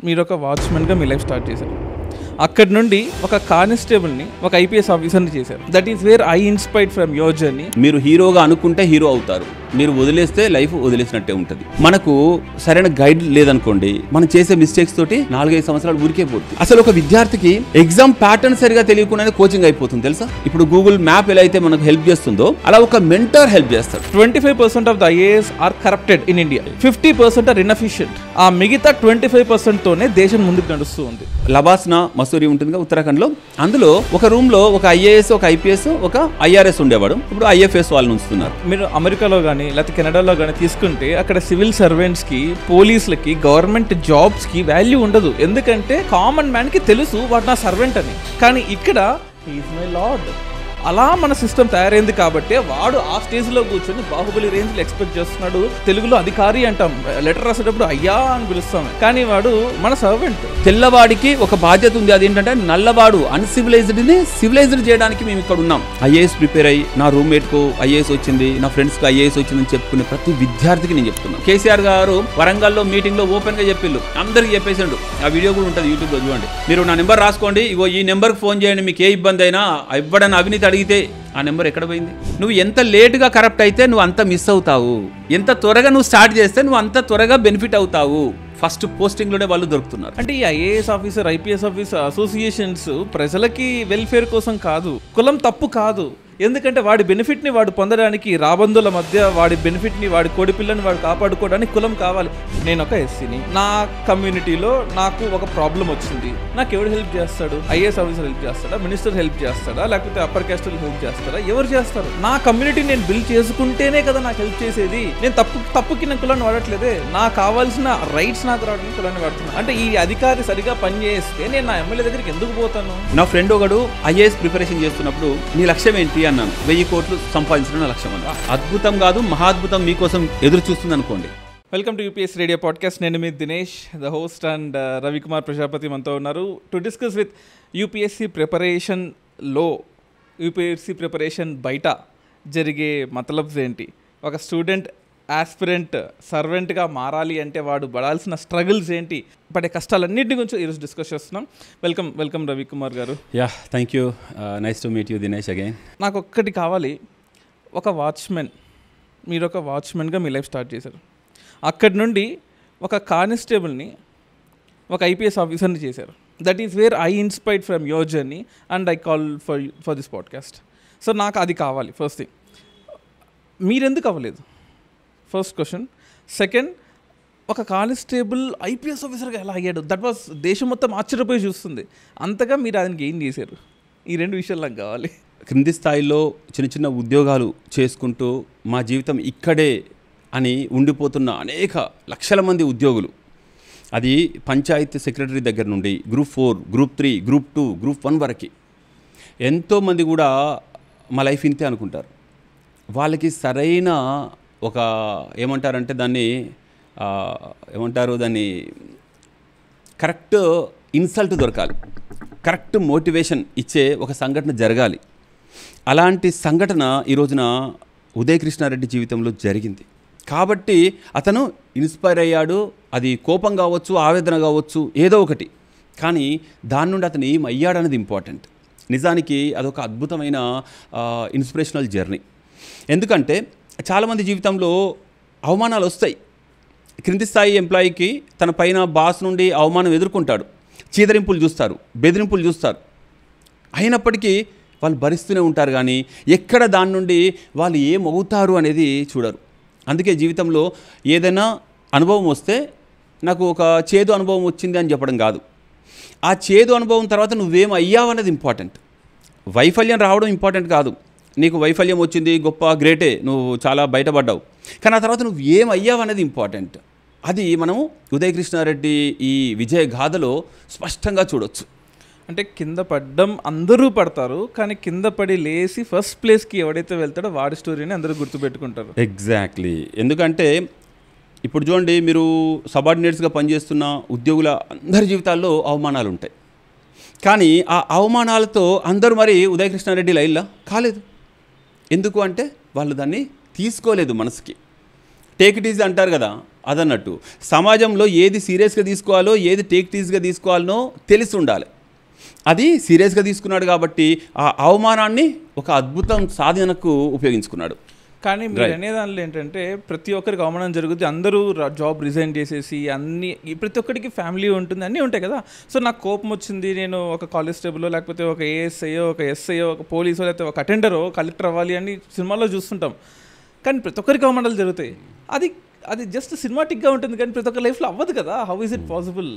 మీరొక వాచ్మెన్గా మీ life start చేశారు. అక్కడి నుండి ఒక కానిస్టేబుల్ని ఒక ఐపీఎస్ ఆఫీసర్ని చేశారు. That is where I inspired from your journey. మీరు హీరోగా అనుకుంటే హీరో అవుతారు, మీరు వదిలేస్తే లైఫ్ వదిలేసినట్టే ఉంటుంది. మనకు సరైన గైడ్ లేదనుకోండి, మనం చేసే మిస్టేక్స్ తోటి 4-5 సంవత్సరాలు ఊరికే పోతుంది. అసలు ఒక విద్యార్థికి ఎగ్జామ్ ప్యాటర్న్ సరిగా తెలియకుండానే కోచింగ్ అయిపోతుంది తెలుసా. ఇప్పుడు గూగుల్ మ్యాప్ ఎలా అయితే మనకు హెల్ప్ చేస్తుందో అలా ఒక మెంటర్ హెల్ప్ చేస్తాడు. 25% of the IAS are corrupted in India, 50% are inefficient. ఆ మిగతా 25% తోనే దేశం ముందుకు నడుస్తూ ఉంది. లబాస్నా మసూరి ఉంటుంది ఉత్తరాఖండ్ లో. అందులో ఒక రూమ్ లో ఒక ఐఏఎస్, ఒక ఐపీఎస్, ఒక ఐఆర్ఎస్ ఉండేవాడు. ఇప్పుడు ఐఎఫ్ఎస్ వాళ్ళని ఉంచుతున్నారు. మీరు అమెరికాలో కానీ లేకపోతే కెనడాలో కానీ తీసుకుంటే అక్కడ సివిల్ సర్వెంట్స్ కి, పోలీసులకి, గవర్నమెంట్ జాబ్స్ కి వాల్యూ ఉండదు. ఎందుకంటే కామన్ మ్యాన్ కి తెలుసు వాడు నా సర్వెంట్ అని. కానీ ఇక్కడ హీఈస్ మై లార్డ్. అలా మన సిస్టమ్ తయారైంది కాబట్టి వాడు ఆ స్టేజ్లో కూర్చొని బాహుబలి రేంజ్లో ఎక్స్పెక్ట్ చేస్తున్నాడు. తెలుగులో అధికారి అంటాం, లెటర్ రాసేటప్పుడు అయ్యా అని పిలుస్తాం, కానీ వాడు మన సర్వెంట్. తెల్లవాడికి ఒక బాధ్యత ఉంది, అదేంటంటే నల్లవాడు అన్సివిలైజ్డ్ని సివిలైజ్డ్ చేయడానికి మేము ఇక్కడ ఉన్నాం. ఐఏఎస్ ప్రిపేర్ అయ్యి నా రూమ్మేట్కు ఐఏఎస్ వచ్చింది, నా ఫ్రెండ్స్కి ఐఏఎస్ వచ్చిందని చెప్పుకునే ప్రతి విద్యార్థికి నేను చెప్తున్నాను. కేసీఆర్ గారు వరంగల్లో మీటింగ్లో ఓపెన్గా చెప్పిళ్ళు, అందరికి చెప్పేసిండు. ఆ వీడియో కూడా ఉంటుంది యూట్యూబ్లో, చూడండి. మీరు నా నెంబర్ రాసుకోండి, ఇగో ఈ నెంబర్కి ఫోన్ చేయండి, మీకు ఏ ఇబ్బంది అయినా. ఇవ్వడని అవినీతి అడిగితే ఆ నెంబర్ ఎక్కడ పోయింది? నువ్వు ఎంత లేటుగా కరప్ట్ అయితే నువ్వు అంత మిస్ అవుతావు, ఎంత త్వరగా నువ్వు స్టార్ట్ చేస్తే నువ్వు అంత త్వరగా బెనిఫిట్ అవుతావు. ఫస్ట్ పోస్టింగ్లోనే వాళ్ళు దొరుకుతున్నారు. అంటే ఈ IAS officer, IPS officer associations ప్రజలకి వెల్ఫేర్ కోసం కాదు. కులం తప్పు కాదు. ఎందుకంటే వాడి బెనిఫిట్ని వాడు పొందడానికి, రాబందుల మధ్య వాడి బెనిఫిట్ని, వాడి కోడిపిల్లని వాడు కాపాడుకోవడానికి కులం కావాలి. నేను ఒక ఎస్సీని, నా కమ్యూనిటీలో నాకు ఒక ప్రాబ్లం వచ్చింది, నాకు ఎవరు హెల్ప్ చేస్తాడు? ఐఏఎస్ ఆఫీసర్ హెల్ప్ చేస్తాడా? మినిస్టర్ హెల్ప్ చేస్తాడా? లేకపోతే అప్పర్ క్యాస్ట్ హెల్ప్ చేస్తాడా? ఎవరు చేస్తారు? నా కమ్యూనిటీ నేను బిల్డ్ చేసుకుంటేనే కదా నాకు హెల్ప్ చేసేది. నేను తప్పుకి నేను కులాన్ని వాడట్లేదే, నాకు కావాల్సిన రైట్స్ నాకు రావడానికి కులాన్ని వాడుతున్నా. అంటే ఈ అధికారి సరిగా పనిచేస్తే నేను నా ఎమ్మెల్యే దగ్గరికి ఎందుకు పోతాను? నా ఫ్రెండ్ ఒకడు ఐఏఎస్ ప్రిపరేషన్ చేస్తున్నప్పుడు నీ లక్ష్యం ఏంటి అన్నాను. 1000 కోట్లు సంపాదించడం నా లక్ష్యం అన్న. అద్భుతం కాదు, మహాద్భుతం మీకోసం ఎదురు చూస్తుంది అనుకోండి. Welcome to UPS radio podcast. నేను మీ Dinesh, the host, and Ravikumar Prajapati మనతో ఉన్నారు టు డిస్కస్ విత్ యూపీఎస్సీ ప్రిపరేషన్లో, యూపీఎస్సీ ప్రిపరేషన్ బయట జరిగే మతలబ్స్ ఏంటి, ఒక స్టూడెంట్ ఆస్పిరెంట్ సర్వెంట్గా మారాలి అంటే వాడు పడాల్సిన స్ట్రగుల్స్ ఏంటి, పడే కష్టాలన్నింటి గురించి ఈరోజు డిస్కస్ చేస్తున్నాం. వెల్కమ్ రవికుమార్ గారు. Yeah, thank you. Nice to meet you Dinesh again. నాకు ఒక్కటి కావాలి, ఒక వాచ్మెన్, మీరు ఒక వాచ్మెన్గా మీ లైఫ్ స్టార్ట్ చేశారు. అక్కడి నుండి ఒక కానిస్టేబుల్ని ఒక ఐపీఎస్ ఆఫీసర్ని చేశారు. That is where I inspired from your journey and I call for this podcast. So నాకు అది కావాలి. ఫస్ట్ థింగ్, మీరెందుకు అవ్వలేదు? First question. సెకండ్, ఒక కానిస్టేబుల్ ఐపీఎస్ ఆఫీసర్గా ఎలా అయ్యాడు? దట్ వాస్ దేశం మొత్తం ఆశ్చర్యపోయి చూస్తుంది. అంతగా మీరు దానికి ఏం చేశారు? ఈ 2 విషయాలు నాకు కావాలి. క్రింది స్థాయిలో చిన్న చిన్న ఉద్యోగాలు చేసుకుంటూ మా జీవితం ఇక్కడే అని ఉండిపోతున్న అనేక లక్షల మంది ఉద్యోగులు, అది పంచాయతీ సెక్రటరీ దగ్గర నుండి గ్రూప్ 4, గ్రూప్ 3, గ్రూప్ 2, గ్రూప్ 1 వరకు ఎంతోమంది కూడా మా లైఫ్ ఇంతే అనుకుంటారు. వాళ్ళకి సరైన ఒక ఏమంటారంటే దాన్ని కరెక్ట్ ఇన్సల్ట్ దొరకాలి, కరెక్ట్ మోటివేషన్ ఇచ్చే ఒక సంఘటన జరగాలి. అలాంటి సంఘటన ఈ రోజున ఉదయ్ కృష్ణారెడ్డి జీవితంలో జరిగింది. కాబట్టి అతను ఇన్స్పైర్ అయ్యాడు. అది కోపం కావచ్చు, ఆవేదన కావచ్చు, ఏదో ఒకటి. కానీ దాని నుండి అతను ఏం అయ్యాడనేది ఇంపార్టెంట్. నిజానికి అదొక అద్భుతమైన ఇన్స్పిరేషనల్ జర్నీ. ఎందుకంటే చాలామంది జీవితంలో అవమానాలు వస్తాయి. క్రింది స్థాయి ఎంప్లాయీకి తన పైన బాస్ నుండి అవమానం ఎదుర్కొంటాడు, చీదరింపులు చూస్తారు, బెదిరింపులు చూస్తారు. అయినప్పటికీ వాళ్ళు భరిస్తూనే ఉంటారు, కానీ ఎక్కడ దాని నుండి వాళ్ళు ఏమవుతారు అనేది చూడరు. అందుకే జీవితంలో ఏదైనా అనుభవం వస్తే నాకు ఒక చేదు అనుభవం వచ్చింది అని చెప్పడం కాదు, ఆ చేదు అనుభవం తర్వాత నువ్వేం అయ్యావు అనేది ఇంపార్టెంట్. వైఫల్యం రావడం ఇంపార్టెంట్ కాదు. నీకు వైఫల్యం వచ్చింది, గొప్ప, గ్రేటే, నువ్వు చాలా బయటపడ్డావు, కానీ ఆ తర్వాత నువ్వు ఏం అయ్యావు అనేది ఇంపార్టెంట్. అది మనము ఉదయ్ కృష్ణారెడ్డి ఈ విజయ గాథలో స్పష్టంగా చూడొచ్చు. అంటే కింద పడ్డం అందరూ పడతారు, కానీ కింద పడి లేచి ఫస్ట్ ప్లేస్కి ఎవడైతే వెళ్తాడో వాడి స్టోరీని అందరూ గుర్తుపెట్టుకుంటారు. ఎగ్జాక్ట్లీ. ఎందుకంటే ఇప్పుడు చూడండి, మీరు సబార్డినేట్స్గా పనిచేస్తున్న ఉద్యోగుల అందరి జీవితాల్లో అవమానాలు ఉంటాయి. కానీ ఆ అవమానాలతో అందరూ మరి ఉదయ్ కృష్ణారెడ్డి లైన్లా కాలేదు. ఎందుకు అంటే వాళ్ళు దాన్ని తీసుకోలేదు మనసుకి. టేక్ ఇట్ ఈజీ అంటారు కదా, అదన్నట్టు సమాజంలో ఏది సీరియస్గా తీసుకోవాలో ఏది టేక్ ఈజీగా తీసుకోవాలనో తెలిసి ఉండాలి. అది సీరియస్గా తీసుకున్నాడు కాబట్టి ఆ అవమానాన్ని ఒక అద్భుతం సాధనకు ఉపయోగించుకున్నాడు. కానీ మీరు అనే దానిలో ఏంటంటే ప్రతి ఒక్కరికి అవమానం జరుగుతుంది, అందరూ జాబ్ రిజైన్ చేసేసి అన్ని ప్రతి ఒక్కరికి ఫ్యామిలీ ఉంటుంది, అన్నీ ఉంటాయి కదా. సో నాకు కోపం వచ్చింది, నేను ఒక కానిస్టేబుల్ లేకపోతే ఒక ఏఎస్ఐయో ఒక ఎస్ఐయో ఒక పోలీసో లేకపోతే ఒక అటెండరో కలెక్టర్ అవ్వాలి అని సినిమాల్లో చూస్తుంటాం. కానీ ప్రతి ఒక్కరికి అవమానాలు జరుగుతాయి. అది అది జస్ట్ సినిమాటిక్గా ఉంటుంది కానీ ప్రతి ఒక్క లైఫ్లో అవ్వదు కదా. How is it possible?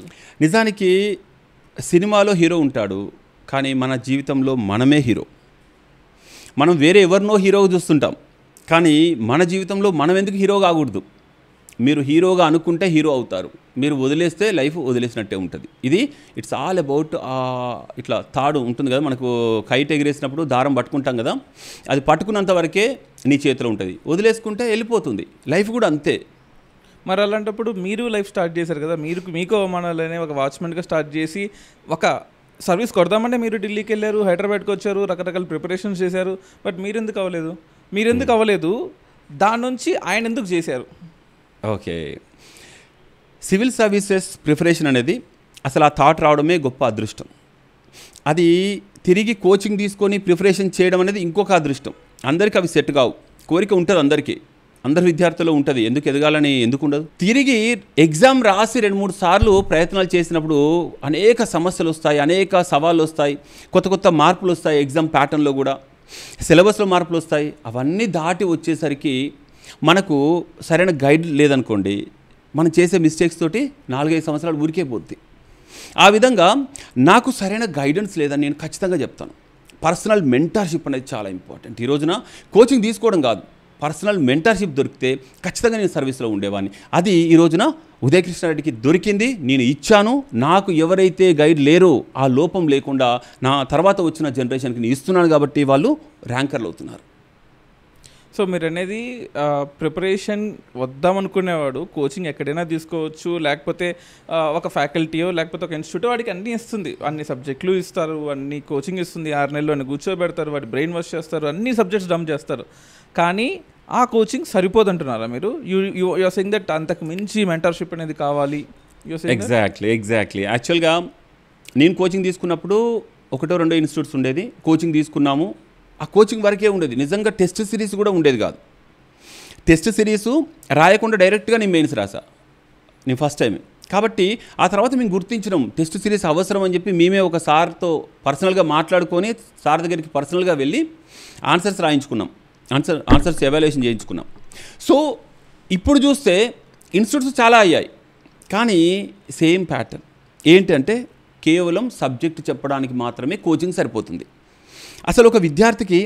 నిజానికి సినిమాలో హీరో ఉంటాడు, కానీ మన జీవితంలో మనమే హీరో. మనం వేరే ఎవరినో హీరోగా చూస్తుంటాం, కానీ మన జీవితంలో మనం ఎందుకు హీరో కాకూడదు? మీరు హీరోగా అనుకుంటే హీరో అవుతారు, మీరు వదిలేస్తే లైఫ్ వదిలేసినట్టే ఉంటుంది. ఇది ఇట్స్ ఆల్ అబౌట్ ఇట్లా తాడు ఉంటుంది కదా, మనకు కైట్ ఎగిరేసినప్పుడు దారం పట్టుకుంటాం కదా, అది పట్టుకున్నంత వరకే నీ చేతిలో ఉంటుంది, వదిలేసుకుంటే వెళ్ళిపోతుంది. లైఫ్ కూడా అంతే. మరి అలాంటప్పుడు మీరు లైఫ్ స్టార్ట్ చేశారు కదా, మీకు అవమానాలనే ఒక వాచ్మెన్గా స్టార్ట్ చేసి ఒక సర్వీస్ కొడదామంటే మీరు ఢిల్లీకి వెళ్ళారు, హైదరాబాద్కి వచ్చారు, రకరకాల ప్రిపరేషన్స్ చేశారు. బట్ మీరెందుకు అవ్వలేదు? దాని నుంచి ఆయన ఎందుకు చేశారు? ఓకే, సివిల్ సర్వీసెస్ ప్రిపరేషన్ అనేది అసలు ఆ థాట్ రావడమే గొప్ప అదృష్టం. అది తిరిగి కోచింగ్ తీసుకొని ప్రిపరేషన్ చేయడం అనేది ఇంకొక అదృష్టం. అందరికీ అవి సెట్ కావు. కోరిక ఉంటుంది అందరి విద్యార్థుల్లో ఉంటుంది, ఎందుకు ఎదగాలని ఎందుకు ఉండదు. తిరిగి ఎగ్జామ్ రాసి 2-3 సార్లు ప్రయత్నాలు చేసినప్పుడు అనేక సమస్యలు వస్తాయి, అనేక సవాళ్ళు వస్తాయి, కొత్త మార్పులు వస్తాయి. ఎగ్జామ్ ప్యాటర్న్లో కూడా సిలబస్లో మార్పులు వస్తాయి. అవన్నీ దాటి వచ్చేసరికి మనకు సరైన గైడ్ లేదనుకోండి, మనం చేసే మిస్టేక్స్ తోటి 4-5 సంవత్సరాలు ఊరికే పోద్ది. ఆ విధంగా నాకు సరైన గైడెన్స్ లేదని నేను ఖచ్చితంగా చెప్తాను. పర్సనల్ మెంటర్షిప్ అనేది చాలా ఇంపార్టెంట్. ఈ రోజున కోచింగ్ తీసుకోవడం కాదు, పర్సనల్ మెంటర్షిప్ దొరికితే ఖచ్చితంగా నేను సర్వీస్లో ఉండేవాడిని. అది ఈ రోజున ఉదయకృష్ణారెడ్డికి దొరికింది, నేను ఇచ్చాను. నాకు ఎవరైతే గైడ్ లేరో ఆ లోపం లేకుండా నా తర్వాత వచ్చిన జనరేషన్కి నేను ఇస్తున్నాను కాబట్టి వాళ్ళు ర్యాంకర్లు అవుతున్నారు. సో మీరు అనేది ప్రిపరేషన్ వద్దామనుకునేవాడు కోచింగ్ ఎక్కడైనా తీసుకోవచ్చు, లేకపోతే ఒక ఫ్యాకల్టీయో లేకపోతే ఒక ఇన్స్టిట్యూట్ వాడికి అన్నీ ఇస్తుంది, అన్ని సబ్జెక్టులు ఇస్తారు, అన్ని కోచింగ్ ఇస్తుంది, 6 నెలలు అని కూర్చోబెడతారు, వాడి బ్రెయిన్ వాష్ చేస్తారు, అన్ని సబ్జెక్ట్స్ డంప్ చేస్తారు. కానీ ఆ కోచింగ్ సరిపోదంటున్నారా మీరు? యూ సెయింగ్ దట్ అంతకు మించి మెంటర్షిప్ అనేది కావాలి? ఎగ్జాక్ట్లీ యాక్చువల్గా నేను కోచింగ్ తీసుకున్నప్పుడు 1-2 ఇన్స్టిట్యూట్స్ ఉండేది, కోచింగ్ తీసుకున్నాము. ఆ కోచింగ్ వరకే ఉండేది, నిజంగా టెస్ట్ సిరీస్ కూడా ఉండేది కాదు. టెస్ట్ సిరీసు రాయకుండా డైరెక్ట్గా నేను మెయిన్స్ రాసా, నేను ఫస్ట్ టైం. కాబట్టి ఆ తర్వాత మేము గుర్తించినాం టెస్ట్ సిరీస్ అవసరం అని చెప్పి మేమే ఒక సార్తో పర్సనల్గా మాట్లాడుకొని సార్ దగ్గరికి పర్సనల్గా వెళ్ళి ఆన్సర్స్ రాయించుకున్నాం, ఆన్సర్స్ ఎవాల్యుయేషన్ చేయించుకున్నాం. సో ఇప్పుడు చూస్తే ఇన్స్టిట్యూట్స్ చాలా అయ్యాయి, కానీ సేమ్ ప్యాటర్న్ ఏంటంటే కేవలం సబ్జెక్టు చెప్పడానికి మాత్రమే కోచింగ్ సరిపోతుంది. అసలు ఒక విద్యార్థికి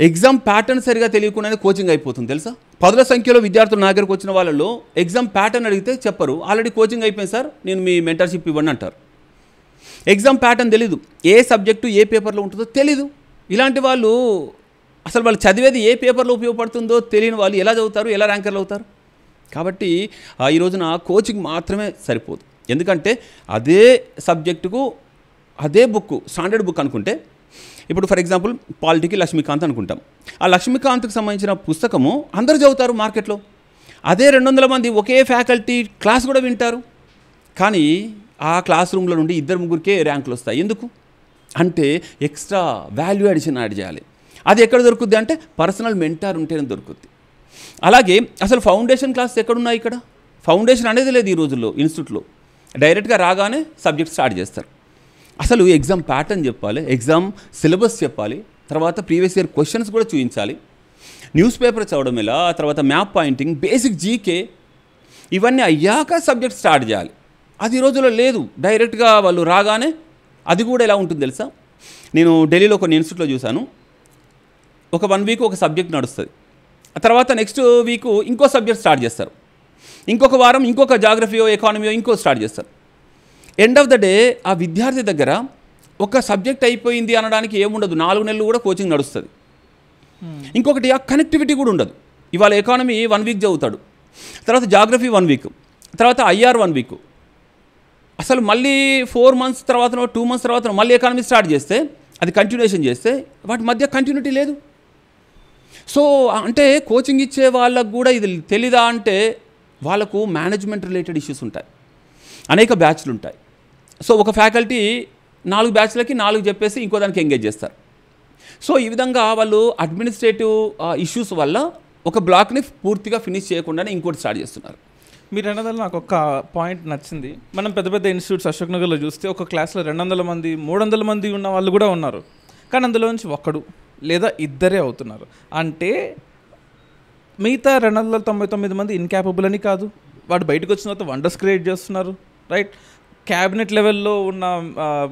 ఎగ్జామ్ ప్యాటర్న్ సరిగా తెలియకుండానే కోచింగ్ అయిపోతుంది తెలుసా. 10ల సంఖ్యలో విద్యార్థులు నా దగ్గరకు వచ్చిన వాళ్ళలో ఎగ్జామ్ ప్యాటర్న్ అడిగితే చెప్పరు, ఆల్రెడీ కోచింగ్ అయిపోయింది సార్, నేను మీ మెంటర్షిప్ ఇవ్వండి అంటారు. ఎగ్జామ్ ప్యాటర్న్ తెలీదు, ఏ సబ్జెక్టు ఏ పేపర్లో ఉంటుందో తెలీదు. ఇలాంటి వాళ్ళు అసలు వాళ్ళు చదివేది ఏ పేపర్లో ఉపయోగపడుతుందో తెలియని వాళ్ళు ఎలా చదువుతారు, ఎలా ర్యాంకర్లు అవుతారు? కాబట్టి ఈ రోజున కోచింగ్ మాత్రమే సరిపోదు. ఎందుకంటే అదే సబ్జెక్టుకు అదే బుక్ స్టాండర్డ్ బుక్ అనుకుంటే, ఇప్పుడు ఫర్ ఎగ్జాంపుల్ పాలిటీకి లక్ష్మీకాంత్ అనుకుంటాం, ఆ లక్ష్మీకాంత్కి సంబంధించిన పుస్తకము అందరూ చదువుతారు మార్కెట్లో, అదే 200 మంది ఒకే ఫ్యాకల్టీ క్లాస్ కూడా వింటారు, కానీ ఆ క్లాస్ రూమ్లో నుండి 2-3కే ర్యాంకులు వస్తాయి. ఎందుకు అంటే ఎక్స్ట్రా వాల్యూ అడిషన్ యాడ్ చేయాలి. అది ఎక్కడ దొరుకుద్ది అంటే పర్సనల్ మెంటార్ ఉంటేనే దొరుకుద్ది. అలాగే అసలు ఫౌండేషన్ క్లాస్ ఎక్కడున్నాయి? ఇక్కడ ఫౌండేషన్ అనేది లేదు ఈ రోజుల్లో ఇన్స్టిట్యూట్లో. డైరెక్ట్గా రాగానే సబ్జెక్ట్ స్టార్ట్ చేస్తారు. అసలు ఎగ్జామ్ ప్యాటర్న్ చెప్పాలి, ఎగ్జామ్ సిలబస్ చెప్పాలి, తర్వాత ప్రీవియస్ ఇయర్ క్వశ్చన్స్ కూడా చూపించాలి, న్యూస్ పేపర్ చదవడం ఎలా, తర్వాత మ్యాప్ పాయింటింగ్, బేసిక్ జీకే, ఇవన్నీ అయ్యాక సబ్జెక్ట్ స్టార్ట్ చేయాలి. అది ఈ రోజుల్లో లేదు, డైరెక్ట్గా వాళ్ళు రాగానే. అది కూడా ఎలా ఉంటుంది తెలుసా, నేను ఢిల్లీలో కొన్ని ఇన్స్టిట్యూట్లో చూశాను, ఒక 1 వీక్ ఒక సబ్జెక్ట్ నడుస్తుంది, తర్వాత నెక్స్ట్ వీక్ ఇంకో సబ్జెక్ట్ స్టార్ట్ చేస్తారు, ఇంకొక వారం ఇంకొక జాగ్రఫీయో ఎకానమీయో ఇంకో స్టార్ట్ చేస్తారు. ఎండ్ ఆఫ్ ద డే ఆ విద్యార్థి దగ్గర ఒక సబ్జెక్ట్ అయిపోయింది అనడానికి ఏముండదు, 4 నెలలు కూడా కోచింగ్ నడుస్తుంది. ఇంకొకటి ఆ కనెక్టివిటీ కూడా ఉండదు. ఇవాళ ఎకానమీ 1 వీక్ చదువుతాడు, తర్వాత జాగ్రఫీ 1 వీక్, తర్వాత ఐఆర్ 1 వీక్, అసలు మళ్ళీ 4 మంత్స్ తర్వాతనో 2 మంత్స్ తర్వాత మళ్ళీ ఎకానమీ స్టార్ట్ చేస్తే, అది కంటిన్యూషన్ చేస్తే వాటి మధ్య కంటిన్యూటీ లేదు. సో అంటే కోచింగ్ ఇచ్చే వాళ్ళకు కూడా ఇది తెలీదా అంటే వాళ్ళకు మేనేజ్మెంట్ రిలేటెడ్ ఇష్యూస్ ఉంటాయి, అనేక బ్యాచ్లు ఉంటాయి. సో ఒక ఫ్యాకల్టీ 4 బ్యాచ్లకి 4 చెప్పేసి ఇంకో దానికి ఎంగేజ్ చేస్తారు. సో ఈ విధంగా వాళ్ళు అడ్మినిస్ట్రేటివ్ ఇష్యూస్ వల్ల ఒక బ్లాక్ని పూర్తిగా ఫినిష్ చేయకుండానే ఇంకోటి స్టార్ట్ చేస్తున్నారు. మీరు అన్నదాలు నాకు ఒక పాయింట్ నచ్చింది. మనం పెద్ద పెద్ద ఇన్స్టిట్యూట్స్ అశోక్ నగర్లో చూస్తే ఒక క్లాస్లో 200 మంది 300 మంది ఉన్న వాళ్ళు కూడా ఉన్నారు, కానీ అందులో నుంచి ఒక్కడు లేదా ఇద్దరే అవుతున్నారు. అంటే మిగతా 299 మంది ఇన్క్యాపబుల్ అని కాదు, వాడు బయటకు వచ్చిన తర్వాత వండర్స్ క్రియేట్ చేస్తున్నారు, రైట్? క్యాబినెట్ లెవెల్లో ఉన్న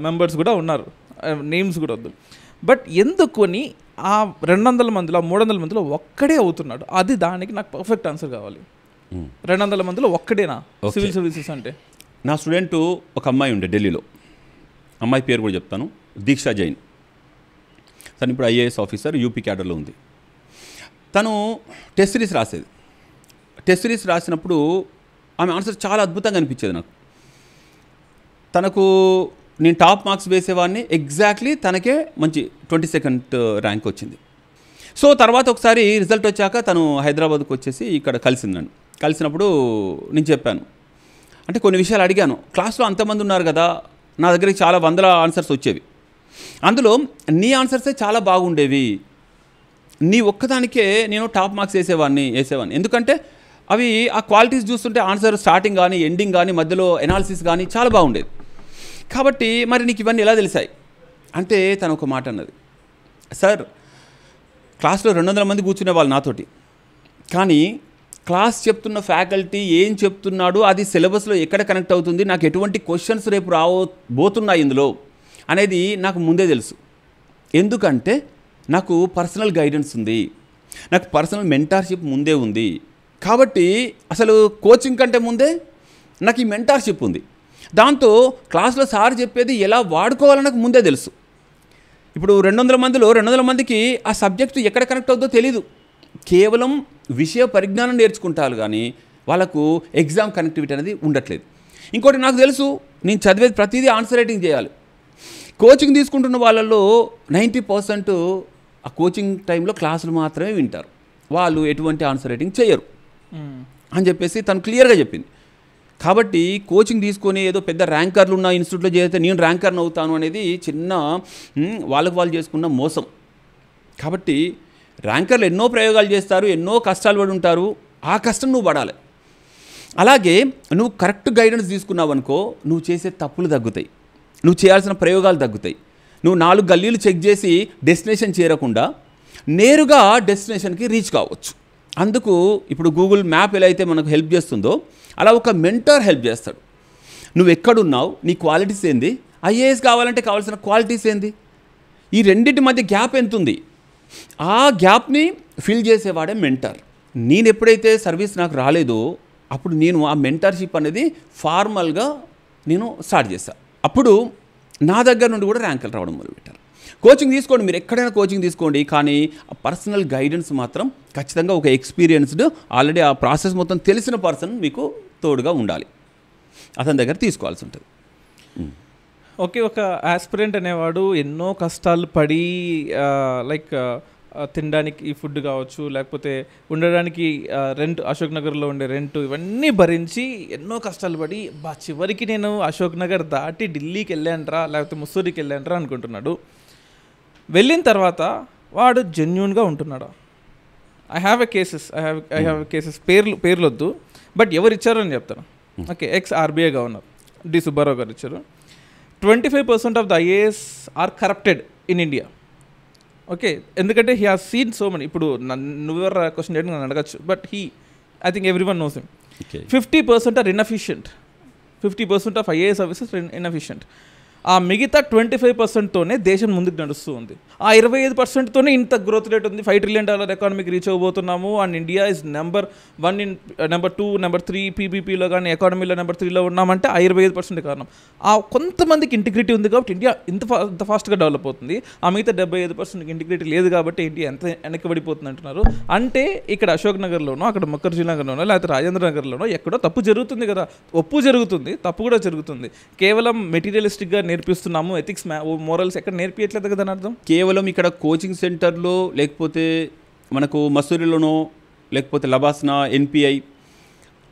మెంబర్స్ కూడా ఉన్నారు, నేమ్స్ కూడా వద్దు. బట్ ఎందుకొని ఆ 200 మందిలో 300 మందిలో ఒక్కడే అవుతున్నాడు? అది దానికి నాకు పర్ఫెక్ట్ ఆన్సర్ కావాలి. 200 మందిలో ఒక్కడేనా సివిల్ సర్వీసెస్ అంటే? నా స్టూడెంట్ ఒక అమ్మాయి ఉండే ఢిల్లీలో, అమ్మాయి పేరు కూడా చెప్తాను, దీక్షా జైన్. తను ఇప్పుడు ఐఏఎస్ ఆఫీసర్, యూపీ క్యాడర్లో ఉంది. తను టెస్ట్ సిరీస్ రాసేది. టెస్ట్ సిరీస్ రాసినప్పుడు ఆమె ఆన్సర్ చాలా అద్భుతంగా అనిపించేది నాకు. తనకు నేను టాప్ మార్క్స్ వేసేవాడిని, ఎగ్జాక్ట్లీ తనకే మంచి 22nd ర్యాంక్ వచ్చింది. సో తర్వాత ఒకసారి రిజల్ట్ వచ్చాక తను హైదరాబాద్కి వచ్చేసి ఇక్కడ కలిసిందండి. కలిసినప్పుడు నేను చెప్పాను, అంటే కొన్ని విషయాలు అడిగాను. క్లాస్లో అంతమంది ఉన్నారు కదా, నా దగ్గరికి చాలా వందల ఆన్సర్స్ వచ్చేవి, అందులో నీ ఆన్సర్సే చాలా బాగుండేవి, నీ ఒక్కదానికే నేను టాప్ మార్క్స్ వేసేవాడిని. ఎందుకంటే అవి ఆ క్వాలిటీస్ చూస్తుంటే ఆన్సర్ స్టార్టింగ్ కానీ ఎండింగ్ కానీ మధ్యలో ఎనాలిసిస్ కానీ చాలా బాగుండేది. కాబట్టి మరి నీకు ఇవన్నీ ఎలా తెలిసాయి అంటే తను ఒక మాట అన్నది, సార్ క్లాస్లో 200 మంది కూర్చునే వాళ్ళు నాతోటి, కానీ క్లాస్ చెప్తున్న ఫ్యాకల్టీ ఏం చెప్తున్నాడు, అది సిలబస్లో ఎక్కడ కనెక్ట్ అవుతుంది, నాకు ఎటువంటి క్వశ్చన్స్ రేపు రాబోతున్నాయి ఇందులో అనేది నాకు ముందే తెలుసు. ఎందుకంటే నాకు పర్సనల్ గైడెన్స్ ఉంది, నాకు పర్సనల్ మెంటార్షిప్ ముందే ఉంది. కాబట్టి అసలు కోచింగ్ కంటే ముందే నాకు ఈ మెంటార్షిప్ ఉంది. దాంతో క్లాస్లో సార్ చెప్పేది ఎలా వాడుకోవాలో నాకు ముందే తెలుసు. ఇప్పుడు 200 మందిలో 200 మందికి ఆ సబ్జెక్టు ఎక్కడ కనెక్ట్ అవుతుందో తెలీదు. కేవలం విషయ పరిజ్ఞానం నేర్చుకుంటారు, కానీ వాళ్ళకు ఎగ్జామ్ కనెక్టివిటీ అనేది ఉండట్లేదు. ఇంకోటి నాకు తెలుసు, నేను చదివేది ప్రతిదీ ఆన్సర్ రైటింగ్ చేయాలి. కోచింగ్ తీసుకుంటున్న వాళ్ళల్లో 90% ఆ కోచింగ్ టైంలో క్లాసులు మాత్రమే వింటారు, వాళ్ళు ఎటువంటి ఆన్సర్ రైటింగ్ చేయరు అని చెప్పేసి తను క్లియర్గా చెప్పింది. కాబట్టి కోచింగ్ తీసుకొని ఏదో పెద్ద ర్యాంకర్లు ఉన్న ఇన్స్టిట్యూట్లో చేస్తే నేను ర్యాంకర్ని అవుతాను అనేది చిన్న వాళ్ళకు వాళ్ళు చేసుకున్న మోసం. కాబట్టి ర్యాంకర్లు ఎన్నో ప్రయోగాలు చేస్తారు, ఎన్నో కష్టాలు పడి ఉంటారు, ఆ కష్టం నువ్వు పడాలి. అలాగే నువ్వు కరెక్ట్ గైడెన్స్ తీసుకున్నావు అనుకో, నువ్వు చేసే తప్పులు తగ్గుతాయి, నువ్వు చేయాల్సిన ప్రయోగాలు తగ్గుతాయి. నువ్వు 4 గల్లీలు చెక్ చేసి డెస్టినేషన్ చేరకుండా నేరుగా డెస్టినేషన్కి రీచ్ కావచ్చు. అందుకు ఇప్పుడు గూగుల్ మ్యాప్ ఎలా అయితే మనకు హెల్ప్ చేస్తుందో అలా ఒక మెంటర్ హెల్ప్ చేస్తాడు. నువ్వు ఎక్కడున్నావు, నీ క్వాలిటీస్ ఏంది, ఐఏఎస్ కావాలంటే కావాల్సిన క్వాలిటీస్ ఏంది, ఈ రెండింటి మధ్య గ్యాప్ ఎంత ఉంది, ఆ గ్యాప్ని ఫిల్ చేసేవాడే మెంటర్. నేను ఎప్పుడైతే సర్వీస్ నాకు రాలేదో అప్పుడు నేను ఆ మెంటర్షిప్ అనేది ఫార్మల్గా నేను స్టార్ట్ చేశాను. అప్పుడు నా దగ్గర నుండి కూడా ర్యాంకులు రావడం మొదలుపెట్టారు. కోచింగ్ తీసుకోండి, మీరు ఎక్కడైనా కోచింగ్ తీసుకోండి, కానీ ఆ పర్సనల్ గైడెన్స్ మాత్రం ఖచ్చితంగా ఒక ఎక్స్పీరియన్స్డ్ ఆల్రెడీ ఆ ప్రాసెస్ మొత్తం తెలిసిన పర్సన్ మీకు తోడుగా ఉండాలి, అతని దగ్గర తీసుకోవాల్సి ఉంటుంది. ఓకే, ఒక ఆస్పిరెంట్ అనేవాడు ఎన్నో కష్టాలు పడి లైక్ తినడానికి ఈ ఫుడ్ కావచ్చు, లేకపోతే ఉండడానికి రెంట్, అశోక్ నగర్లో ఉండే రెంట్, ఇవన్నీ భరించి ఎన్నో కష్టాలు పడి చివరికి నేను అశోక్ నగర్ దాటి ఢిల్లీకి వెళ్ళానురా లేకపోతే ముస్సూరికి వెళ్ళానురా అనుకుంటున్నాడు. వెళ్ళిన తర్వాత వాడు జెన్యూన్గా ఉంటున్నాడా? ఐ హ్యావ్ ఎ కేసెస్ పేర్లు వద్దు, బట్ ఎవరు ఇచ్చారో అని చెప్తాను. Okay, ex RBI governor D Subbarao garu ఇచ్చారు. 25% of the IAS are corrupted in India. Okay, ఎందుకంటే he has seen so many. ఇప్పుడు నువ్వెవరు క్వశ్చన్ చేయడం నన్ను అడగచ్చు, but I think everyone knows him. 50% are inefficient. 50% of IAS officers inefficient. ఆ మిగతా 25%తోనే దేశం ముందుకు నడుస్తూ ఉంది. ఆ 25%తోనే ఇంత గ్రోత్ రేట్ ఉంది. $5 trillion ఎకానమీకి రీచ్ అవ్వబోతున్నాము. And India is number 1 in number 2 number 3 పీపీపీలో కానీ ఎకానమీలో నెంబర్ 3లో ఉన్నామంటే ఆ 25% కారణం. ఆ కొంతమందికి ఇంటిగ్రిటీ ఉంది కాబట్టి ఇండియా ఇంత ఫాస్ట్గా డెవలప్ అవుతుంది. ఆ మిగతా 75% ఇంటిగ్రిటీ లేదు కాబట్టి ఇండియా ఎంత వెనక్కిబడిపోతుంది అంటున్నారు. అంటే ఇక్కడ అశోక్ నగర్లోనో, అక్కడ ముఖర్జీ నగర్లోనో, లేకపోతే రాజేంద్ర నగర్లోనో ఎక్కడో తప్పు జరుగుతుంది కదా. ఒప్పు జరుగుతుంది, తప్పు కూడా జరుగుతుంది. కేవలం మెటీరియలిస్టిక్గా నేర్పిస్తున్నాము, ఎథిక్స్ మోరల్స్ ఎక్కడ నేర్పించట్లేదు కదా అని అర్థం. కేవలం ఇక్కడ కోచింగ్ సెంటర్లో, లేకపోతే మనకు మసూరిలోనో, లేకపోతే లబాస్నా, ఎన్పిఐ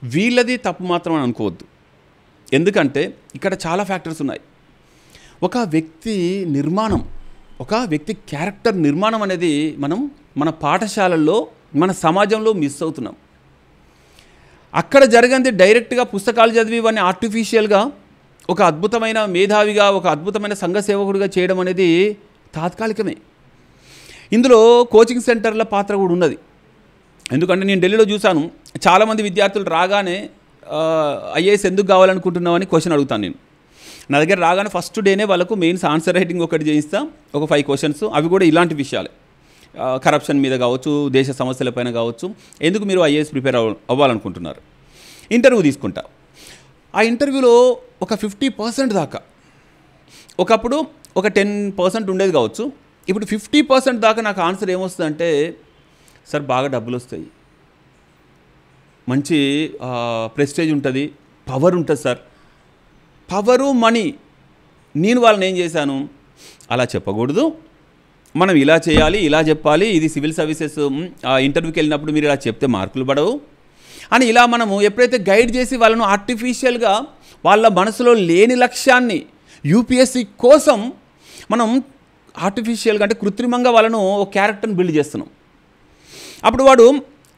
వీళ్ళది తప్పు మాత్రం అని అనుకోవద్దు. ఎందుకంటే ఇక్కడ చాలా ఫ్యాక్టర్స్ ఉన్నాయి. ఒక వ్యక్తి నిర్మాణం, ఒక వ్యక్తి క్యారెక్టర్ నిర్మాణం అనేది మనం మన పాఠశాలల్లో, మన సమాజంలో మిస్ అవుతున్నాం. అక్కడ జరిగింది డైరెక్ట్గా పుస్తకాలు చదివి వాడిని ఆర్టిఫిషియల్గా ఒక అద్భుతమైన మేధావిగా, ఒక అద్భుతమైన సంఘ సేవకుడిగా చేయడం అనేది తాత్కాలికమే. ఇందులో కోచింగ్ సెంటర్ల పాత్ర కూడా ఉన్నది. ఎందుకంటే నేను ఢిల్లీలో చూశాను, చాలామంది విద్యార్థులు రాగానే ఐఏఎస్ ఎందుకు కావాలనుకుంటున్నామని క్వశ్చన్ అడుగుతాను నేను. నా దగ్గర రాగానే ఫస్ట్ డేనే వాళ్ళకు మెయిన్స్ ఆన్సర్ రైటింగ్ ఒకటి చేయిస్తా, ఒక 5 క్వశ్చన్స్. అవి కూడా ఇలాంటి విషయాలే, కరప్షన్ మీద కావచ్చు, దేశ సమస్యలపైన కావచ్చు, ఎందుకు మీరు ఐఏఎస్ ప్రిపేర్ అవ్వాలనుకుంటున్నారు. ఇంటర్వ్యూ తీసుకుంటా. ఆ ఇంటర్వ్యూలో ఒక 50% దాకా, ఒకప్పుడు ఒక 10% ఉండేది కావచ్చు, ఇప్పుడు 50% దాకా నాకు ఆన్సర్ ఏమొస్తుందంటే, సార్ బాగా డబ్బులు వస్తాయి, మంచి ప్రెస్టేజ్ ఉంటుంది, పవర్ ఉంటుంది సార్. Power, money. నేను వాళ్ళని ఏం చేశాను, అలా చెప్పకూడదు, మనం ఇలా చేయాలి, ఇలా చెప్పాలి, ఇది సివిల్ సర్వీసెస్ ఇంటర్వ్యూకి వెళ్ళినప్పుడు మీరు ఇలా చెప్తే మార్కులు పడవు అని ఇలా మనము ఎప్పుడైతే గైడ్ చేసి వాళ్ళను ఆర్టిఫిషియల్గా వాళ్ళ మనసులో లేని లక్ష్యాన్ని యూపీఎస్సీ కోసం మనం ఆర్టిఫిషియల్గా అంటే కృత్రిమంగా వాళ్ళను ఒక క్యారెక్టర్ని బిల్డ్ చేస్తున్నాం. అప్పుడు వాడు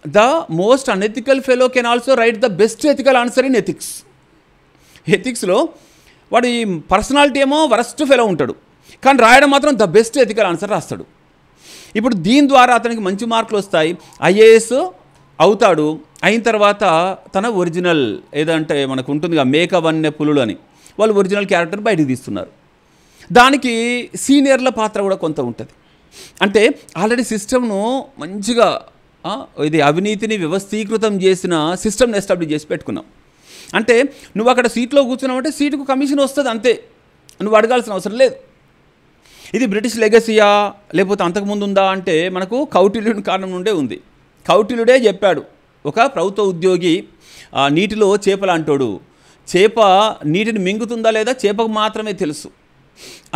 the most unethical fellow can also write the best ethical answer in ethics. ఎథిక్స్లో వాడు ఈ పర్సనాలిటీ ఏమో వరస్ట్ ఫెలో ఉంటాడు, కానీ రాయడం మాత్రం ద బెస్ట్ ఎథికల్ ఆన్సర్ రాస్తాడు. ఇప్పుడు దీని ద్వారా అతనికి మంచి మార్కులు వస్తాయి, ఐఏఎస్ అవుతాడు. అయిన తర్వాత తన ఒరిజినల్ ఏదంటే మనకు ఉంటుందిగా మేకవన్య పులులు అని, వాళ్ళు ఒరిజినల్ క్యారెక్టర్ బయటకు తీస్తున్నారు. దానికి సీనియర్ల పాత్ర కూడా కొంత ఉంటుంది. అంటే ఆల్రెడీ సిస్టమ్ను మంచిగా ఇది అవినీతిని వ్యవస్థీకృతం చేసిన సిస్టమ్ని ఎస్టాబ్లిష్ చేసి పెట్టుకున్నాం. అంటే నువ్వు అక్కడ సీట్లో కూర్చున్నావంటే సీటుకు కమిషన్ వస్తుంది, అంతే, నువ్వు అడగాల్సిన అవసరం లేదు. ఇది బ్రిటిష్ లెగసీయా లేకపోతే అంతకుముందు ఉందా అంటే మనకు కౌటిల్యుని కారణం నుండే ఉంది. కౌటిల్యుడే చెప్పాడు, ఒక ప్రభుత్వ ఉద్యోగి నీటిలో చేపలాంటోడు, చేప నీటిని మింగుతుందా లేదా చేపకు మాత్రమే తెలుసు.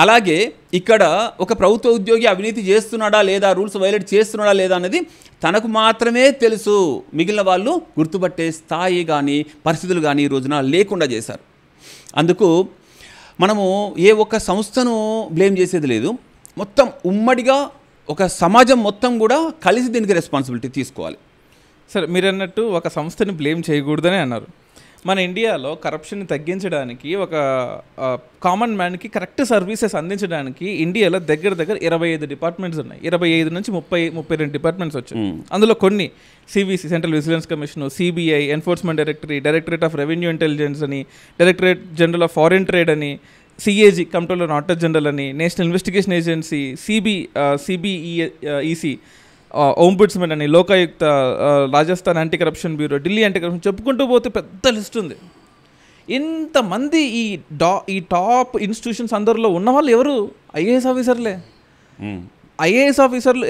అలాగే ఇక్కడ ఒక ప్రభుత్వ ఉద్యోగి అవినీతి చేస్తున్నాడా లేదా, రూల్స్ వైలేట్ చేస్తున్నాడా లేదా అనేది తనకు మాత్రమే తెలుసు. మిగిలిన వాళ్ళు గుర్తుపట్టే స్థాయి కానీ పరిస్థితులు కానీ ఈ రోజున లేకుండా చేశారు. అందుకు మనము ఏ ఒక్క సంస్థను బ్లేమ్ చేసేది లేదు, మొత్తం ఉమ్మడిగా ఒక సమాజం మొత్తం కూడా కలిసి దీనికి రెస్పాన్సిబిలిటీ తీసుకోవాలి. సరే, మీరు అన్నట్టు ఒక సంస్థని బ్లేమ్ చేయకూడదని అన్నారు. మన ఇండియాలో కరప్షన్ని తగ్గించడానికి, ఒక కామన్ మ్యాన్కి కరెక్ట్ సర్వీసెస్ అందించడానికి ఇండియాలో దగ్గర 25 డిపార్ట్మెంట్స్ ఉన్నాయి. 25 నుంచి 32 డిపార్ట్మెంట్స్ వచ్చాయి. అందులో కొన్ని CVC, central vigilance commission, CBI, enforcement directorate of revenue intelligence అని, directorate general of foreign trade అని, సిఏజీ కంట్రోలర్ ఆడిటర్ జనరల్ అని, national investigation agency, CBEC, ombudsmen అని, Lokayukta, Rajasthan anti corruption bureau, Delhi anti corruption, చెప్పుకుంటూ పోతే పెద్ద లిస్ట్ ఉంది. ఇంతమంది ఈ టాప్ ఇన్స్టిట్యూషన్స్ అందరిలో ఉన్న వాళ్ళు ఎవరు? ఐఏఎస్ ఆఫీసర్లే. ఐఏఎస్ ఆఫీసర్లు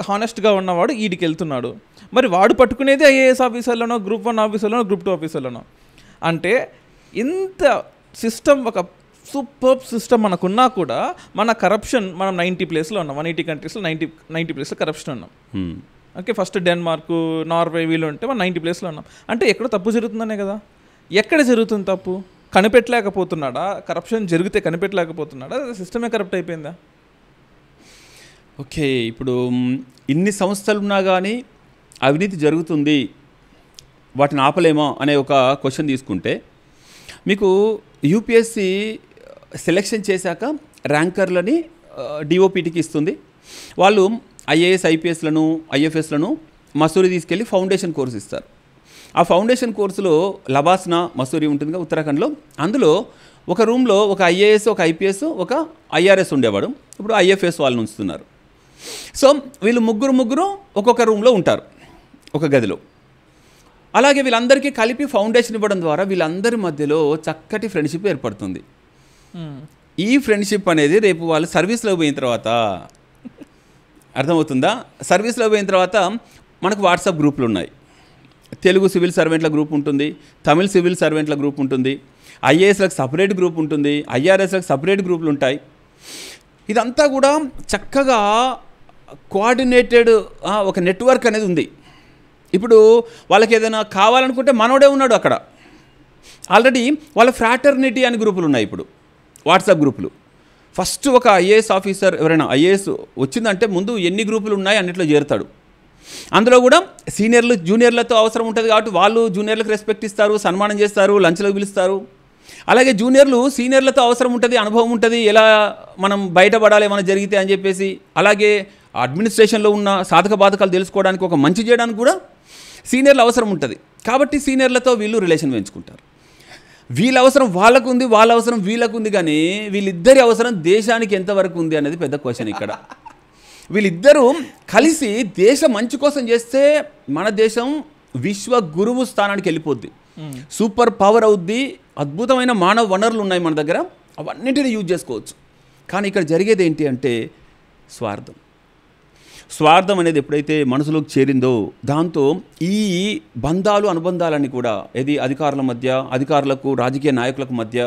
హానెస్ట్గా ఉన్నవాడు ఈడికి వెళ్తున్నాడు. మరి వాడు పట్టుకునేది ఐఏఎస్ ఆఫీసర్లోనో, గ్రూప్ 1 ఆఫీసర్లోనో, గ్రూప్ 2 ఆఫీసర్లోనో. అంటే ఇంత సిస్టమ్, ఒక సూపర్ సిస్టమ్ మనకున్నా కూడా మన కరప్షన్, మనం 90 ప్లేస్లో ఉన్నాం. 180 కంట్రీస్లో 90 ప్లేస్లో కరప్షన్ ఉన్నాం. ఓకే, ఫస్ట్ డెన్మార్క్, నార్వే వీళ్ళు ఉంటే మనం 90 ప్లేస్లో ఉన్నాం. అంటే ఎక్కడో తప్పు జరుగుతుందనే కదా. ఎక్కడ జరుగుతుంది తప్పు? కనిపెట్టలేకపోతున్నాడా? కరప్షన్ జరిగితే కనిపెట్టలేకపోతున్నాడా? సిస్టమే కరప్ట్ అయిపోయిందా? ఓకే, ఇప్పుడు ఇన్ని సంస్థలు ఉన్నా కానీ అవినీతి జరుగుతుంది, వాటిని ఆపలేమో అనే ఒక క్వశ్చన్ తీసుకుంటే, మీకు యూపీఎస్సీ సెలెక్షన్ చేశాక ర్యాంకర్లని డిఓపిటికి ఇస్తుంది. వాళ్ళు ఐఏఎస్, ఐపీఎస్లను, ఐఎఫ్ఎస్లను మసూరి తీసుకెళ్ళి ఫౌండేషన్ కోర్సు ఇస్తారు. ఆ ఫౌండేషన్ కోర్సులో లబాస్నా మసూరి ఉంటుందిగా ఉత్తరాఖండ్లో. అందులో ఒక రూమ్లో ఒక ఐఏఎస్, ఒక ఐపీఎస్, ఒక ఐఆర్ఎస్ ఉండేవాడు. ఇప్పుడు ఐఎఫ్ఎస్ వాళ్ళని ఉంచుతున్నారు. సో వీళ్ళు ముగ్గురు ఒక్కొక్క రూమ్లో ఉంటారు, ఒక గదిలో. అలాగే వీళ్ళందరికీ కలిపి ఫౌండేషన్ ఇవ్వడం ద్వారా వీళ్ళందరి మధ్యలో చక్కటి ఫ్రెండ్షిప్ ఏర్పడుతుంది. ఈ ఫ్రెండ్షిప్ అనేది రేపు వాళ్ళు సర్వీస్లో పోయిన తర్వాత అర్థమవుతుందా? సర్వీస్లో పోయిన తర్వాత మనకు వాట్సాప్ గ్రూపులు ఉన్నాయి. తెలుగు సివిల్ సర్వెంట్ల గ్రూప్ ఉంటుంది, తమిళ్ సివిల్ సర్వెంట్ల గ్రూప్ ఉంటుంది, ఐఏఎస్లకు సపరేట్ గ్రూప్ ఉంటుంది, ఐఆర్ఎస్లకు సపరేట్ గ్రూపులు ఉంటాయి. ఇదంతా కూడా చక్కగా కోఆర్డినేటెడ్ ఒక నెట్వర్క్ అనేది ఉంది. ఇప్పుడు వాళ్ళకి ఏదైనా కావాలనుకుంటే మనోడే ఉన్నాడు అక్కడ. ఆల్రెడీ వాళ్ళ ఫ్రాటర్నిటీ అని గ్రూపులు ఉన్నాయి ఇప్పుడు, వాట్సాప్ గ్రూపులు. ఫస్ట్ ఒక ఐఏఎస్ ఆఫీసర్ ఎవరైనా ఐఏఎస్ వచ్చిందంటే ముందు ఎన్ని గ్రూపులు ఉన్నాయి అన్నిట్లో చేరుతాడు. అందులో కూడా సీనియర్లు జూనియర్లతో అవసరం ఉంటుంది కాబట్టి వాళ్ళు జూనియర్లకు రెస్పెక్ట్ ఇస్తారు, సన్మానం చేస్తారు, లంచ్లకు పిలుస్తారు. అలాగే జూనియర్లు సీనియర్లతో అవసరం ఉంటుంది, అనుభవం ఉంటుంది, ఎలా మనం బయటపడాలి ఏమైనా జరిగితే అని చెప్పేసి. అలాగే అడ్మినిస్ట్రేషన్లో ఉన్న సాధక బాధకాలు తెలుసుకోవడానికి, ఒక మంచి చేయడానికి కూడా సీనియర్ల అవసరం ఉంటుంది. కాబట్టి సీనియర్లతో వీళ్ళు రిలేషన్ పెంచుకుంటారు. వీళ్ళ అవసరం వాళ్ళకు ఉంది, వాళ్ళ అవసరం వీళ్ళకు ఉంది. కానీ వీళ్ళిద్దరి అవసరం దేశానికి ఎంతవరకు ఉంది అనేది పెద్ద క్వశ్చన్ ఇక్కడ. వీళ్ళిద్దరూ కలిసి దేశం మంచి కోసం చేస్తే మన దేశం విశ్వ గురువు స్థానానికి వెళ్ళిపోద్ది, సూపర్ పవర్ అవుద్ది. అద్భుతమైన మానవ వనరులు ఉన్నాయి మన దగ్గర, అవన్నింటినీ యూజ్ చేసుకోవచ్చు. కానీ ఇక్కడ జరిగేది ఏంటి అంటే స్వార్థం. స్వార్థం అనేది ఎప్పుడైతే మనసులోకి చేరిందో దాంతో ఈ బంధాలు అనుబంధాలన్నీ కూడా ఏది అధికారుల మధ్య, అధికారులకు రాజకీయ నాయకులకు మధ్య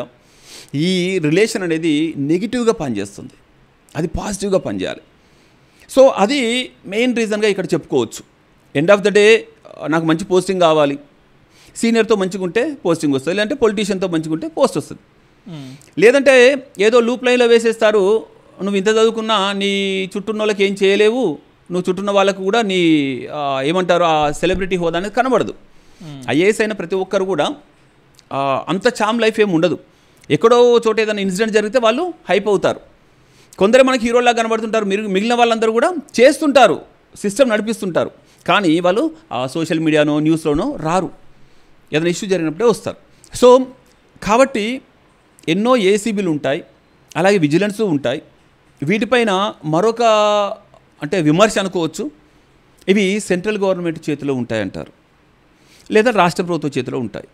ఈ రిలేషన్ అనేది నెగిటివ్గా పనిచేస్తుంది, అది పాజిటివ్గా పనిచేయాలి. సో అది మెయిన్ రీజన్గా ఇక్కడ చెప్పుకోవచ్చు. ఎండ్ ఆఫ్ ద డే నాకు మంచి పోస్టింగ్ కావాలి, సీనియర్తో మంచిగా ఉంటే పోస్టింగ్ వస్తుంది, లేదంటే పొలిటీషియన్తో మంచిగా ఉంటే పోస్ట్ వస్తుంది. లేదంటే ఏదో లూప్ లైన్లో వేసేస్తారు, నువ్వు ఇంత చదువుకున్నా నీ చుట్టూన్న వాళ్ళకి ఏం చేయలేవు, నువ్వు చుట్టూన్న వాళ్ళకు కూడా నీ ఏమంటారు ఆ సెలబ్రిటీ హోదా అనేది కనబడదు. ఐఏఎస్ అయిన ప్రతి ఒక్కరు కూడా అంత చామ్ లైఫ్ ఏమి ఉండదు. ఎక్కడో చోట ఏదైనా ఇన్సిడెంట్ జరిగితే వాళ్ళు హైప్ అవుతారు. కొందరు మనకి హీరోలాగా కనబడుతుంటారు, మిగిలిన వాళ్ళందరూ కూడా చేస్తుంటారు, సిస్టమ్ నడిపిస్తుంటారు. కానీ వాళ్ళు సోషల్ మీడియానో న్యూస్లోనో రారు, ఏదైనా ఇష్యూ జరిగినప్పుడే వస్తారు. సో కాబట్టి ఎన్నో ఏసీబీలు ఉంటాయి, అలాగే విజిలెన్స్ ఉంటాయి. వీటిపైన మరొక అంటే విమర్శ అనుకోవచ్చు, ఇవి సెంట్రల్ గవర్నమెంట్ చేతిలో ఉంటాయంటారు, లేదా రాష్ట్ర ప్రభుత్వ చేతిలో ఉంటాయి.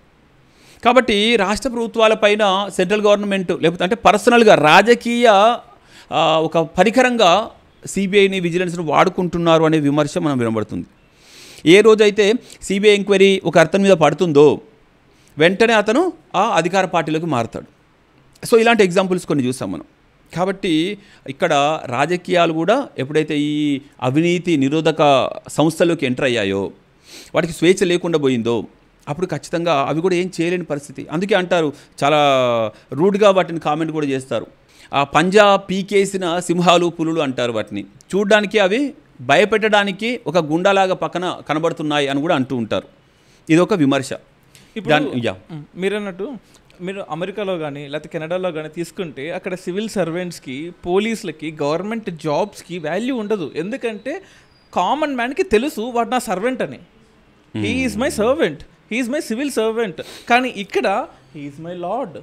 కాబట్టి రాష్ట్ర ప్రభుత్వాలపైన సెంట్రల్ గవర్నమెంట్ లేకపోతే అంటే పర్సనల్గా రాజకీయ ఒక పరికరంగా సిబిఐని విజిలెన్స్ను వాడుకుంటున్నారు అనే విమర్శ మనం వినబడుతుంది. ఏ రోజైతే సిబిఐ ఎంక్వైరీ ఒక అర్థం మీద పడుతుందో వెంటనే అతను ఆ అధికార పార్టీలోకి మారుతాడు. సో ఇలాంటి ఎగ్జాంపుల్స్ కొన్ని చూస్తాం మనం. కాబట్టి ఇక్కడ రాజకీయాలు కూడా ఎప్పుడైతే ఈ అవినీతి నిరోధక సంస్థల్లోకి ఎంటర్ అయ్యాయో, వాటికి స్వేచ్ఛ లేకుండా పోయిందో, అప్పుడు ఖచ్చితంగా అవి కూడా ఏం చేయలేని పరిస్థితి. అందుకే అంటారు, చాలా రూడ్గా వాటిని కామెంట్ కూడా చేస్తారు, ఆ పంజా పీకేసిన సింహాలు పులులు అంటారు వాటిని. చూడడానికి అవి భయపెట్టడానికి ఒక గుండాలాగా పక్కన కనబడుతున్నాయి అని కూడా అంటూ ఉంటారు. ఇది ఒక విమర్శ. మీరన్నట్టు మీరు అమెరికాలో కానీ లేకపోతే కెనడాలో కానీ తీసుకుంటే అక్కడ సివిల్ సర్వెంట్స్కి, పోలీసులకి, గవర్నమెంట్ జాబ్స్కి వాల్యూ ఉండదు. ఎందుకంటే కామన్ మ్యాన్కి తెలుసు వాడు నా సర్వెంట్ అని. He is my servant, he is my civil servant. కానీ ఇక్కడ హీ ఈజ్ మై లార్డ్.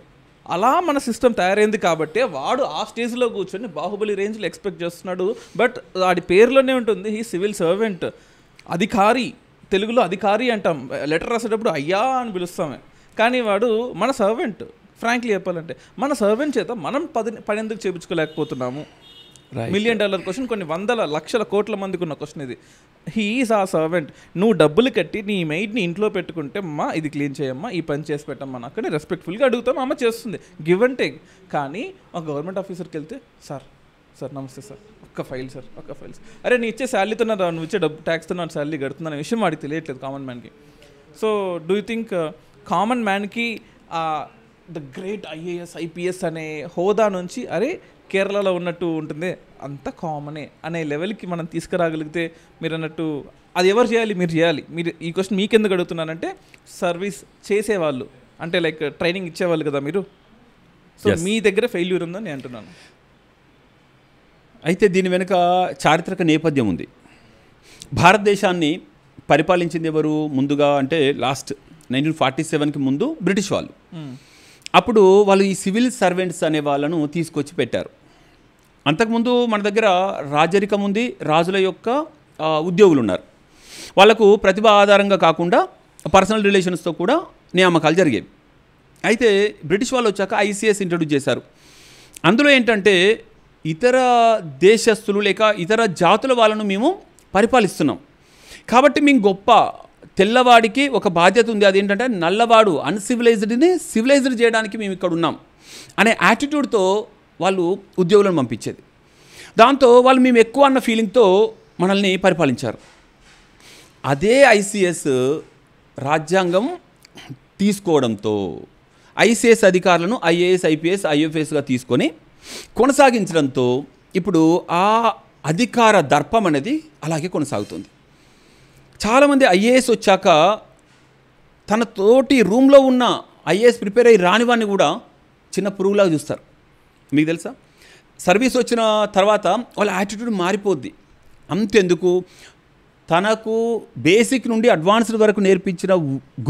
అలా మన సిస్టమ్ తయారైంది కాబట్టి వాడు ఆ స్టేజ్లో కూర్చొని బాహుబలి రేంజ్లో ఎక్స్పెక్ట్ చేస్తున్నాడు. బట్ వాడి పేరులోనే ఉంటుంది హీ సివిల్ సర్వెంట్. అధికారి, తెలుగులో అధికారి అంటాం, లెటర్ రాసేటప్పుడు అయ్యా అని పిలుస్తామే. కానీ వాడు మన సర్వెంట్. ఫ్రాంక్లీ చెప్పాలంటే మన సర్వెంట్ చేత మనం పని ఎందుకు చేయించుకోలేకపోతున్నాము? $1 మిలియన్ క్వశ్చన్, కొన్ని వందల లక్షల కోట్ల మందికి ఉన్న క్వశ్చన్ ఇది. హీ ఈజ్ ఆ సర్వెంట్. నువ్వు డబ్బులు కట్టి నీ మెయిడ్ని ఇంట్లో పెట్టుకుంటే అమ్మా ఇది క్లీన్ చేయమ్మా, ఈ పని చేసి పెట్టమ్మా నాకు రెస్పెక్ట్ఫుల్గా అడుగుతాం, అమ్మ చేస్తుంది, గివ్ అండ్ టేక్. కానీ ఒక గవర్నమెంట్ ఆఫీసర్కి వెళ్తే సార్ నమస్తే సార్, ఒక్క ఫైల్ సార్, ఒక్క ఫైల్ సార్, అరే నీ ఇచ్చే శాలరీతో నువ్వు ఇచ్చే ట్యాక్స్తో నా శాలరీ కడుతుందనే విషయం వాడికి తెలియట్లేదు కామన్ మ్యాన్కి. So do you think common మ్యాన్కి ద గ్రేట్ ఐఏఎస్ ఐపీఎస్ అనే హోదా నుంచి అరే కేరళలో ఉన్నట్టు ఉంటుంది అంత కామనే అనే లెవెల్కి మనం తీసుకురాగలిగితే, మీరు అన్నట్టు అది ఎవరు చేయాలి? మీరు చేయాలి. మీరు ఈ క్వశ్చన్ మీకెందుకు అడుగుతున్నానంటే సర్వీస్ చేసేవాళ్ళు అంటే లైక్ ట్రైనింగ్ ఇచ్చేవాళ్ళు కదా మీరు. సో మీ దగ్గర ఫెయిల్యూర్ ఉందని నేను అంటున్నాను. అయితే దీని వెనుక చారిత్రక నేపథ్యం ఉంది. భారతదేశాన్ని పరిపాలించింది ఎవరు ముందుగా అంటే లాస్ట్ 1947కి ముందు బ్రిటిష్ వాళ్ళు. అప్పుడు వాళ్ళు ఈ సివిల్ సర్వెంట్స్ అనే వాళ్ళను తీసుకొచ్చి పెట్టారు. అంతకుముందు మన దగ్గర రాజరికం ఉంది, రాజుల యొక్క ఉద్యోగులు ఉన్నారు. వాళ్ళకు ప్రతిభ ఆధారంగా కాకుండా పర్సనల్ రిలేషన్స్తో కూడా నియామకాలు జరిగేవి. అయితే బ్రిటిష్ వాళ్ళు వచ్చాక ఐసీఎస్ ఇంట్రడ్యూస్ చేశారు. అందులో ఏంటంటే ఇతర దేశస్తులు లేక ఇతర జాతుల వాళ్ళను మేము పరిపాలిస్తున్నాం కాబట్టి మేము గొప్ప, తెల్లవాడికి ఒక బాధ్యత ఉంది, అదేంటంటే నల్లవాడు అన్సివిలైజ్డ్ని సివిలైజ్డ్ చేయడానికి మేము ఇక్కడ ఉన్నాం అనే యాటిట్యూడ్తో వాళ్ళు ఉద్యోగులను పంపించేది. దాంతో వాళ్ళు మేము ఎక్కువ అన్న ఫీలింగ్తో మనల్ని పరిపాలించారు. అదే ఐసీఎస్ రాజ్యాంగం తీసుకోవడంతో ఐసీఎస్ అధికారులను ఐఏఎస్, ఐపీఎస్, ఐఎఫ్ఎస్గా తీసుకొని కొనసాగించడంతో ఇప్పుడు ఆ అధికార దర్పం అనేది అలాగే కొనసాగుతుంది. చాలామంది ఐఏఎస్ వచ్చాక తన తోటి రూమ్లో ఉన్న ఐఏఎస్ ప్రిపేర్ అయ్యి రానివాడిని కూడా చిన్న పురుగులాగా చూస్తారు. మీకు తెలుసా, సర్వీస్ వచ్చిన తర్వాత వాళ్ళ యాటిట్యూడ్ మారిపోద్ది. అంతెందుకు, తనకు బేసిక్ నుండి అడ్వాన్స్డ్ వరకు నేర్పించిన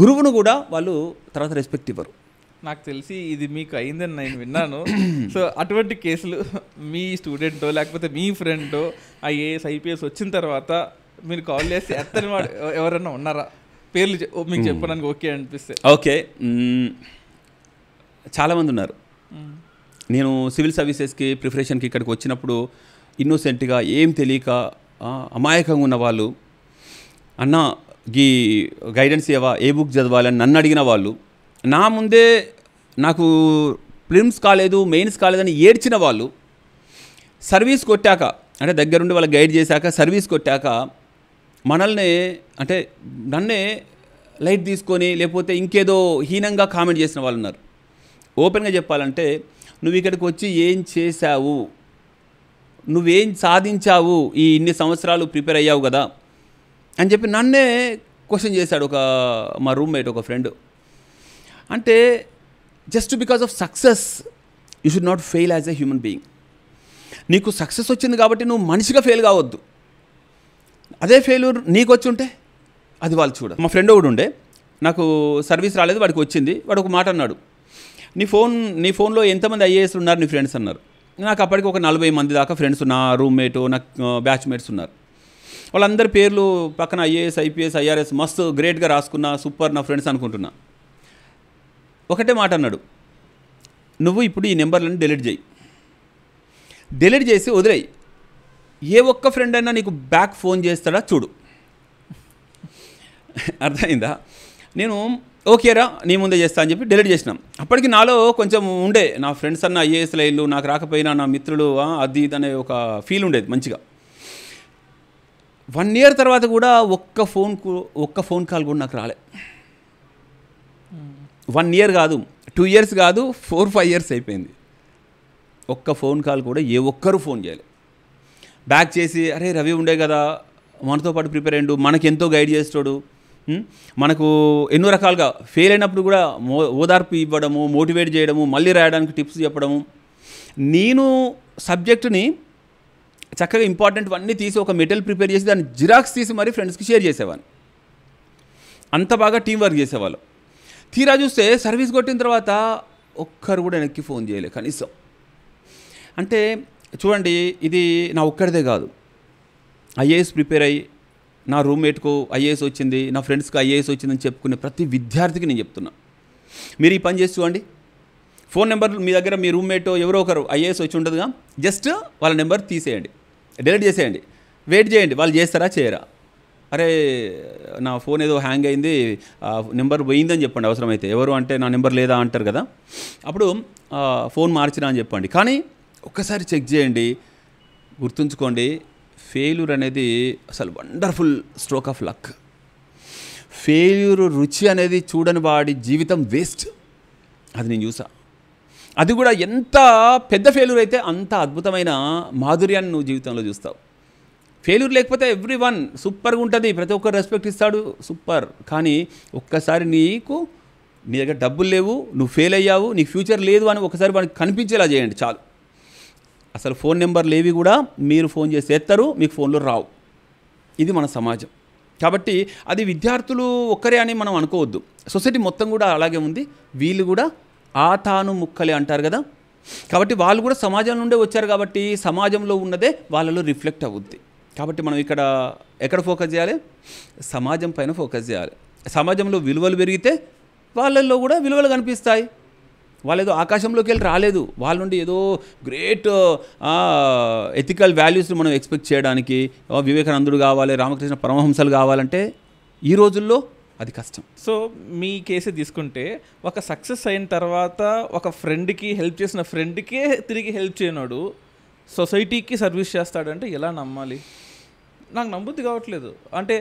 గురువును కూడా వాళ్ళు తర్వాత రెస్పెక్ట్ ఇవ్వరు. నాకు తెలిసి ఇది మీకు అయిందని నేను విన్నాను. సో అటువంటి కేసులు మీ స్టూడెంటో లేకపోతే మీ ఫ్రెండో ఐఏఎస్, ఐపీఎస్ వచ్చిన తర్వాత మీరు కాల్ చేసి ఎత్తని వాడు ఎవరైనా ఉన్నారా? పేర్లు మీకు చెప్పడానికి ఓకే అనిపిస్తే. ఓకే, చాలామంది ఉన్నారు. నేను సివిల్ సర్వీసెస్కి ప్రిపరేషన్కి ఇక్కడికి వచ్చినప్పుడు ఇన్నోసెంట్గా ఏం తెలియక అమాయకంగా ఉన్న వాళ్ళు, అన్న గీ గైడెన్స్ ఇవ్వవా, ఏ బుక్ చదవాలని నన్ను అడిగిన వాళ్ళు, నా ముందే నాకు ప్రిలిమ్స్ కాలేదు, మెయిన్స్ కాలేదని ఏడ్చిన వాళ్ళు, సర్వీస్ కొట్టాక అంటే దగ్గరుండి వాళ్ళకి గైడ్ చేశాక సర్వీస్ కొట్టాక మనల్ని అంటే నన్నే లైట్ తీసుకొని లేకపోతే ఇంకేదో హీనంగా కామెంట్ చేసిన వాళ్ళు ఉన్నారు. ఓపెన్గా చెప్పాలంటే, నువ్వు ఇక్కడికి వచ్చి ఏం చేశావు, నువ్వేం సాధించావు, ఈ ఇన్ని సంవత్సరాలు ప్రిపేర్ అయ్యావు కదా అని చెప్పి నన్నే క్వశ్చన్ చేశాడు మా రూమ్మేట్, ఒక ఫ్రెండ్. అంటే just because of success you should not fail as a human being. నీకు సక్సెస్ వచ్చింది కాబట్టి నువ్వు మనిషిగా ఫెయిల్ కావద్దు. అదే ఫెయిల్యూర్ నీకు వచ్చి ఉంటే అది వాళ్ళు చూడ. మా ఫ్రెండ్ ఒకడు ఉండే, నాకు సర్వీస్ రాలేదు, వాడికి వచ్చింది. వాడు ఒక మాట అన్నాడు, నీ ఫోన్లో ఎంతమంది ఐఏఎస్ ఉన్నారు నీ ఫ్రెండ్స్ అన్నారు. నాకు అప్పటికి ఒక 40 మంది దాకా ఫ్రెండ్స్, నా రూమ్మేటు, నా బ్యాచ్మేట్స్ ఉన్నారు. వాళ్ళందరి పేర్లు పక్కన ఐఏఎస్, ఐపీఎస్, ఐఆర్ఎస్ మస్తు గ్రేట్గా రాసుకున్నా, సూపర్ నా ఫ్రెండ్స్ అనుకుంటున్నా. ఒకటే మాట అన్నాడు, నువ్వు ఇప్పుడు ఈ నెంబర్లను డిలీట్ చేసి వదిలేయి, ఏ ఒక్క ఫ్రెండ్ అయినా నీకు బ్యాక్ ఫోన్ చేస్తాడా చూడు. అర్థమైందా? నేను ఓకేరా నీ ముందే చేస్తా అని చెప్పి డిలీట్ చేసినాం. అప్పటికి నాలో కొంచెం ఉండే, నా ఫ్రెండ్స్ అన్న ఐఏఎస్ లైన్లు, నాకు రాకపోయినా నా మిత్రులు అది ఇది అనే ఒక ఫీల్ ఉండేది మంచిగా. 1 year తర్వాత కూడా ఒక్క ఫోన్ కాల్ కూడా నాకు రాలే. 1 year కాదు, 2 years కాదు, 4-5 years అయిపోయింది. ఒక్క ఫోన్ కాల్ కూడా ఏ ఒక్కరు ఫోన్ చేయలేదు. బ్యాక్ చేసి, అరే రవి ఉండే కదా మనతో పాటు ప్రిపేర్ అయ్యిండు, మనకి ఎంతో గైడ్ చేస్తాడు, మనకు ఎన్నో రకాలుగా ఫెయిల్ అయినప్పుడు కూడా ఓదార్పు ఇవ్వడము, మోటివేట్ చేయడము, మళ్ళీ రాయడానికి టిప్స్ చెప్పడము. నేను సబ్జెక్టుని చక్కగా ఇంపార్టెంట్ అన్నీ తీసి ఒక మెటీరియల్ ప్రిపేర్ చేసి దాన్ని జిరాక్స్ తీసి మరీ ఫ్రెండ్స్కి షేర్ చేసేవాడిని. అంత బాగా టీం వర్క్ చేసేవాళ్ళు. తీరా చూస్తే సర్వీస్ కొట్టిన తర్వాత ఒక్కరు కూడా వెనక్కి ఫోన్ చేయలే కనీసం. అంటే చూడండి, ఇది నా ఒక్కడిదే కాదు. ఐఏఎస్ ప్రిపేర్ అయ్యి నా రూమ్మేట్కు ఐఏఎస్ వచ్చింది, నా ఫ్రెండ్స్కి ఐఏఎస్ వచ్చిందని చెప్పుకునే ప్రతి విద్యార్థికి నేను చెప్తున్నా, మీరు ఈ పని చేసి చూడండి. ఫోన్ నెంబర్ మీ దగ్గర మీ రూమ్మేట్ ఎవరో ఒకరు ఐఏఎస్ వచ్చి ఉండదుగా, జస్ట్ వాళ్ళ నెంబర్ తీసేయండి, డిలీట్ చేసేయండి, వెయిట్ చేయండి వాళ్ళు చేస్తారా చేయరా. అరే నా ఫోన్ ఏదో హ్యాంగ్ అయింది, నెంబర్ పోయిందని చెప్పండి. అవసరమైతే ఎవరు అంటే నా నెంబర్ లేదా అంటారు కదా, అప్పుడు ఫోన్ మార్చినా అని చెప్పండి. కానీ ఒక్కసారి చెక్ చేయండి, గుర్తుంచుకోండి, ఫెయిల్యూర్ అనేది అసలు wonderful stroke of luck. Failure రుచి అనేది చూడని వాడి జీవితం వేస్ట్. అది నేను చూసా. అది కూడా ఎంత పెద్ద ఫెయిల్యూర్ అయితే అంత అద్భుతమైన మాధుర్యాన్ని నువ్వు జీవితంలో చూస్తావు. ఫెయిల్యూర్ లేకపోతే ఎవ్రీవన్ సూపర్గా ఉంటుంది, ప్రతి ఒక్కరు రెస్పెక్ట్ ఇస్తాడు, సూపర్. కానీ ఒక్కసారి నీ దగ్గర డబ్బులు లేవు, నువ్వు ఫెయిల్ అయ్యావు, నీకు ఫ్యూచర్ లేదు అని ఒకసారి వాడికి కనిపించేలా చేయండి చాలు. అసలు ఫోన్ నెంబర్లు ఏవి కూడా మీరు ఫోన్ చేసి ఎత్తారు, మీకు ఫోన్లో రావు. ఇది మన సమాజం. కాబట్టి అది విద్యార్థులు ఒక్కరే అని మనం అనుకోవద్దు, సొసైటీ మొత్తం కూడా అలాగే ఉంది. వీళ్ళు కూడా తాను ముక్కలే అంటారు కదా. కాబట్టి వాళ్ళు కూడా సమాజం నుండే వచ్చారు కాబట్టి సమాజంలో ఉన్నదే వాళ్ళలో రిఫ్లెక్ట్ అవుద్ది. కాబట్టి మనం ఎక్కడ ఫోకస్ చేయాలి? సమాజం పైన ఫోకస్ చేయాలి. సమాజంలో విలువలు పెరిగితే వాళ్ళల్లో కూడా విలువలు కనిపిస్తాయి. వాళ్ళు ఏదో ఆకాశంలోకి వెళ్ళి రాలేదు, వాళ్ళ నుండి ఏదో గ్రేట్ ఎథికల్ వాల్యూస్ మనం ఎక్స్పెక్ట్ చేయడానికి వివేకానందుడు కావాలి, రామకృష్ణ పరమహంసలు కావాలంటే ఈ రోజుల్లో అది కష్టం. సో మీ కేసు తీసుకుంటే ఒక సక్సెస్ అయిన తర్వాత ఒక ఫ్రెండ్కి హెల్ప్ చేసిన ఫ్రెండ్కే తిరిగి హెల్ప్ చేయనాడు సొసైటీకి సర్వీస్ చేస్తాడంటే ఎలా నమ్మాలి? నాకు నమ్ముద్ది కావట్లేదు. అంటే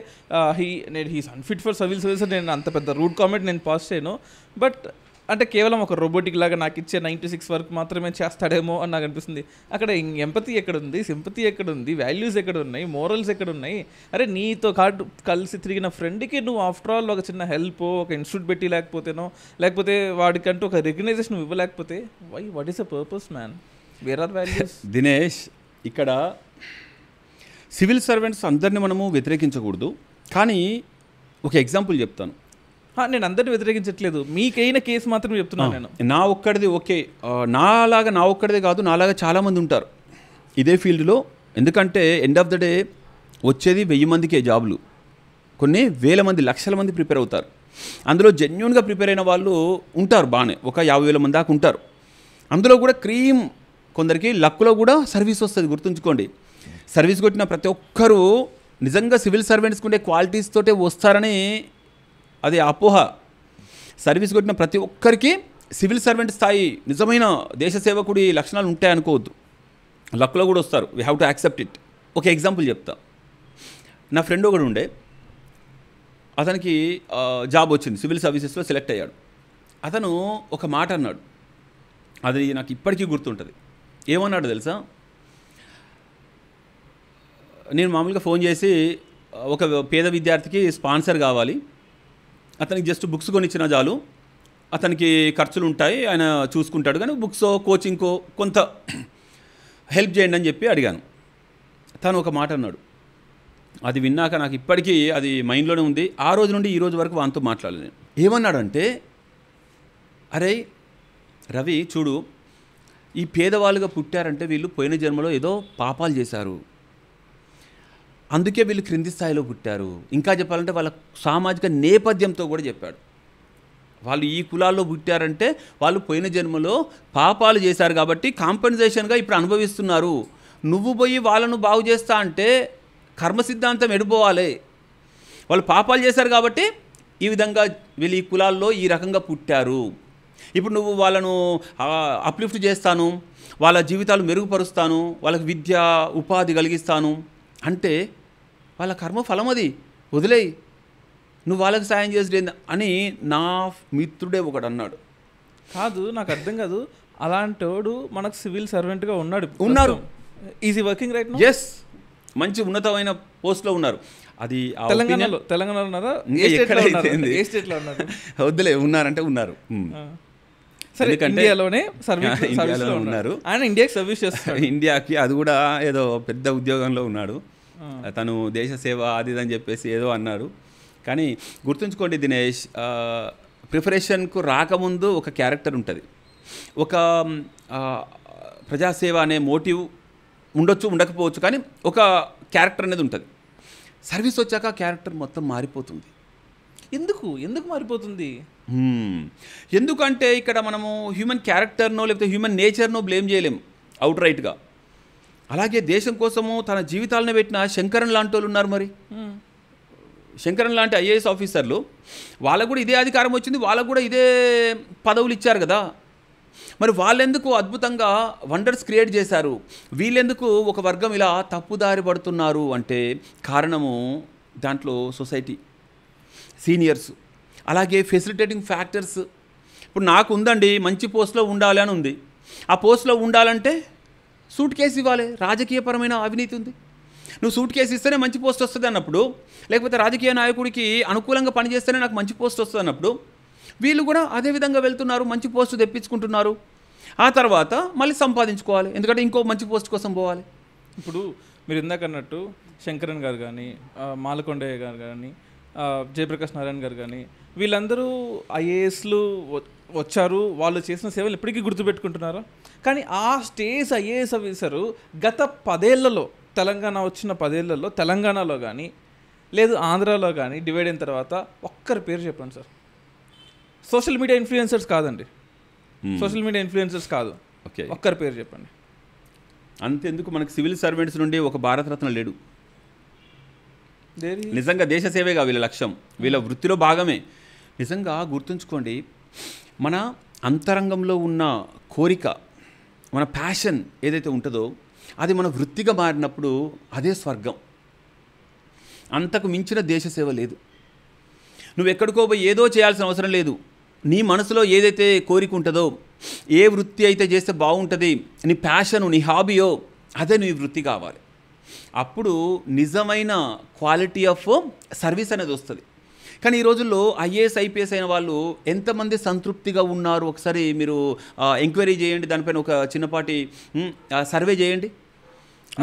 he's unfit for civil service, నేను అంత పెద్ద రూట్ కామెంట్ నేను పాస్ చేయను. బట్ అంటే కేవలం ఒక రోబోటిక్ లాగా నాకు ఇచ్చే 96 వరకు మాత్రమే చేస్తాడేమో అని నాకు అనిపిస్తుంది. అక్కడ ఎంపతి ఎక్కడుంది, సింపతి ఎక్కడుంది, వాల్యూస్ ఎక్కడ ఉన్నాయి, మోరల్స్ ఎక్కడున్నాయి? అరే నీతో కలిసి తిరిగిన ఫ్రెండ్కి నువ్వు ఆఫ్టర్ ఆల్ ఒక చిన్న హెల్ప్, ఒక ఇన్స్టిట్యూట్ పెట్టి లేకపోతే వాడికంటూ ఒక రికగ్నైజేషన్ ఇవ్వలేకపోతే what is the purpose man? Where are values? Dinesh, ఇక్కడ సివిల్ సర్వెంట్స్ అందరిని మనము వ్యతిరేకించకూడదు. కానీ ఒక ఎగ్జాంపుల్ చెప్తాను. నేను అందరిని వ్యతిరేకించట్లేదు, మీకైన కేసు మాత్రం చెప్తున్నాను. నేను నా ఒక్కడిది ఓకే, నా ఒక్కడిదే కాదు, నాలాగా చాలామంది ఉంటారు ఇదే ఫీల్డ్లో. ఎందుకంటే ఎండ్ ఆఫ్ ద డే వచ్చేది 1000 మందికే జాబులు, కొన్ని వేల మంది, లక్షల మంది ప్రిపేర్ అవుతారు. అందులో జెన్యూన్గా ప్రిపేర్ అయిన వాళ్ళు ఉంటారు, బాగానే ఒక 50,000 మంది దాకా ఉంటారు. అందులో కూడా కొందరికి లక్కులో కూడా సర్వీస్ వస్తుంది. గుర్తుంచుకోండి, సర్వీస్ కొట్టిన ప్రతి ఒక్కరూ నిజంగా సివిల్ సర్వెంట్స్కి ఉండే క్వాలిటీస్ తోటే వస్తారని అది అపోహ. సర్వీస్ కొట్టిన ప్రతి ఒక్కరికి సివిల్ సర్వెంట్ స్థాయి నిజమైన దేశ సేవకుడి లక్షణాలు ఉంటాయనుకోవద్దు. లక్లో కూడా వస్తారు. We have to accept it. ఒక ఎగ్జాంపుల్ చెప్తా. నా ఫ్రెండ్ ఒకడు ఉండే, అతనికి జాబ్ వచ్చింది, సివిల్ సర్వీసెస్లో సెలెక్ట్ అయ్యాడు. అతను ఒక మాట అన్నాడు, అది నాకు ఇప్పటికీ గుర్తుంటుంది. ఏమన్నాడు తెలుసా? నేను మామూలుగా ఫోన్ చేసి ఒక పేద విద్యార్థికి స్పాన్సర్ కావాలి, అతనికి జస్ట్ బుక్స్ కొనిచ్చిన చాలు, అతనికి ఖర్చులు ఉంటాయి, ఆయన చూసుకుంటాడు, కానీ బుక్స్ కోచింగ్కో కొంత హెల్ప్ చేయండి అని చెప్పి అడిగాను. తను ఒక మాట అన్నాడు, అది విన్నాక నాకు ఇప్పటికీ అది మైండ్లోనే ఉంది. ఆ రోజు నుండి ఈ రోజు వరకు వానితో మాట్లాడలేదు. ఏమన్నాడంటే, అరే రవి చూడు, ఈ పేదవాళ్ళుగా పుట్టారంటే వీళ్ళు పోయిన జన్మలో ఏదో పాపాలు చేశారు, అందుకే వీళ్ళు క్రింది స్థాయిలో పుట్టారు. ఇంకా చెప్పాలంటే వాళ్ళ సామాజిక నేపథ్యంతో కూడా చెప్పాడు. వాళ్ళు ఈ కులాల్లో పుట్టారంటే వాళ్ళు పోయిన జన్మలో పాపాలు చేశారు కాబట్టి కాంపెన్సేషన్గా ఇప్పుడు అనుభవిస్తున్నారు. నువ్వు పోయి వాళ్ళను బాగు చేస్తా అంటే కర్మ సిద్ధాంతం ఎడిపోవాలి. వాళ్ళు పాపాలు చేశారు కాబట్టి ఈ విధంగా వీళ్ళు ఈ కులాల్లో ఈ రకంగా పుట్టారు. ఇప్పుడు నువ్వు వాళ్ళను అప్లిఫ్ట్ చేస్తాను, వాళ్ళ జీవితాలు మెరుగుపరుస్తాను, వాళ్ళకి విద్య ఉపాధి కలిగిస్తాను అంటే వాళ్ళ కర్మ ఫలం అది, వదిలేయి, నువ్వు వాళ్ళకి సాయం చేసేది అని నా మిత్రుడే ఒకడు అన్నాడు. కాదు, నాకు అర్థం కాదు, అలాంటోడు మనకు సివిల్ సర్వెంట్గా ఉన్నారు. Easy working right? ఎస్, మంచి ఉన్నతమైన పోస్ట్లో ఉన్నారు. అది తెలంగాణలో ఉన్నారా? ఏ స్టేట్లో ఉన్నారు? వద్దులే, ఉన్నారంటే ఉన్నారు. సరే, ఇండియాలోనే సర్వీస్లో ఉన్నారు. ఆయన ఇండియాకి సర్వీస్ చేస్తారు. ఇండియాకి అది కూడా ఏదో పెద్ద ఉద్యోగంలో ఉన్నాడు. తను దేశ సేవ అది అని చెప్పేసి ఏదో అన్నాడు. కానీ గుర్తుంచుకోండి దినేష్, ప్రిపరేషన్కు రాకముందు ఒక క్యారెక్టర్ ఉంటుంది. ఒక ప్రజాసేవ అనే మోటివ్ ఉండొచ్చు, ఉండకపోవచ్చు, కానీ ఒక క్యారెక్టర్ అనేది ఉంటుంది. సర్వీస్ వచ్చాక క్యారెక్టర్ మొత్తం మారిపోతుంది. ఎందుకు మారిపోతుంది? ఎందుకంటే ఇక్కడ మనము హ్యూమన్ క్యారెక్టర్నో లేకపోతే హ్యూమన్ నేచర్నో బ్లేమ్ చేయలేము అవుట్ రైట్గా. అలాగే దేశం కోసము తన జీవితాలను పెట్టిన శంకరన్ లాంటి వాళ్ళు ఉన్నారు. మరి శంకరన్ లాంటి ఐఏఎస్ ఆఫీసర్లు, వాళ్ళకు కూడా ఇదే అధికారం వచ్చింది, వాళ్ళకు కూడా ఇదే పదవులు ఇచ్చారు కదా. మరి వాళ్ళెందుకు అద్భుతంగా వండర్స్ క్రియేట్ చేశారు, వీళ్ళెందుకు ఒక వర్గం ఇలా తప్పుదారి పడుతున్నారు అంటే కారణము దాంట్లో సొసైటీ, సీనియర్స్, అలాగే ఫెసిలిటేటింగ్ ఫ్యాక్టర్స్. ఇప్పుడు నాకు ఉందండి, మంచి పోస్ట్లో ఉండాలి అని ఉంది. ఆ పోస్ట్లో ఉండాలంటే సూట్ కేసు ఇవ్వాలి. రాజకీయపరమైన అవినీతి ఉంది. నువ్వు సూట్ కేసు ఇస్తేనే మంచి పోస్ట్ వస్తుంది అన్నప్పుడు, లేకపోతే రాజకీయ నాయకుడికి అనుకూలంగా పనిచేస్తేనే నాకు మంచి పోస్ట్ వస్తుంది అన్నప్పుడు, వీళ్ళు కూడా అదే విధంగా వెళ్తున్నారు, మంచి పోస్టు తెప్పించుకుంటున్నారు. ఆ తర్వాత మళ్ళీ సంపాదించుకోవాలి, ఎందుకంటే ఇంకో మంచి పోస్ట్ కోసం పోవాలి. ఇప్పుడు మీరు ఇందాక అన్నట్టు శంకరన్ గారు కానీ, మాలకొండయ్య గారు కానీ, జయప్రకాష్ నారాయణ గారు కానీ, వీళ్ళందరూ ఐఏఎస్లు వచ్చారు, వాళ్ళు చేసిన సేవలు ఎప్పటికీ గుర్తుపెట్టుకుంటున్నారా? కానీ ఆ స్టేజ్ ఐఏఎస్ ఆఫీసరు గత 10 ఏళ్లలో, తెలంగాణ వచ్చిన 10 ఏళ్లలో తెలంగాణలో కానీ లేదు ఆంధ్రాలో కానీ డివైడ్ అయిన తర్వాత ఒక్కరి పేరు చెప్పండి సార్. సోషల్ మీడియా ఇన్ఫ్లుయెన్సర్స్ కాదండి, సోషల్ మీడియా ఇన్ఫ్లుయెన్సర్స్ కాదు, ఓకే, ఒక్కరి పేరు చెప్పండి. అంతెందుకు, మనకు సివిల్ సర్వెంట్స్ నుండి ఒక భారతరత్న లేడు. నిజంగా దేశ సేవేగా వీళ్ళ లక్ష్యం, వీళ్ళ వృత్తిలో భాగమే. నిజంగా గుర్తుంచుకోండి, మన అంతరంగంలో ఉన్న కోరిక, మన ప్యాషన్ ఏదైతే ఉంటుందో అది మన వృత్తిగా మారినప్పుడు అదే స్వర్గం. అంతకు మించిన దేశ సేవ లేదు. నువ్వు ఎక్కడికో పోయి ఏదో చేయాల్సిన అవసరం లేదు. నీ మనసులో ఏదైతే కోరిక ఉంటుందో, ఏ వృత్తి అయితే చేస్తే బాగుంటుంది, నీ ప్యాషను, నీ హాబీయో, అదే నీ వృత్తి కావాలి. అప్పుడు నిజమైన క్వాలిటీ ఆఫ్ సర్వీస్ అనేది వస్తుంది. కానీ ఈ రోజుల్లో ఐఏఎస్ ఐపీఎస్ అయిన వాళ్ళు ఎంతమంది సంతృప్తిగా ఉన్నారు ఒకసారి మీరు ఎంక్వైరీ చేయండి. దానిపైన ఒక చిన్నపాటి సర్వే చేయండి.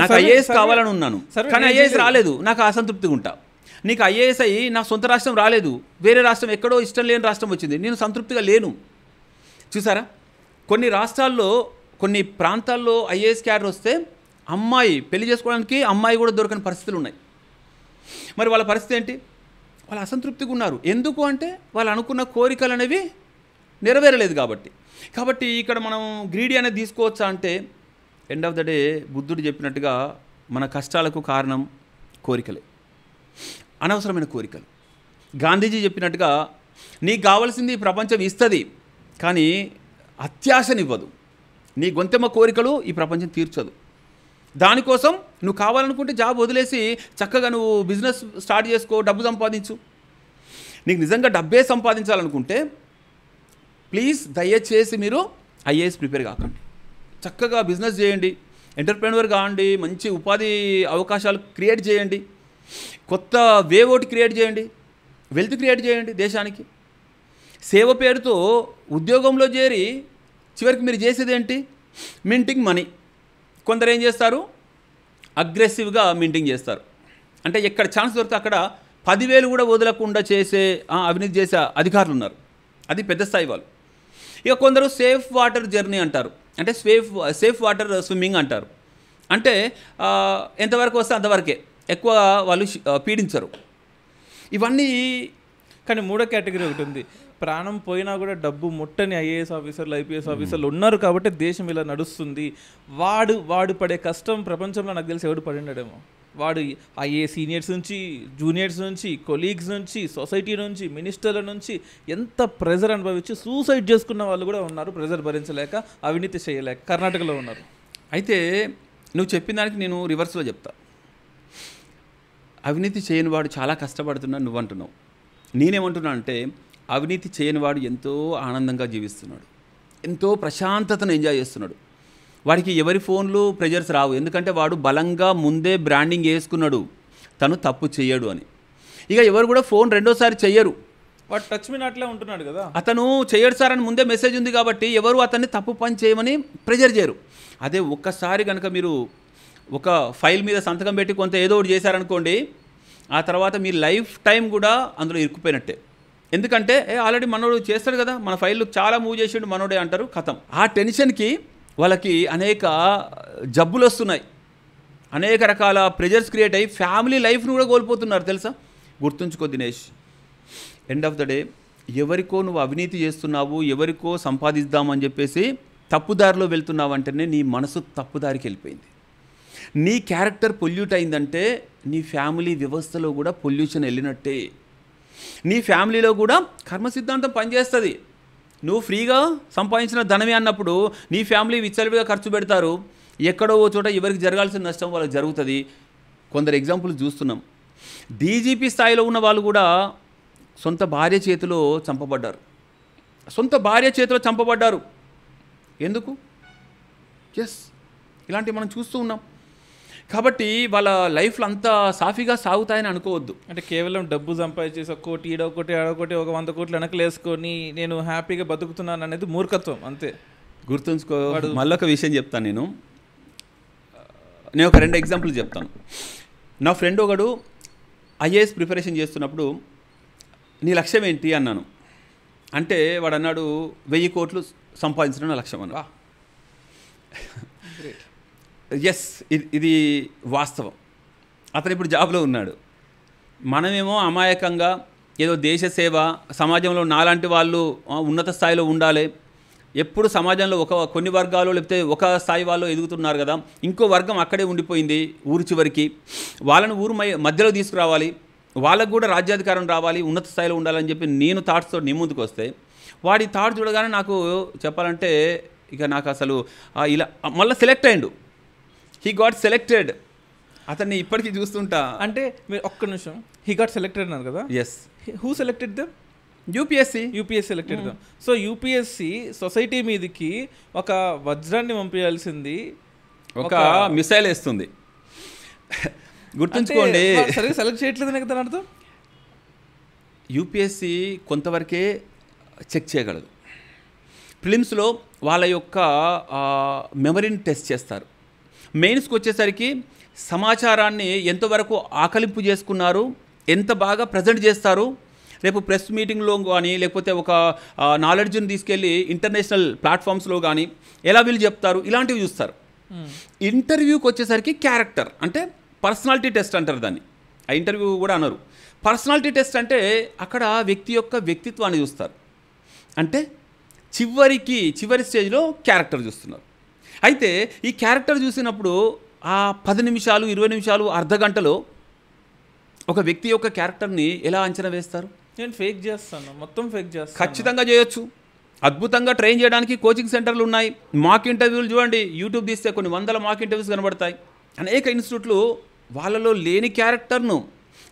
నాకు ఐఏఎస్ కావాలని ఉన్నాను, కానీ ఐఏఎస్ రాలేదు, నాకు అసంతృప్తిగా ఉంటా. నీకు ఐఏఎస్ అయ్యి నా సొంత రాష్ట్రం రాలేదు, వేరే రాష్ట్రం ఎక్కడో ఇష్టం లేని రాష్ట్రం వచ్చింది, నేను సంతృప్తిగా లేను. చూసారా, కొన్ని రాష్ట్రాల్లో కొన్ని ప్రాంతాల్లో ఐఏఎస్ క్యాడర్ వస్తే అమ్మాయి పెళ్లి చేసుకోవడానికి అమ్మాయి కూడా దొరకని పరిస్థితులు ఉన్నాయి. మరి వాళ్ళ పరిస్థితి ఏంటి? వాళ్ళు అసంతృప్తిగా ఉన్నారు. ఎందుకు అంటే వాళ్ళు అనుకున్న కోరికలు అనేవి నెరవేరలేదు కాబట్టి ఇక్కడ మనం గ్రీడీ అనేది తీసుకోవచ్చా అంటే ఎండ్ ఆఫ్ ద డే బుద్ధుడు చెప్పినట్టుగా మన కష్టాలకు కారణం కోరికలే, అనవసరమైన కోరికలు. గాంధీజీ చెప్పినట్టుగా నీకు కావాల్సింది ఈ ప్రపంచం ఇస్తుంది, కానీ అత్యాశనివ్వదు. నీ గొంతెమ్మ కోరికలు ఈ ప్రపంచం తీర్చదు. దానికోసం నువ్వు కావాలనుకుంటే జాబ్ వదిలేసి చక్కగా నువ్వు బిజినెస్ స్టార్ట్ చేసుకో, డబ్బు సంపాదించు. నీకు నిజంగా డబ్బే సంపాదించాలనుకుంటే ప్లీజ్ దయచేసి మీరు ఐఏఎస్ ప్రిపేర్ కాకండి. చక్కగా బిజినెస్ చేయండి, ఎంటర్ప్రెన్యూర్ కావండి, మంచి ఉపాధి అవకాశాలు క్రియేట్ చేయండి, కొత్త వేవ్ ఒకటి క్రియేట్ చేయండి, వెల్త్ క్రియేట్ చేయండి దేశానికి. సేవ పేరుతో ఉద్యోగంలో చేరి చివరికి మీరు చేసేది ఏంటి? Minting money. కొందరు ఏం చేస్తారు? అగ్రెసివ్గా మింటింగ్ చేస్తారు. అంటే ఎక్కడ ఛాన్స్ దొరికితే అక్కడ 10,000 కూడా వదలకుండా చేసే అవినీతి చేసే అధికారులు ఉన్నారు. అది పెద్ద స్థాయి వాళ్ళు. ఇక కొందరు సేఫ్ వాటర్ జర్నీ అంటారు, అంటే సేఫ్ వాటర్ స్విమ్మింగ్ అంటారు. అంటే ఎంతవరకు వస్తే అంతవరకే, ఎక్కువ వాళ్ళు పీడించరు. ఇవన్నీ. కానీ మూడో కేటగిరీ ఒకటి ఉంది, ప్రాణం పోయినా కూడా డబ్బు ముట్టని ఐఏఎస్ ఆఫీసర్లు ఐపీఎస్ ఆఫీసర్లు ఉన్నారు కాబట్టి దేశం ఇలా నడుస్తుంది. వాడు పడే కష్టం ప్రపంచంలో నాకు తెలిసి ఎవడు పడినాడేమో. వాడు ఐఏ సీనియర్స్ నుంచి, జూనియర్స్ నుంచి, కొలీగ్స్ నుంచి, సొసైటీ నుంచి, మినిస్టర్ల నుంచి ఎంత ప్రెజర్ అనుభవించి సూసైడ్ చేసుకున్న వాళ్ళు కూడా ఉన్నారు, ప్రెజర్ భరించలేక, అవినీతి చేయలేక. కర్ణాటకలో ఉన్నారు. అయితే నువ్వు చెప్పిన దానికి నేను రివర్స్లో చెప్తా. అవినీతి చేయని వాడు చాలా కష్టపడుతున్నాడు నువ్వు అంటున్నావు. నేనేమంటున్నా అంటే అవినీతి చేయని వాడు ఎంతో ఆనందంగా జీవిస్తున్నాడు, ఎంతో ప్రశాంతతను ఎంజాయ్ చేస్తున్నాడు. వాడికి ఎవరి ఫోన్లు ప్రెజర్స్ రావు, ఎందుకంటే వాడు బలంగా ముందే బ్రాండింగ్ వేసుకున్నాడు తను తప్పు చేయడు అని. ఇక ఎవరు కూడా ఫోన్ రెండోసారి చెయ్యరు. వాడు టచ్ మీ నాట్లే ఉంటున్నాడు కదా, అతను చేయడు సార్ అని ముందే మెసేజ్ ఉంది కాబట్టి ఎవరు అతన్ని తప్పు పని చేయమని ప్రెజర్ చేయరు. అదే ఒక్కసారి కనుక మీరు ఒక ఫైల్ మీద సంతకం పెట్టి కొంత ఏదో ఒకటి చేశారనుకోండి, ఆ తర్వాత మీ లైఫ్ టైం కూడా అందులో ఇరుక్కుపోయినట్టే. ఎందుకంటే ఆల్రెడీ మనోడు చేస్తాడు కదా, మన ఫైళ్ళు చాలా మూవ్ చేసిండు మనోడే అంటారు, కథం. ఆ టెన్షన్కి వాళ్ళకి అనేక జబ్బులు వస్తున్నాయి, అనేక రకాల ప్రెజర్స్ క్రియేట్ అయ్యి ఫ్యామిలీ లైఫ్ను కూడా కోల్పోతున్నారు తెలుసా. గుర్తుంచుకో Dinesh, end of the day ఎవరికో నువ్వు అవినీతి చేస్తున్నావు, ఎవరికో సంపాదిద్దామని చెప్పేసి తప్పుదారిలో వెళ్తున్నావు అంటేనే నీ మనసు తప్పుదారికి వెళ్ళిపోయింది. నీ క్యారెక్టర్ పొల్యూట్ అయిందంటే నీ ఫ్యామిలీ వ్యవస్థలో కూడా పొల్యూషన్ వెళ్ళినట్టే. నీ ఫ్యామిలీలో కూడా కర్మ సిద్ధాంతం పనిచేస్తుంది. నువ్వు ఫ్రీగా సంపాదించిన ధనమే అన్నప్పుడు నీ ఫ్యామిలీ విచ్చలవిగా ఖర్చు పెడతారు, ఎక్కడో ఓ చోట ఎవరికి జరగాల్సిన నష్టం వాళ్ళకి జరుగుతుంది. కొందరు ఎగ్జాంపుల్స్ చూస్తున్నాం. డీజీపీ స్థాయిలో ఉన్న వాళ్ళు కూడా సొంత భార్య చేతిలో చంపబడ్డారు. ఎందుకు? ఎస్, ఇలాంటివి మనం చూస్తూ ఉన్నాం. కాబట్టి వాళ్ళ లైఫ్లో అంతా సాఫీగా సాగుతాయని అనుకోవద్దు. అంటే కేవలం డబ్బు సంపాదించేసి ఒక కోటి ఈడొకటి ఆడొకటి ఒక 100 కోట్లు వెనకలేసుకొని నేను హ్యాపీగా బతుకుతున్నాను అనేది మూర్ఖత్వం అంతే. గుర్తుంచుకో. మళ్ళొక విషయం చెప్తాను. నేను ఒక 2 ఎగ్జాంపుల్ చెప్తాను. నా ఫ్రెండ్ ఒకడు ఐఏఎస్ ప్రిపరేషన్ చేస్తున్నప్పుడు నీ లక్ష్యం ఏంటి అన్నాను. అంటే వాడు అన్నాడు 1000 కోట్లు సంపాదించడం నా లక్ష్యం అన్నా. ఎస్, ఇది వాస్తవం. అతను ఇప్పుడు జాబ్లో ఉన్నాడు. మనమేమో అమాయకంగా ఏదో దేశ సేవ, సమాజంలో నాలాంటి వాళ్ళు ఉన్నత స్థాయిలో ఉండాలి, ఎప్పుడు సమాజంలో కొన్ని వర్గాలు లేకపోతే ఒక స్థాయి వాళ్ళు ఎదుగుతున్నారు కదా, ఇంకో వర్గం అక్కడే ఉండిపోయింది ఊరు చివరికి, వాళ్ళని ఊరు మధ్యలో తీసుకురావాలి, వాళ్ళకు కూడా రాజ్యాధికారం రావాలి, ఉన్నత స్థాయిలో ఉండాలని చెప్పి నేను థాట్స్తో నీ ముందుకు వస్తే వాడి థాట్ చూడగానే నాకు చెప్పాలంటే ఇక నాకు అసలు ఇలా మళ్ళీ సెలెక్ట్ అయ్యిండు. He got selected. అతన్ని ఇప్పటికీ చూస్తుంటా. అంటే మీరు ఒక్క నిమిషం, హీ గాట్ సెలెక్టెడ్ అన్నారు కదా. Yes. Who selected them? UPSC selected them. So UPSC society మీదకి ఒక వజ్రాన్ని పంపించాల్సింది ఒక మిసైల్ వేస్తుంది. గుర్తుంచుకోండి, సరిగ్గా సెలెక్ట్ చేయట్లేదనే కదా అర్థం. యూపీఎస్సీ కొంతవరకే చెక్ చేయగలదు. ప్రిలిమ్స్లో వాళ్ళ యొక్క మెమరీని టెస్ట్ చేస్తారు. మెయిన్స్కి వచ్చేసరికి సమాచారాన్ని ఎంతవరకు ఆకలింపు చేసుకున్నారు, ఎంత బాగా ప్రజెంట్ చేస్తారు, రేపు ప్రెస్ మీటింగ్లో కానీ లేకపోతే ఒక నాలెడ్జ్ని తీసుకెళ్ళి ఇంటర్నేషనల్ ప్లాట్ఫామ్స్లో కానీ ఎలా వీళ్ళు చెప్తారు, ఇలాంటివి చూస్తారు. ఇంటర్వ్యూకి వచ్చేసరికి క్యారెక్టర్ అంటే పర్సనాలిటీ టెస్ట్ అంటారు దాన్ని. ఆ ఇంటర్వ్యూ కూడా అనరు. పర్సనాలిటీ టెస్ట్ అంటే అక్కడ వ్యక్తి యొక్క వ్యక్తిత్వాన్ని చూస్తారు. అంటే చివరి స్టేజ్లో క్యారెక్టర్ చూస్తున్నారు. అయితే ఈ క్యారెక్టర్ చూసినప్పుడు ఆ 10 నిమిషాలు 20 నిమిషాలు అర్ధగంటలో ఒక వ్యక్తి యొక్క క్యారెక్టర్ని ఎలా అంచనా వేస్తారు? నేను ఫేక్ చేస్తాను, మొత్తం ఫేక్ చేస్తాను. ఖచ్చితంగా చేయొచ్చు. అద్భుతంగా ట్రైన్ చేయడానికి కోచింగ్ సెంటర్లు ఉన్నాయి. మాక్ ఇంటర్వ్యూలు చూడండి, యూట్యూబ్ తీస్తే కొన్ని వందల మాక్ ఇంటర్వ్యూస్ కనబడతాయి. అనేక ఇన్స్టిట్యూట్లు వాళ్ళలో లేని క్యారెక్టర్ను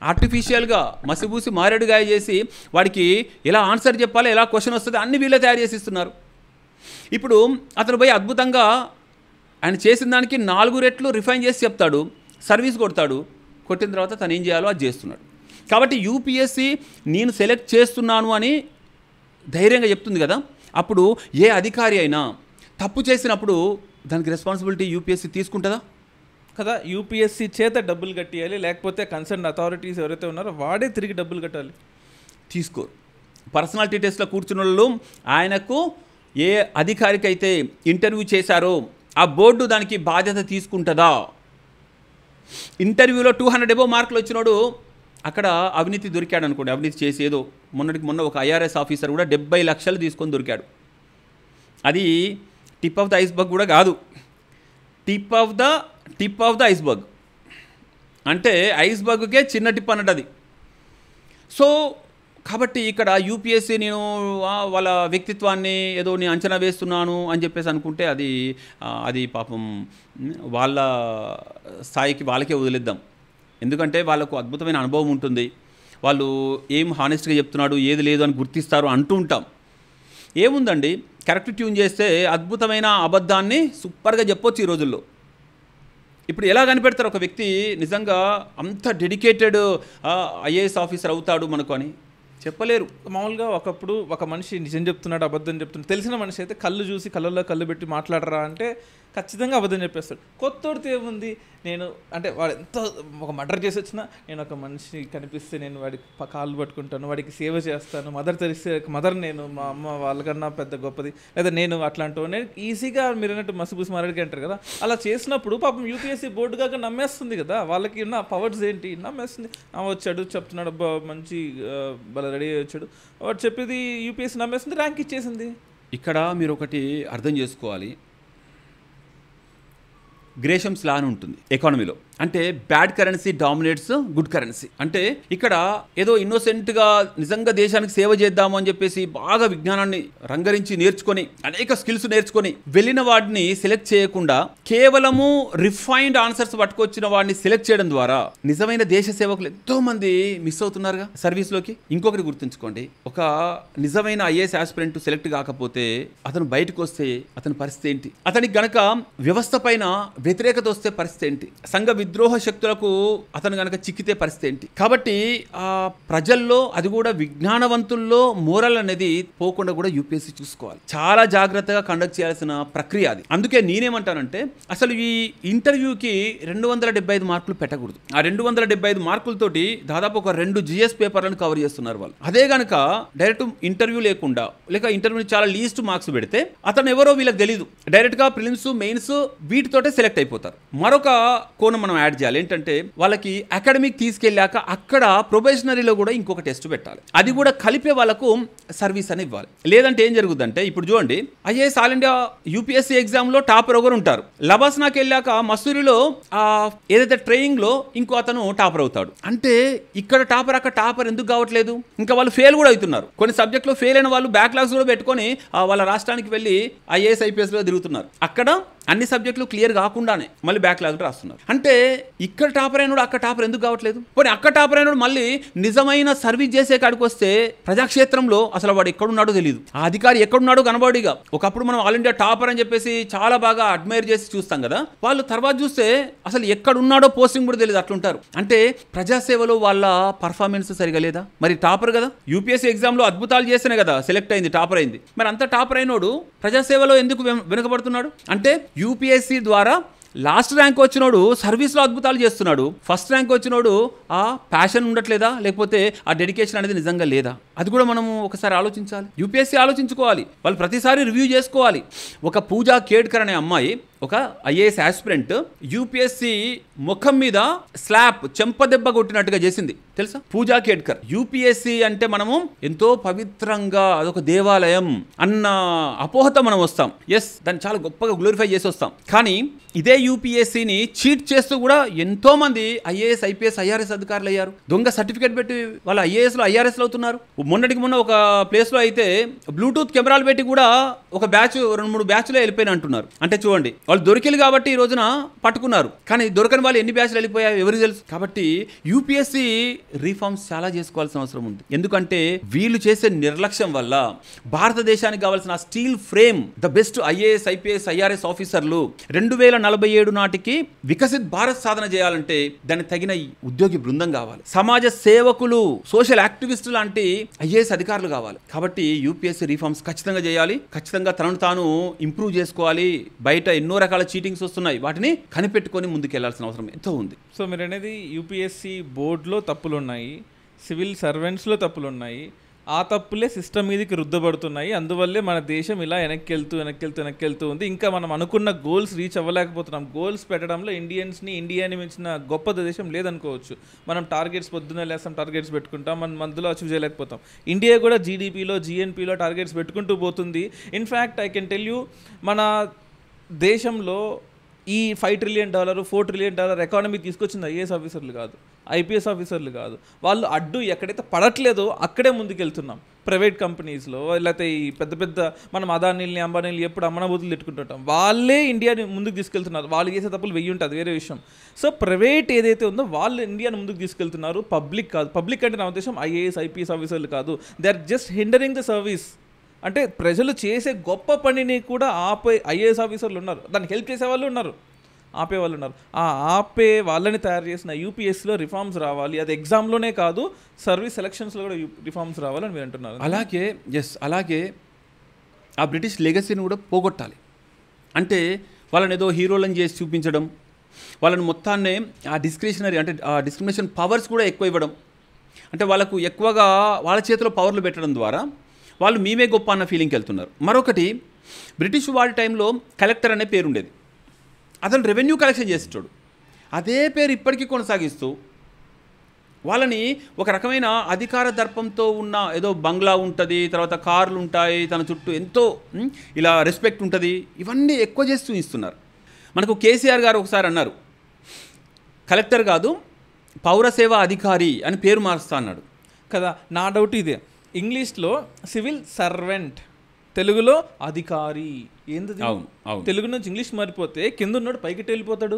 ఆర్టిఫిషియల్గా మసిబూసి మారేడుగాయ చేసి వాడికి ఎలా ఆన్సర్ చెప్పాలి, ఎలా క్వశ్చన్ వస్తుంది అన్ని వీళ్ళే తయారు చేసి ఇస్తున్నారు. ఇప్పుడు అతను పోయి అద్భుతంగా ఆయన చేసిన దానికి 4 రెట్లు రిఫైన్ చేసి చెప్తాడు, సర్వీస్ కొడతాడు. కొట్టిన తర్వాత తను ఏం చేయాలో అది చేస్తున్నాడు. కాబట్టి యూపీఎస్సీ నేను సెలెక్ట్ చేస్తున్నాను అని ధైర్యంగా చెప్తుంది కదా. అప్పుడు ఏ అధికారి అయినా తప్పు చేసినప్పుడు దానికి రెస్పాన్సిబిలిటీ యూపీఎస్సీ తీసుకుంటుందా కదా? యూపీఎస్సీ చేత డబ్బులు కట్టియాలి, లేకపోతే కన్సర్న్ అథారిటీస్ ఎవరైతే ఉన్నారో వాడే తిరిగి డబ్బులు కట్టాలి. తీసుకోరు. పర్సనాలిటీ టెస్ట్లో కూర్చున్న వాళ్ళు ఆయనకు ఏ అధికారికి అయితే ఇంటర్వ్యూ చేశారో ఆ బోర్డు దానికి బాధ్యత తీసుకుంటుందా? ఇంటర్వ్యూలో 200 అబోవ్ మార్కులు వచ్చినోడు అక్కడ అవినీతి దొరికాడు అనుకోండి, అవినీతి చేసి ఏదో మొన్న ఒక ఐఆర్ఎస్ ఆఫీసర్ కూడా 70 లక్షలు తీసుకొని దొరికాడు. అది టిప్ ఆఫ్ ద ఐస్బర్గ్ కూడా కాదు, టిప్ ఆఫ్ ద ఐస్బర్గ్ అంటే ఐస్బర్గ్కే చిన్న టిప్ అన్నట్టు అది. సో కాబట్టి ఇక్కడ యూపీఎస్సీ నేను వాళ్ళ వ్యక్తిత్వాన్ని ఏదో నేను అంచనా వేస్తున్నాను అని చెప్పేసి అనుకుంటే అది పాపం వాళ్ళ స్థాయికి వాళ్ళకే వదిలేద్దాం. ఎందుకంటే వాళ్ళకు అద్భుతమైన అనుభవం ఉంటుంది, వాళ్ళు ఏం హానెస్ట్గా చెప్తున్నాడు ఏది లేదు అని గుర్తిస్తారు అంటూ ఉంటాం. ఏముందండి, కరెక్ట్ ట్యూన్ చేస్తే అద్భుతమైన అబద్ధాన్ని సూపర్గా చెప్పొచ్చు ఈ రోజుల్లో. ఇప్పుడు ఎలా కనిపెడతారు ఒక వ్యక్తి నిజంగా అంత డెడికేటెడ్ ఐఏఎస్ ఆఫీసర్ అవుతాడు మనకు అని? చెప్పలేరు. మామూలుగా ఒకప్పుడు ఒక మనిషి నిజం చెప్తున్నాడు అబద్ధం చెప్తున్నాడు తెలిసిన మనిషి అయితే కళ్ళు చూసి కళ్ళల్లో కళ్ళు పెట్టి మాట్లాడరా అంటే ఖచ్చితంగా అబద్ధం చెప్పేస్తాడు. కొత్తోడితే ఏముంది, నేను అంటే వాడు ఎంత ఒక మర్డర్ చేసి వచ్చినా నేను ఒక మనిషి కనిపిస్తే నేను వాడికి కాళ్ళు పట్టుకుంటాను, వాడికి సేవ చేస్తాను, మదర్ నేను మా అమ్మ వాళ్ళకన్నా పెద్ద గొప్పది, లేదా నేను అట్లాంటి నేను ఈజీగా మీరు అన్నట్టు మసిబూసి మారేడుగా అంటారు కదా. అలా చేసినప్పుడు పాపం యూపీఎస్సీ బోర్డు కాక నమ్మేస్తుంది కదా, వాళ్ళకి ఉన్న పవర్స్ ఏంటి నమ్మేస్తుంది. వచ్చాడు చెప్తున్నాడు అబ్బా మంచి బాగా రెడీ అయ్యి వచ్చాడు, వాడు చెప్పేది యూపీఎస్సీ నమ్మేస్తుంది, ర్యాంక్ ఇచ్చేసింది. ఇక్కడ మీరు ఒకటి అర్థం చేసుకోవాలి, గ్రేషమ్స్ లా అని ఉంటుంది ఎకానమీలో. అంటే bad currency dominates good currency. అంటే ఇక్కడ ఏదో ఇన్నోసెంట్గా నిజంగా దేశానికి సేవ చేద్దాము అని చెప్పేసి బాగా విజ్ఞానాన్ని రంగరించి నేర్చుకొని అనేక స్కిల్స్ నేర్చుకొని వెళ్ళిన వాడిని సెలెక్ట్ చేయకుండా కేవలము రిఫైన్డ్ ఆన్సర్స్ పట్టుకొచ్చిన వాడిని సెలెక్ట్ చేయడం ద్వారా నిజమైన దేశ సేవకులు ఎంతో మంది మిస్ అవుతున్నారుగా సర్వీస్లోకి. ఇంకొకటి గుర్తుంచుకోండి, ఒక నిజమైన ఐఏఎస్ ఆస్పిరెంట్ సెలెక్ట్ కాకపోతే అతను బయటకు వస్తే అతని పరిస్థితి ఏంటి, అతనికి గనక వ్యవస్థ పైన వ్యతిరేకత వస్తే పరిస్థితి ఏంటి, సంఘ విద్రోహ శక్తులకు అతను కనుక చిక్కితే పరిస్థితి ఏంటి. కాబట్టి ఆ ప్రజల్లో అది కూడా విజ్ఞానవంతుల్లో మోరల్ అనేది పోకుండా కూడా యూపీఎస్సీ చూసుకోవాలి. చాలా జాగ్రత్తగా కండక్ట్ చేయాల్సిన ప్రక్రియ అది. అందుకే నేనేమంటానంటే అసలు ఈ ఇంటర్వ్యూకి 275 మార్కులు పెట్టకూడదు. ఆ 275 మార్కులతోటి దాదాపు ఒక 2 జిఎస్ పేపర్లను కవర్ చేస్తున్నారు వాళ్ళు. అదే గనక డైరెక్ట్ ఇంటర్వ్యూ లేకుండా లేక ఇంటర్వ్యూ చాలా లీస్ట్ మార్క్స్ పెడితే అతను ఎవరో వీళ్ళకి తెలియదు, డైరెక్ట్ గా ప్రిలిమ్స్ మెయిన్స్ వీటితోటే సెలెక్ట్ అయిపోతారు. మరొక కోణం మనం యాడ్ చేయాలి ఏంటంటే వాళ్ళకి అకాడమిక్ తీసుకెళ్ళాక అక్కడ ప్రొబేషనరీలో కూడా ఇంకొక టెస్ట్ పెట్టాలి, అది కూడా కలిపే వాళ్ళకు సర్వీస్ అని ఇవ్వాలి. లేదంటే ఏం జరుగుతుందంటే ఇప్పుడు చూడండి IAS all India UPSC exam లో టాపర్ ఒకరు ఉంటారు, లబాస్నాకి వెళ్ళాక మసూరిలో ఏదైతే ట్రైనింగ్ లో ఇంకో అతను టాపర్ అవుతాడు. అంటే ఇక్కడ టాపర్ అక్కడ టాపర్ ఎందుకు కావట్లేదు, ఇంకా వాళ్ళు ఫెయిల్ కూడా అవుతున్నారు. కొన్ని సబ్జెక్ట్లో ఫెయిల్ అయిన వాళ్ళు బ్యాక్లాగ్స్ కూడా పెట్టుకొని వాళ్ళ రాష్ట్రానికి వెళ్ళి ఐఏఎస్ ఐపీఎస్ లో తిరుగుతున్నారు. అక్కడ అన్ని సబ్జెక్టులు క్లియర్ కాకుండానే మళ్ళీ బ్యాక్లాగ్ రాస్తున్నారు. అంటే ఇక్కడ టాపర్ అయినోడు అక్కడ టాపర్ ఎందుకు కావట్లేదు? పోనీ అక్కడ టాపర్ అయినోడు మళ్ళీ నిజమైన సర్వీస్ చేసే కాడికి వస్తే ప్రజాక్షేత్రంలో అసలు వాడు ఎక్కడున్నాడో తెలియదు, ఆ అధికారి ఎక్కడున్నాడో కనబడిగా. ఒకప్పుడు మనం ఆల్ ఇండియా టాపర్ అని చెప్పేసి చాలా బాగా అడ్మైర్ చేసి చూస్తాం కదా, వాళ్ళు తర్వాత చూస్తే అసలు ఎక్కడున్నాడో పోస్టింగ్ కూడా తెలియదు, అట్లుంటారు. అంటే ప్రజాసేవలో వాళ్ళ పర్ఫార్మెన్స్ సరిగా లేదా? మరి టాపర్ కదా, యూపీఎస్సీ ఎగ్జామ్లో అద్భుతాలు చేస్తేనే కదా సెలెక్ట్ అయింది, టాపర్ అయింది. మరి అంత టాపర్ అయినోడు ప్రజాసేవలో ఎందుకు వెనుకబడుతున్నాడు? అంటే యూపీఎస్సీ ద్వారా లాస్ట్ ర్యాంక్ వచ్చినోడు సర్వీస్లో అద్భుతాలు చేస్తున్నాడు, ఫస్ట్ ర్యాంక్ వచ్చినోడు ఆ ప్యాషన్ ఉండట్లేదా, లేకపోతే ఆ డెడికేషన్ అనేది నిజంగా లేదా? అది కూడా మనము ఒకసారి ఆలోచించాలి. యూపీఎస్సీ ఆలోచించుకోవాలి, వాళ్ళు ప్రతిసారి రివ్యూ చేసుకోవాలి. ఒక పూజా కేడ్కర్ అనే అమ్మాయి, ఒక ఐఏఎస్ ఆస్పిరెంట్, యూపీఎస్సీ ముఖం మీద స్లాప్ చెంపదెబ్బ కొట్టినట్టుగా చేసింది తెలుసా? పూజా కేడ్కర్. యూపీఎస్సీ అంటే మనము ఎంతో పవిత్రంగా అదొక దేవాలయం అన్న అపోహత మనం వస్తాం. ఎస్, దాన్ని చాలా గొప్పగా గ్లోరిఫై చేసి వస్తాం. కానీ ఇదే యూపీఎస్సీని చీట్ చేస్తూ కూడా ఎంతో మంది ఐఏఎస్, ఐపీఎస్, ఐఆర్ఎస్ అధికారులు అయ్యారు. దొంగ సర్టిఫికేట్ పెట్టి వాళ్ళు ఐఏఎస్లో, ఐఆర్ఎస్లో అవుతున్నారు. మొన్నటికి మొన్న ఒక ప్లేస్లో అయితే బ్లూటూత్ కెమెరాలు పెట్టి కూడా ఒక బ్యాచ్ 2-3 బ్యాచ్లో వెళ్ళిపోయిన అంటున్నారు. అంటే చూడండి, వాళ్ళు దొరికిలు కాబట్టి ఈ రోజున పట్టుకున్నారు, కానీ దొరకని వాళ్ళు ఎన్ని బ్యాచ్లు వెళ్ళిపోయారు ఎవరికి తెలుసు. కాబట్టి యూపీఎస్సీ రీఫార్మ్స్ చాలా చేసుకోవాల్సిన అవసరం ఉంది. ఎందుకంటే వీళ్ళు చేసే నిర్లక్ష్యం వల్ల భారతదేశానికి కావాల్సిన steel frame, the best IAS, IPS, IRS ఆఫీసర్లు 2047 నాటికి వికసిత్ భారత్ సాధన చేయాలంటే దానికి తగిన ఉద్యోగి బృందం కావాలి, సమాజ సేవకులు, సోషల్ యాక్టివిస్టులు లాంటి ఐఏఎస్ అధికారులు కావాలి. కాబట్టి యూపీఎస్సీ రీఫార్మ్స్ ఖచ్చితంగా చేయాలి, ఖచ్చితంగా తనను తాను ఇంప్రూవ్ చేసుకోవాలి. బయట ఎన్నో రకాల చీటింగ్స్ వస్తున్నాయి, వాటిని కనిపెట్టుకొని ముందుకెళ్లాల్సిన అవసరం ఎంతో ఉంది. సో మీరు అనేది యూపీఎస్సీ బోర్డులో తప్పులు ఉన్నాయి, సివిల్ సర్వెంట్స్లో తప్పులు ఉన్నాయి, ఆ తప్పులే సిస్టమ్ మీదకి రుద్దబడుతున్నాయి. అందువల్లే మన దేశం ఇలా వెనక్కి వెళ్తూ ఉంది. ఇంకా మనం అనుకున్న గోల్స్ రీచ్ అవ్వలేకపోతున్నాం. గోల్స్ పెట్టడంలో ఇండియాని మించిన గొప్ప దేశం లేదనుకోవచ్చు. మనం టార్గెట్స్ పొద్దున్నే లేస్తాం, టార్గెట్స్ పెట్టుకుంటాం, మనం అందులో అచీవ్ చేయలేకపోతాం. ఇండియా కూడా జీడీపీలో, జీఎన్పీలో టార్గెట్స్ పెట్టుకుంటూ పోతుంది. In fact I can tell you, మన దేశంలో ఈ $5 trillion, $4 trillion ఎకానమీ తీసుకొచ్చింది ఐఏఎస్ ఆఫీసర్లు కాదు, ఐపీఎస్ ఆఫీసర్లు కాదు. వాళ్ళు అడ్డు ఎక్కడైతే పడట్లేదో అక్కడే ముందుకెళ్తున్నాం. ప్రైవేట్ కంపెనీస్లో లేకపోతే ఈ పెద్ద పెద్ద మనం అదానీల్ని, అంబానీల్ని ఎప్పుడు అమ్మనబూతులు తిట్టుకుంటుంటాం, వాళ్ళే ఇండియాని ముందుకు తీసుకెళ్తున్నారు. వాళ్ళు చేసే తప్పులు 1000 ఉంటుంది, వేరే విషయం. సో ప్రైవేట్ ఏదైతే ఉందో వాళ్ళు ఇండియాని ముందుకు తీసుకెళ్తున్నారు, పబ్లిక్ కాదు. పబ్లిక్ అంటే నా ఉద్దేశం ఐఏఎస్, ఐపీఎస్ ఆఫీసర్లు కాదు. They are just hindering the service. అంటే ప్రజలు చేసే గొప్ప పనిని కూడా ఆపే ఐఏఎస్ ఆఫీసర్లు ఉన్నారు, దాన్ని హెల్ప్ చేసే వాళ్ళు ఉన్నారు, ఆపే వాళ్ళు ఉన్నారు. ఆ ఆపే వాళ్ళని తయారు చేసిన యూపీఎస్సీలో రిఫార్మ్స్ రావాలి. అది ఎగ్జామ్లోనే కాదు, సర్వీస్ సెలక్షన్స్లో కూడా రిఫార్మ్స్ రావాలని మీరు అంటున్నారు. అలాగే ఆ బ్రిటిష్ లెగసీని కూడా పోగొట్టాలి. అంటే వాళ్ళని ఏదో హీరోలను చేసి చూపించడం, వాళ్ళని మొత్తాన్నే ఆ డిస్క్రిషనరీ అంటే ఆ డిస్క్రిమినేషన్ పవర్స్ కూడా ఎక్కువ ఇవ్వడం, అంటే వాళ్ళకు ఎక్కువగా వాళ్ళ చేతిలో పవర్లు పెట్టడం ద్వారా వాళ్ళు మేమే గొప్ప అన్న ఫీలింగ్కి వెళ్తున్నారు. మరొకటి, బ్రిటిష్ వాడి టైంలో కలెక్టర్ అనే పేరు ఉండేది, అతను రెవెన్యూ కలెక్షన్ చేసేటోడు. అదే పేరు ఇప్పటికీ కొనసాగిస్తూ వాళ్ళని ఒక రకమైన అధికార దర్పంతో ఉన్న ఏదో బంగ్లా ఉంటుంది, తర్వాత కార్లు ఉంటాయి, తన చుట్టూ ఎంతో ఇలా రెస్పెక్ట్ ఉంటుంది, ఇవన్నీ ఎక్కువ చేస్తూ ఇస్తున్నారు. మనకు కేసీఆర్ గారు ఒకసారి అన్నారు, కలెక్టర్ కాదు పౌరసేవ అధికారి అని పేరు మారుస్తా అన్నాడు కదా. నా డౌట్ ఇదే, ఇంగ్లీష్లో సివిల్ సర్వెంట్, తెలుగులో అధికారి. ఏంది తెలుగు నుంచి ఇంగ్లీష్ మారిపోతే కింద ఉన్నాడు పైకి వెళ్ళిపోతాడు.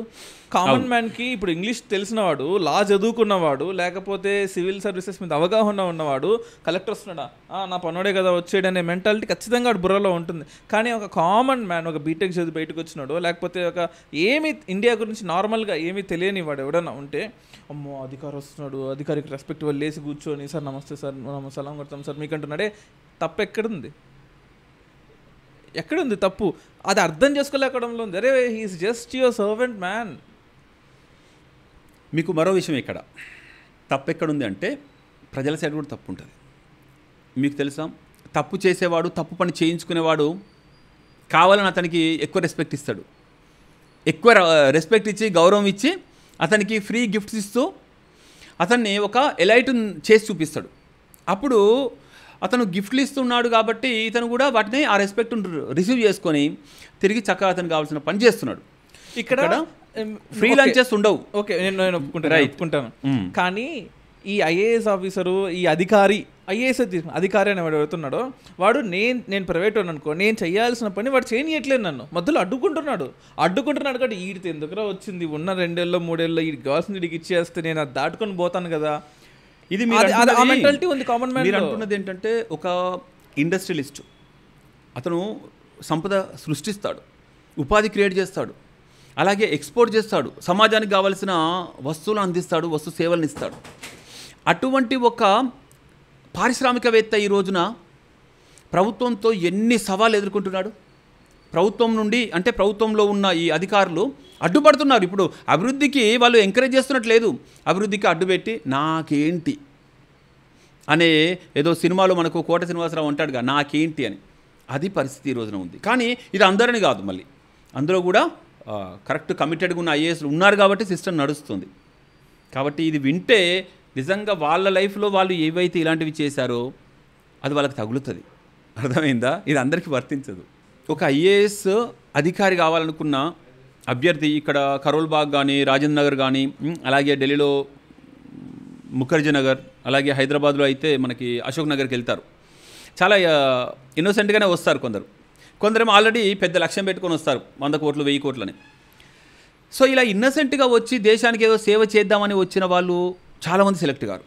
కామన్ మ్యాన్కి ఇప్పుడు ఇంగ్లీష్ తెలిసినవాడు, లా చదువుకున్నవాడు, లేకపోతే సివిల్ సర్వీసెస్ మీద అవగాహన ఉన్నవాడు కలెక్టర్ వస్తున్నాడా, నా పనుడే కదా వచ్చేయడం అనే మెంటాలిటీ ఖచ్చితంగా వాడు బుర్రలో ఉంటుంది. కానీ ఒక కామన్ మ్యాన్, ఒక బీటెక్ చదివి బయటకు వచ్చినాడు, లేకపోతే ఒక ఏమి ఇండియా గురించి నార్మల్గా ఏమీ తెలియని వాడు ఎవడన్నా ఉంటే, అమ్మో అధికారి వస్తున్నాడు, అధికారికి రెస్పెక్ట్ వాళ్ళు లేచి కూర్చొని సార్ నమస్తే సార్, మనం సలాం కొడతాం సార్ మీకు అంటున్నాడే, తప్పు ఎక్కడుంది తప్పు? అది అర్థం చేసుకోలేకపోవడంలో ఉంది. అరే he's just your servant man. మీకు మరో విషయం ఇక్కడ తప్పు ఎక్కడుంది అంటే ప్రజల సైడ్ కూడా తప్పు ఉంటుంది. మీకు తెలుసా, తప్పు చేసేవాడు, తప్పు పని చేయించుకునేవాడు కావాలని అతనికి ఎక్కువ రెస్పెక్ట్ ఇస్తాడు, ఎక్కువ రెస్పెక్ట్ ఇచ్చి గౌరవం ఇచ్చి అతనికి ఫ్రీ గిఫ్ట్స్ ఇస్తూ అతన్ని ఒక ఎలైట్ చేసి చూపిస్తాడు. అప్పుడు అతను గిఫ్ట్లు ఇస్తున్నాడు కాబట్టి ఇతను కూడా వాటిని ఆ రెస్పెక్ట్ రిసీవ్ చేసుకొని తిరిగి చక్కగా అతను కావాల్సిన పని చేస్తున్నాడు. ఇక్కడ ఫ్రీ లంచెస్ ఉండవు. ఓకే, నేను ఒప్పుకుంటాను. కానీ ఈ ఐఏఎస్ ఆఫీసరు, ఈ అధికారి ఐఏఎస్ అధికారి అని వాడు ఎవరుతున్నాడో వాడు నేను ప్రైవేట్ అనుకో, నేను చేయాల్సిన పని వాడు చేయనియట్లేదు, నన్ను మధ్యలో అడ్డుకుంటున్నాడు కాబట్టి వీడితో ఎందుకురా వచ్చింది, ఉన్న 2 ఏళ్ళలో 3 ఏళ్ళలో వీడికి కావాల్సింది వీడికి ఇచ్చేస్తే నేను అది దాటుకొని పోతాను కదా. ఇది ఆ మెంటాలిటీ ఉంది కామన్ మ్యాన్. మీరు అంటున్నది ఏంటంటే ఒక ఇండస్ట్రియలిస్ట్, అతను సంపద సృష్టిస్తాడు, ఉపాధి క్రియేట్ చేస్తాడు, అలాగే ఎక్స్పోర్ట్ చేస్తాడు, సమాజానికి కావాల్సిన వస్తువులు అందిస్తాడు, వస్తు సేవలను ఇస్తాడు. అటువంటి ఒక పారిశ్రామికవేత్త ఈ రోజున ప్రభుత్వంతో ఎన్ని సవాళ్ళు ఎదుర్కొంటున్నాడు. ప్రభుత్వం నుండి అంటే ప్రభుత్వంలో ఉన్న ఈ అధికారులు అడ్డుపడుతున్నారు. ఇప్పుడు అభివృద్ధికి వాళ్ళు ఎంకరేజ్ చేస్తున్నట్లేదు, అభివృద్ధికి అడ్డుపెట్టి నాకేంటి అనే ఏదో సినిమాలో మనకు కోట శ్రీనివాసరావు అంటాడుగా నాకేంటి అని, అది పరిస్థితి ఈ రోజున ఉంది. కానీ ఇది అందరిని కాదు, మళ్ళీ అందులో కూడా కరెక్ట్ కమిటెడ్గా ఉన్న ఐఏఎస్లు ఉన్నారు కాబట్టి సిస్టమ్ నడుస్తుంది. కాబట్టి ఇది వింటే నిజంగా వాళ్ళ లైఫ్లో వాళ్ళు ఏవైతే ఇలాంటివి చేశారో అది వాళ్ళకి తగులుతుంది. అర్థమైందా? ఇది అందరికీ వర్తించదు. ఒక ఐఏఎస్ అధికారి కావాలనుకున్న అభ్యర్థి ఇక్కడ కరోల్ బాగ్ కానీ, రాజేంద్ర నగర్ కానీ, అలాగే ఢిల్లీలో ముఖర్జీ నగర్, అలాగే హైదరాబాద్లో అయితే మనకి అశోక్ నగర్కి వెళ్తారు. చాలా ఇన్నోసెంట్గానే వస్తారు కొందరేమో ఆల్రెడీ పెద్ద లక్ష్యం పెట్టుకొని వస్తారు, 100 కోట్లు 1000 కోట్లని. సో ఇలా ఇన్నసెంట్గా వచ్చి దేశానికి ఏదో సేవ చేద్దామని వచ్చిన వాళ్ళు చాలామంది సెలెక్ట్ కారు.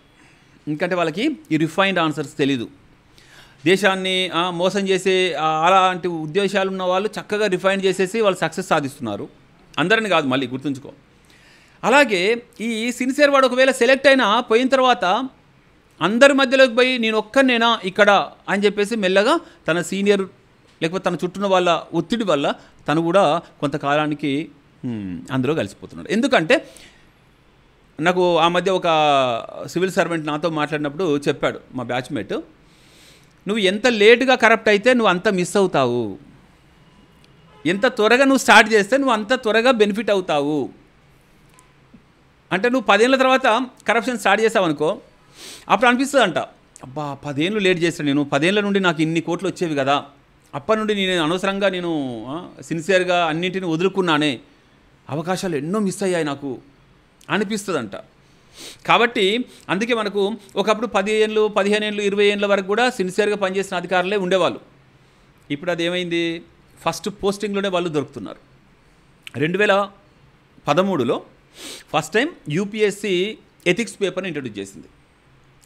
ఎందుకంటే వాళ్ళకి ఈ రిఫైన్డ్ ఆన్సర్స్ తెలీదు. దేశాన్ని మోసం చేసే అలాంటి ఉద్దేశాలు ఉన్న వాళ్ళు చక్కగా రిఫైన్ చేసేసి వాళ్ళు సక్సెస్ సాధిస్తున్నారు. అందరిని కాదు, మళ్ళీ గుర్తుంచుకో. అలాగే ఈ సిన్సియర్ వాడు ఒకవేళ సెలెక్ట్ అయినా పోయిన తర్వాత అందరి మధ్యలోకి పోయి నేను ఒక్కనేనా ఇక్కడ అని చెప్పేసి మెల్లగా తన సీనియర్ లేకపోతే తన చుట్టూన వాళ్ళ ఒత్తిడి వల్ల తను కూడా కొంతకాలానికి అందులో కలిసిపోతున్నాడు. ఎందుకంటే నాకు ఆ మధ్య ఒక సివిల్ సర్వెంట్ నాతో మాట్లాడినప్పుడు చెప్పాడు మా బ్యాచ్మేట్, నువ్వు ఎంత లేటుగా కరప్ట్ అయితే నువ్వు అంత మిస్ అవుతావు, ఎంత త్వరగా నువ్వు స్టార్ట్ చేస్తే నువ్వు అంత త్వరగా బెనిఫిట్ అవుతావు. అంటే నువ్వు 10 ఏళ్ళ తర్వాత కరప్షన్ స్టార్ట్ చేసావు అనుకో, అప్పుడు అనిపిస్తుంది అంట, అబ్బా 10 ఏళ్ళు లేట్ చేస్తాను నేను, 10 ఏళ్ళ నుండి నాకు ఇన్ని కోట్లు వచ్చేవి కదా, అప్పటి నుండి నేను అనవసరంగా నేను సిన్సియర్గా అన్నింటిని వదులుకున్నానే, అవకాశాలు ఎన్నో మిస్ అయ్యాయి నాకు అనిపిస్తుందంట. కాబట్టి అందుకే మనకు ఒకప్పుడు 10 ఏళ్ళు 15 ఏళ్ళు 20 ఏళ్ళ వరకు కూడా సిన్సియర్గా పనిచేసిన అధికారులే ఉండేవాళ్ళు. ఇప్పుడు అది ఏమైంది, ఫస్ట్ పోస్టింగ్లోనే వాళ్ళు దొరుకుతున్నారు. 2013లో ఫస్ట్ టైం యూపీఎస్సీ ఎథిక్స్ పేపర్ని ఇంట్రడ్యూస్ చేసింది.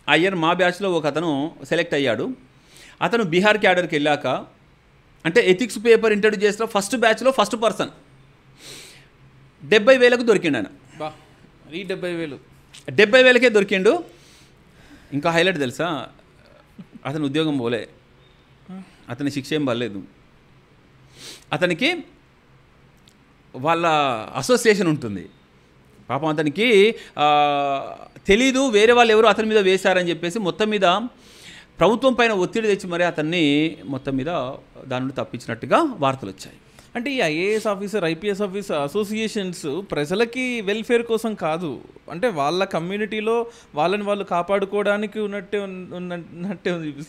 ఆ ఇయర్ మా బ్యాచ్లో ఒక అతను సెలెక్ట్ అయ్యాడు. అతను బీహార్ క్యాడర్కి వెళ్ళాక అంటే ఎథిక్స్ పేపర్ ఇంట్రడ్యూస్ చేసిన ఫస్ట్ బ్యాచ్లో ఫస్ట్ పర్సన్ 70,000కు దొరికిండు ఆయన. 70,000కే దొరికిండు. ఇంకా హైలైట్ తెలుసా, అతని ఉద్యోగం పోలే, అతని శిక్ష ఏం పర్లేదు, అతనికి వాళ్ళ అసోసియేషన్ ఉంటుంది. పాపం అతనికి తెలీదు వేరే వాళ్ళు ఎవరు అతని మీద వేశారని చెప్పేసి మొత్తం మీద ప్రభుత్వం పైన ఒత్తిడి తెచ్చి మరి అతన్ని మొత్తం మీద దాని నుండి తప్పించినట్టుగా వార్తలు వచ్చాయి. అంటే ఈ IAS officer IPS officer associations ప్రజలకి వెల్ఫేర్ కోసం కాదు, అంటే వాళ్ళ కమ్యూనిటీలో వాళ్ళని వాళ్ళు కాపాడుకోవడానికి ఉన్నట్టే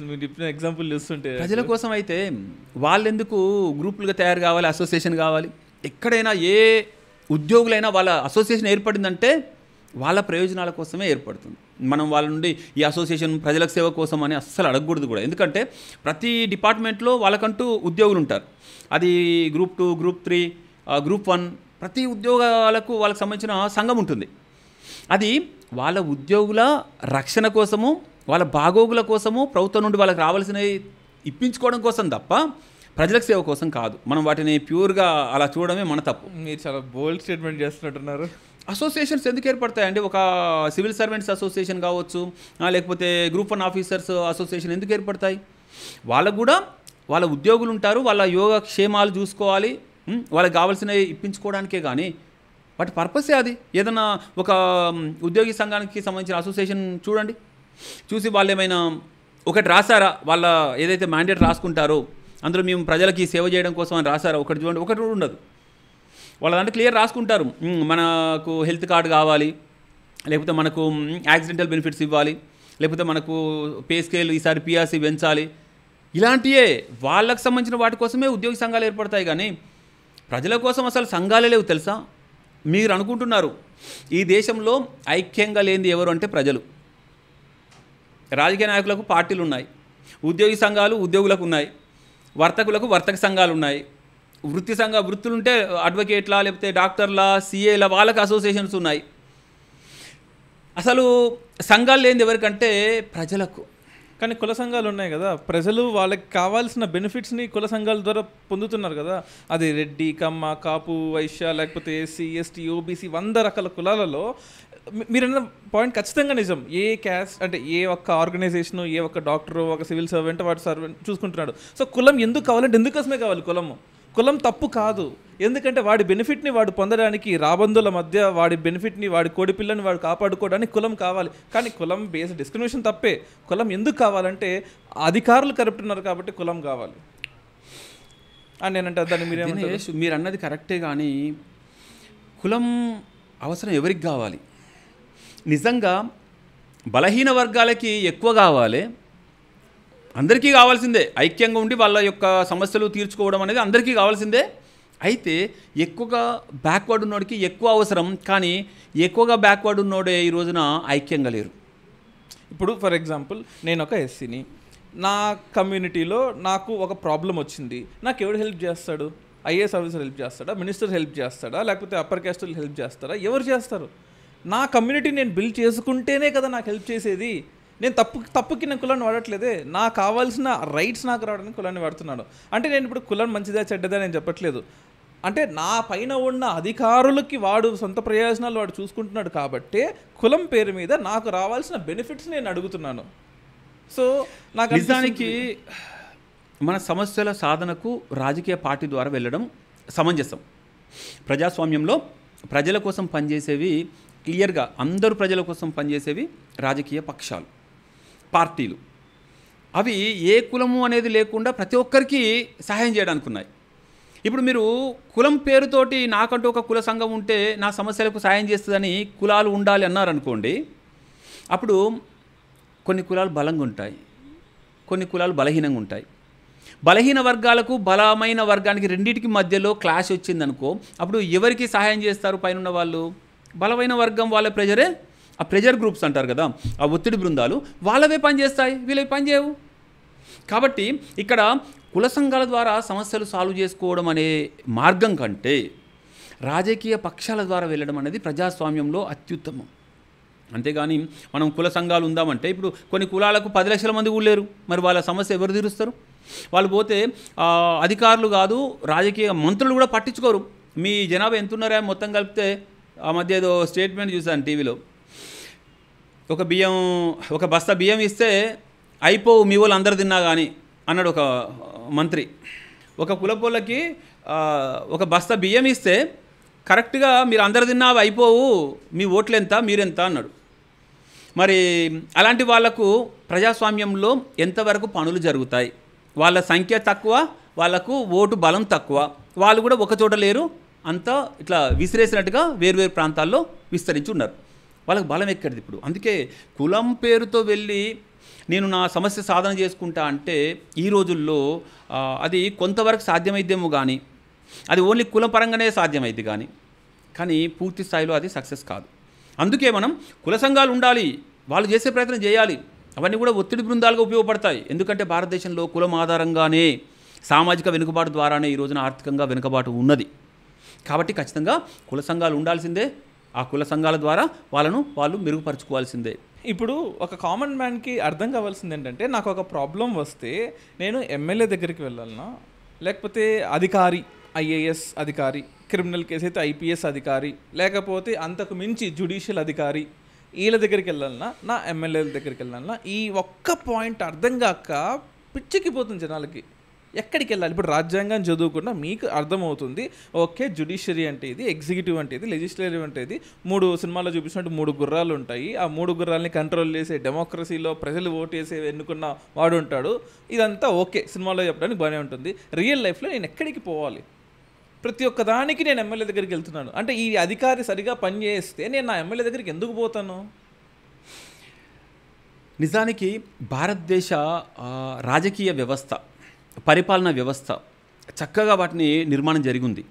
మీరు చెప్పిన ఎగ్జాంపుల్ చూస్తుంటే ప్రజల కోసం అయితే వాళ్ళెందుకు గ్రూపులుగా తయారు కావాలి, అసోసియేషన్ కావాలి. ఎక్కడైనా ఏ ఉద్యోగులైనా వాళ్ళ అసోసియేషన్ ఏర్పడిందంటే వాళ్ళ ప్రయోజనాల కోసమే ఏర్పడుతుంది. మనం వాళ్ళ నుండి ఈ అసోసియేషన్ ప్రజలకు సేవ కోసం అని అస్సలు అడగకూడదు కూడా. ఎందుకంటే ప్రతి డిపార్ట్మెంట్లో వాళ్ళకంటూ ఉద్యోగులు ఉంటారు. అది గ్రూప్ 2, గ్రూప్ 3, గ్రూప్ 1 ప్రతి ఉద్యోగాలకు వాళ్ళకి సంబంధించిన సంఘం ఉంటుంది. అది వాళ్ళ ఉద్యోగుల రక్షణ కోసము, వాళ్ళ బాగోగుల కోసము, ప్రభుత్వం నుండి వాళ్ళకి రావాల్సినవి ఇప్పించుకోవడం కోసం తప్ప ప్రజలకు సేవ కోసం కాదు. మనం వాటిని ప్యూర్గా అలా చూడడమే మన తప్పు. మీరు చాలా బోల్డ్ స్టేట్మెంట్ చేస్తున్నట్టున్నారు. అసోసియేషన్స్ ఎందుకు ఏర్పడతాయండి? ఒక సివిల్ సర్వెంట్స్ అసోసియేషన్ కావచ్చు, లేకపోతే గ్రూప్ 1 ఆఫీసర్స్ అసోసియేషన్ ఎందుకు ఏర్పడతాయి? వాళ్ళకు కూడా వాళ్ళ ఉద్యోగులు ఉంటారు, వాళ్ళ యోగక్షేమాలు చూసుకోవాలి, వాళ్ళకి కావాల్సినవి ఇప్పించుకోవడానికే. కానీ వాటి పర్పసే అది. ఏదైనా ఒక ఉద్యోగి సంఘానికి సంబంధించిన అసోసియేషన్ చూడండి, చూసి వాళ్ళు ఏమైనా ఒకటి రాసారా, వాళ్ళ ఏదైతే మ్యాండేట్ రాసుకుంటారో అందులో మేము ప్రజలకి సేవ చేయడం కోసం అని రాసారా, ఒకటి చూడండి, ఒకటి ఉండదు. వాళ్ళ దాంట్లో క్లియర్ రాసుకుంటారు, మనకు హెల్త్ కార్డు కావాలి, లేకపోతే మనకు యాక్సిడెంటల్ బెనిఫిట్స్ ఇవ్వాలి, లేకపోతే మనకు పే స్కేల్ ఈసారి పిఆర్సీ పెంచాలి. ఇలాంటివే వాళ్ళకు సంబంధించిన వాటి కోసమే ఉద్యోగ సంఘాలు ఏర్పడతాయి. కానీ ప్రజల కోసం అసలు సంఘాలే లేవు తెలుసా. మీరు అనుకుంటున్నారు ఈ దేశంలో ఐక్యంగా లేనిది ఎవరు అంటే ప్రజలు. రాజకీయ నాయకులకు పార్టీలు ఉన్నాయి, ఉద్యోగి సంఘాలు ఉద్యోగులకు ఉన్నాయి, వర్తకులకు వర్తక సంఘాలు ఉన్నాయి, వృత్తులుంటే అడ్వకేట్ల లేకపోతే డాక్టర్ల సిఏల వాళ్ళకి అసోసియేషన్స్ ఉన్నాయి. అసలు సంఘాలు లేనిది ఎవరికంటే ప్రజలకు. కానీ కుల సంఘాలు ఉన్నాయి కదా, ప్రజలు వాళ్ళకి కావాల్సిన బెనిఫిట్స్ని కుల సంఘాల ద్వారా పొందుతున్నారు కదా. అది రెడ్డి, కమ్మ, కాపు, వైశ్య, లేకపోతే ఎస్సీ, ఎస్టీ, ఓబీసీ 100 రకాల కులాలలో మీరన్న పాయింట్ ఖచ్చితంగా నిజం. ఏ క్యాస్ట్ అంటే ఏ ఒక్క ఆర్గనైజేషను, ఏ ఒక్క డాక్టరు, ఒక సివిల్ సర్వెంట్ వాడు సర్వెంట్ చూసుకుంటున్నాడు. సో కులం ఎందుకు కావాలంటే ఎందుకోసమే కావాలి కులం తప్పు కాదు. ఎందుకంటే వాడి బెనిఫిట్ని వాడు పొందడానికి, రాబందుల మధ్య వాడి బెనిఫిట్ని, వాడి కోడిపిల్లని వాడు కాపాడుకోవడానికి కులం కావాలి. కానీ కులం బేస్డ్ డిస్క్రిమినేషన్ తప్పే. కులం ఎందుకు కావాలంటే అధికారులు కరప్ట్ ఉన్నారు కాబట్టి కులం కావాలి అని నేనంటే. దాన్ని మీరు అన్నది కరెక్టే, కానీ కులం అవసరం ఎవరికి కావాలి? నిజంగా బలహీన వర్గాలకి ఎక్కువ కావాలి, అందరికీ కావాల్సిందే. ఐక్యంగా ఉండి వాళ్ళ యొక్క సమస్యలు తీర్చుకోవడం అనేది అందరికీ కావాల్సిందే. అయితే ఎక్కువగా బ్యాక్వర్డ్ ఉన్నోడికి ఎక్కువ అవసరం, కానీ ఎక్కువగా బ్యాక్వర్డ్ ఉన్నోడే ఈ రోజున ఐక్యంగా లేరు. ఇప్పుడు ఫర్ ఎగ్జాంపుల్ నేను ఒక ఎస్సీని, నా కమ్యూనిటీలో నాకు ఒక ప్రాబ్లం వచ్చింది, నాకు ఎవడు హెల్ప్ చేస్తాడు? ఐఏఎస్ ఆఫీసర్ హెల్ప్ చేస్తాడా? మినిస్టర్ హెల్ప్ చేస్తాడా? లేకపోతే అప్పర్ క్యాస్ట్ హెల్ప్ చేస్తారా? ఎవరు చేస్తారు? నా కమ్యూనిటీ నేను బిల్డ్ చేసుకుంటేనే కదా నాకు హెల్ప్ చేసేది. నేను తప్పుకి నేను కులాన్ని వాడట్లేదే, నాకు కావాల్సిన రైట్స్ నాకు రావడానికి కులాన్ని వాడుతున్నాను. అంటే నేను ఇప్పుడు కులం మంచిదా చెడ్డదా నేను చెప్పట్లేదు. అంటే నా పైన ఉన్న అధికారులకి వాడు సొంత ప్రయోజనాలు వాడు చూసుకుంటున్నాడు కాబట్టి కులం పేరు మీద నాకు రావాల్సిన బెనిఫిట్స్ నేను అడుగుతున్నాను. సో నాకు నిజానికి మన సమస్యల సాధనకు రాజకీయ పార్టీ ద్వారా వెళ్ళడం సమంజసం. ప్రజాస్వామ్యంలో ప్రజల కోసం పనిచేసేవి క్లియర్గా అందరూ ప్రజల కోసం పనిచేసేవి రాజకీయ పక్షాలు, పార్టీలు. అవి ఏ కులము అనేది లేకుండా ప్రతి ఒక్కరికి సహాయం చేయడానికి ఉన్నాయి. ఇప్పుడు మీరు కులం పేరుతోటి నాకంటూ ఒక కుల సంఘం ఉంటే నా సమస్యలకు సహాయం చేస్తుందని కులాలు ఉండాలి అన్నారనుకోండి, అప్పుడు కొన్ని కులాలు బలంగా ఉంటాయి, కొన్ని కులాలు బలహీనంగా ఉంటాయి. బలహీన వర్గాలకు బలమైన వర్గానికి రెండింటికి మధ్యలో క్లాష్ వచ్చిందనుకో, అప్పుడు ఎవరికి సహాయం చేస్తారు? పైన వాళ్ళు బలమైన వర్గం వాళ్ళ ప్రెజరే, ఆ ప్రెజర్ గ్రూప్స్ అంటారు కదా, ఆ ఒత్తిడి బృందాలు వాళ్ళవే పనిచేస్తాయి, వీళ్ళవి పనిచేయవు. కాబట్టి ఇక్కడ కుల సంఘాల ద్వారా సమస్యలు సాల్వ్ చేసుకోవడం అనే మార్గం కంటే రాజకీయ పక్షాల ద్వారా వెళ్ళడం అనేది ప్రజాస్వామ్యంలో అత్యుత్తమం. అంతేగాని మనం కుల సంఘాలు ఉందామంటే ఇప్పుడు కొన్ని కులాలకు 10 లక్షల మంది కూడా లేరు, మరి వాళ్ళ సమస్య ఎవరు తీరుస్తారు? వాళ్ళు పోతే అధికారులు కాదు, రాజకీయ మంత్రులు కూడా పట్టించుకోరు. మీ జనాభా ఎంత ఉన్నారా మొత్తం కలిపితే, ఆ మధ్య ఏదో స్టేట్మెంట్ చూసాను టీవీలో, ఒక బస్తా బియ్యం ఇస్తే అయిపోవు మీ వాళ్ళు అందరు తిన్నా కానీ అన్నాడు ఒక మంత్రి. ఒక కులపోళ్ళకి ఒక బస్తా బియ్యం ఇస్తే కరెక్ట్గా మీరు అందరు తిన్నా అయిపోవు, మీ ఓట్లు ఎంత మీరెంత అన్నాడు. మరి అలాంటి వాళ్లకు ప్రజాస్వామ్యంలో ఎంతవరకు పనులు జరుగుతాయి? వాళ్ళ సంఖ్య తక్కువ, వాళ్ళకు ఓటు బలం తక్కువ, వాళ్ళు కూడా ఒక చోట లేరు, అంతా ఇట్లా విసిరేసినట్టుగా వేర్వేరు ప్రాంతాల్లో విస్తరించి ఉన్నారు. వాళ్ళకి బలం ఎక్కడిది ఇప్పుడు? అందుకే కులం పేరుతో వెళ్ళి నేను నా సమస్య సాధన చేసుకుంటా అంటే ఈ రోజుల్లో అది కొంతవరకు సాధ్యమైద్దేమో, కానీ అది ఓన్లీ కుల పరంగానే సాధ్యమైంది, కానీ పూర్తి స్థాయిలో అది సక్సెస్ కాదు. అందుకే మనం కుల సంఘాలు ఉండాలి, వాళ్ళు చేసే ప్రయత్నం చేయాలి. అవన్నీ కూడా ఒత్తిడి బృందాలుగా ఉపయోగపడతాయి. ఎందుకంటే భారతదేశంలో కులం ఆధారంగానే, సామాజిక వెనుకబాటు ద్వారానే ఈ రోజున ఆర్థికంగా వెనుకబాటు ఉన్నది. కాబట్టి ఖచ్చితంగా కుల సంఘాలు ఉండాల్సిందే. ఆ కుల సంఘాల ద్వారా వాళ్ళు మెరుగుపరుచుకోవాల్సిందే. ఇప్పుడు ఒక కామన్ మ్యాన్కి అర్థం కావాల్సింది ఏంటంటే, నాకు ఒక ప్రాబ్లం వస్తే నేను ఎమ్మెల్యే దగ్గరికి వెళ్ళాలన్నా, లేకపోతే అధికారి, ఐఏఎస్ అధికారి, క్రిమినల్ కేసు అయితే ఐపీఎస్ అధికారి, లేకపోతే అంతకు మించి జ్యుడిషియల్ అధికారి, వీళ్ళ దగ్గరికి వెళ్ళాలన్నా, నా ఎమ్మెల్యేల దగ్గరికి వెళ్ళాలన్నా, ఈ ఒక్క పాయింట్ అర్థం కాక పిచ్చికిపోతుంది జనాలకి. ఎక్కడికి వెళ్ళాలి? ఇప్పుడు రాజ్యాంగం చదువుకున్నా మీకు అర్థమవుతుంది, ఓకే జ్యుడిషియరీ అంటే ఇది, ఎగ్జిక్యూటివ్ అంటే ఇది, లెజిస్లేటివ్ అంటే ఇది, 3 సినిమాల్లో చూపించినట్టు 3 గుర్రాలు ఉంటాయి. ఆ 3 గుర్రాలని కంట్రోల్ చేసే, డెమోక్రసీలో ప్రజలు ఓటు వేసే ఎన్నుకున్న వాడు ఉంటాడు. ఇదంతా ఓకే, సినిమాలో చెప్పడానికి బాగానే ఉంటుంది. రియల్ లైఫ్లో నేను ఎక్కడికి పోవాలి? ప్రతి ఒక్క దానికి నేను ఎమ్మెల్యే దగ్గరికి వెళ్తున్నాను అంటే, ఈ అధికారి సరిగా పనిచేస్తే నేను నా ఎమ్మెల్యే దగ్గరికి ఎందుకు పోతాను? నిజానికి భారతదేశ రాజకీయ వ్యవస్థ, పరిపాలనా వ్యవస్థ చక్కగా వాటిని నిర్మాణం జరిగింది.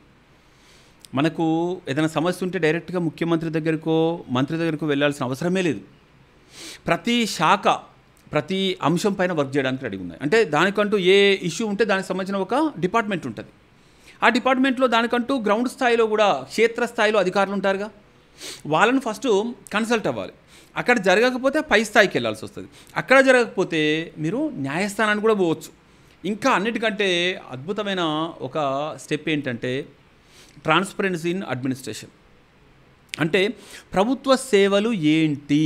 మనకు ఏదైనా సమస్య ఉంటే డైరెక్ట్గా ముఖ్యమంత్రి దగ్గరకో మంత్రి దగ్గరకో వెళ్ళాల్సిన అవసరమే లేదు. ప్రతి శాఖ ప్రతి అంశం పైన వర్క్ చేయడానికి రెడీ ఉన్నాయి. అంటే దానికంటూ ఏ ఇష్యూ ఉంటే దానికి సంబంధించిన ఒక డిపార్ట్మెంట్ ఉంటుంది. ఆ డిపార్ట్మెంట్లో దానికంటూ గ్రౌండ్ స్థాయిలో కూడా క్షేత్రస్థాయిలో అధికారులు ఉంటారుగా, వాళ్ళని ఫస్ట్ కన్సల్ట్ అవ్వాలి. అక్కడ జరగకపోతే పై స్థాయికి వెళ్ళాల్సి వస్తుంది. అక్కడ జరగకపోతే మీరు న్యాయస్థానానికి కూడా పోవచ్చు. ఇంకా అన్నిటికంటే అద్భుతమైన ఒక స్టెప్ ఏంటంటే ట్రాన్స్పరెన్సీ ఇన్ అడ్మినిస్ట్రేషన్. అంటే ప్రభుత్వ సేవలు ఏంటి,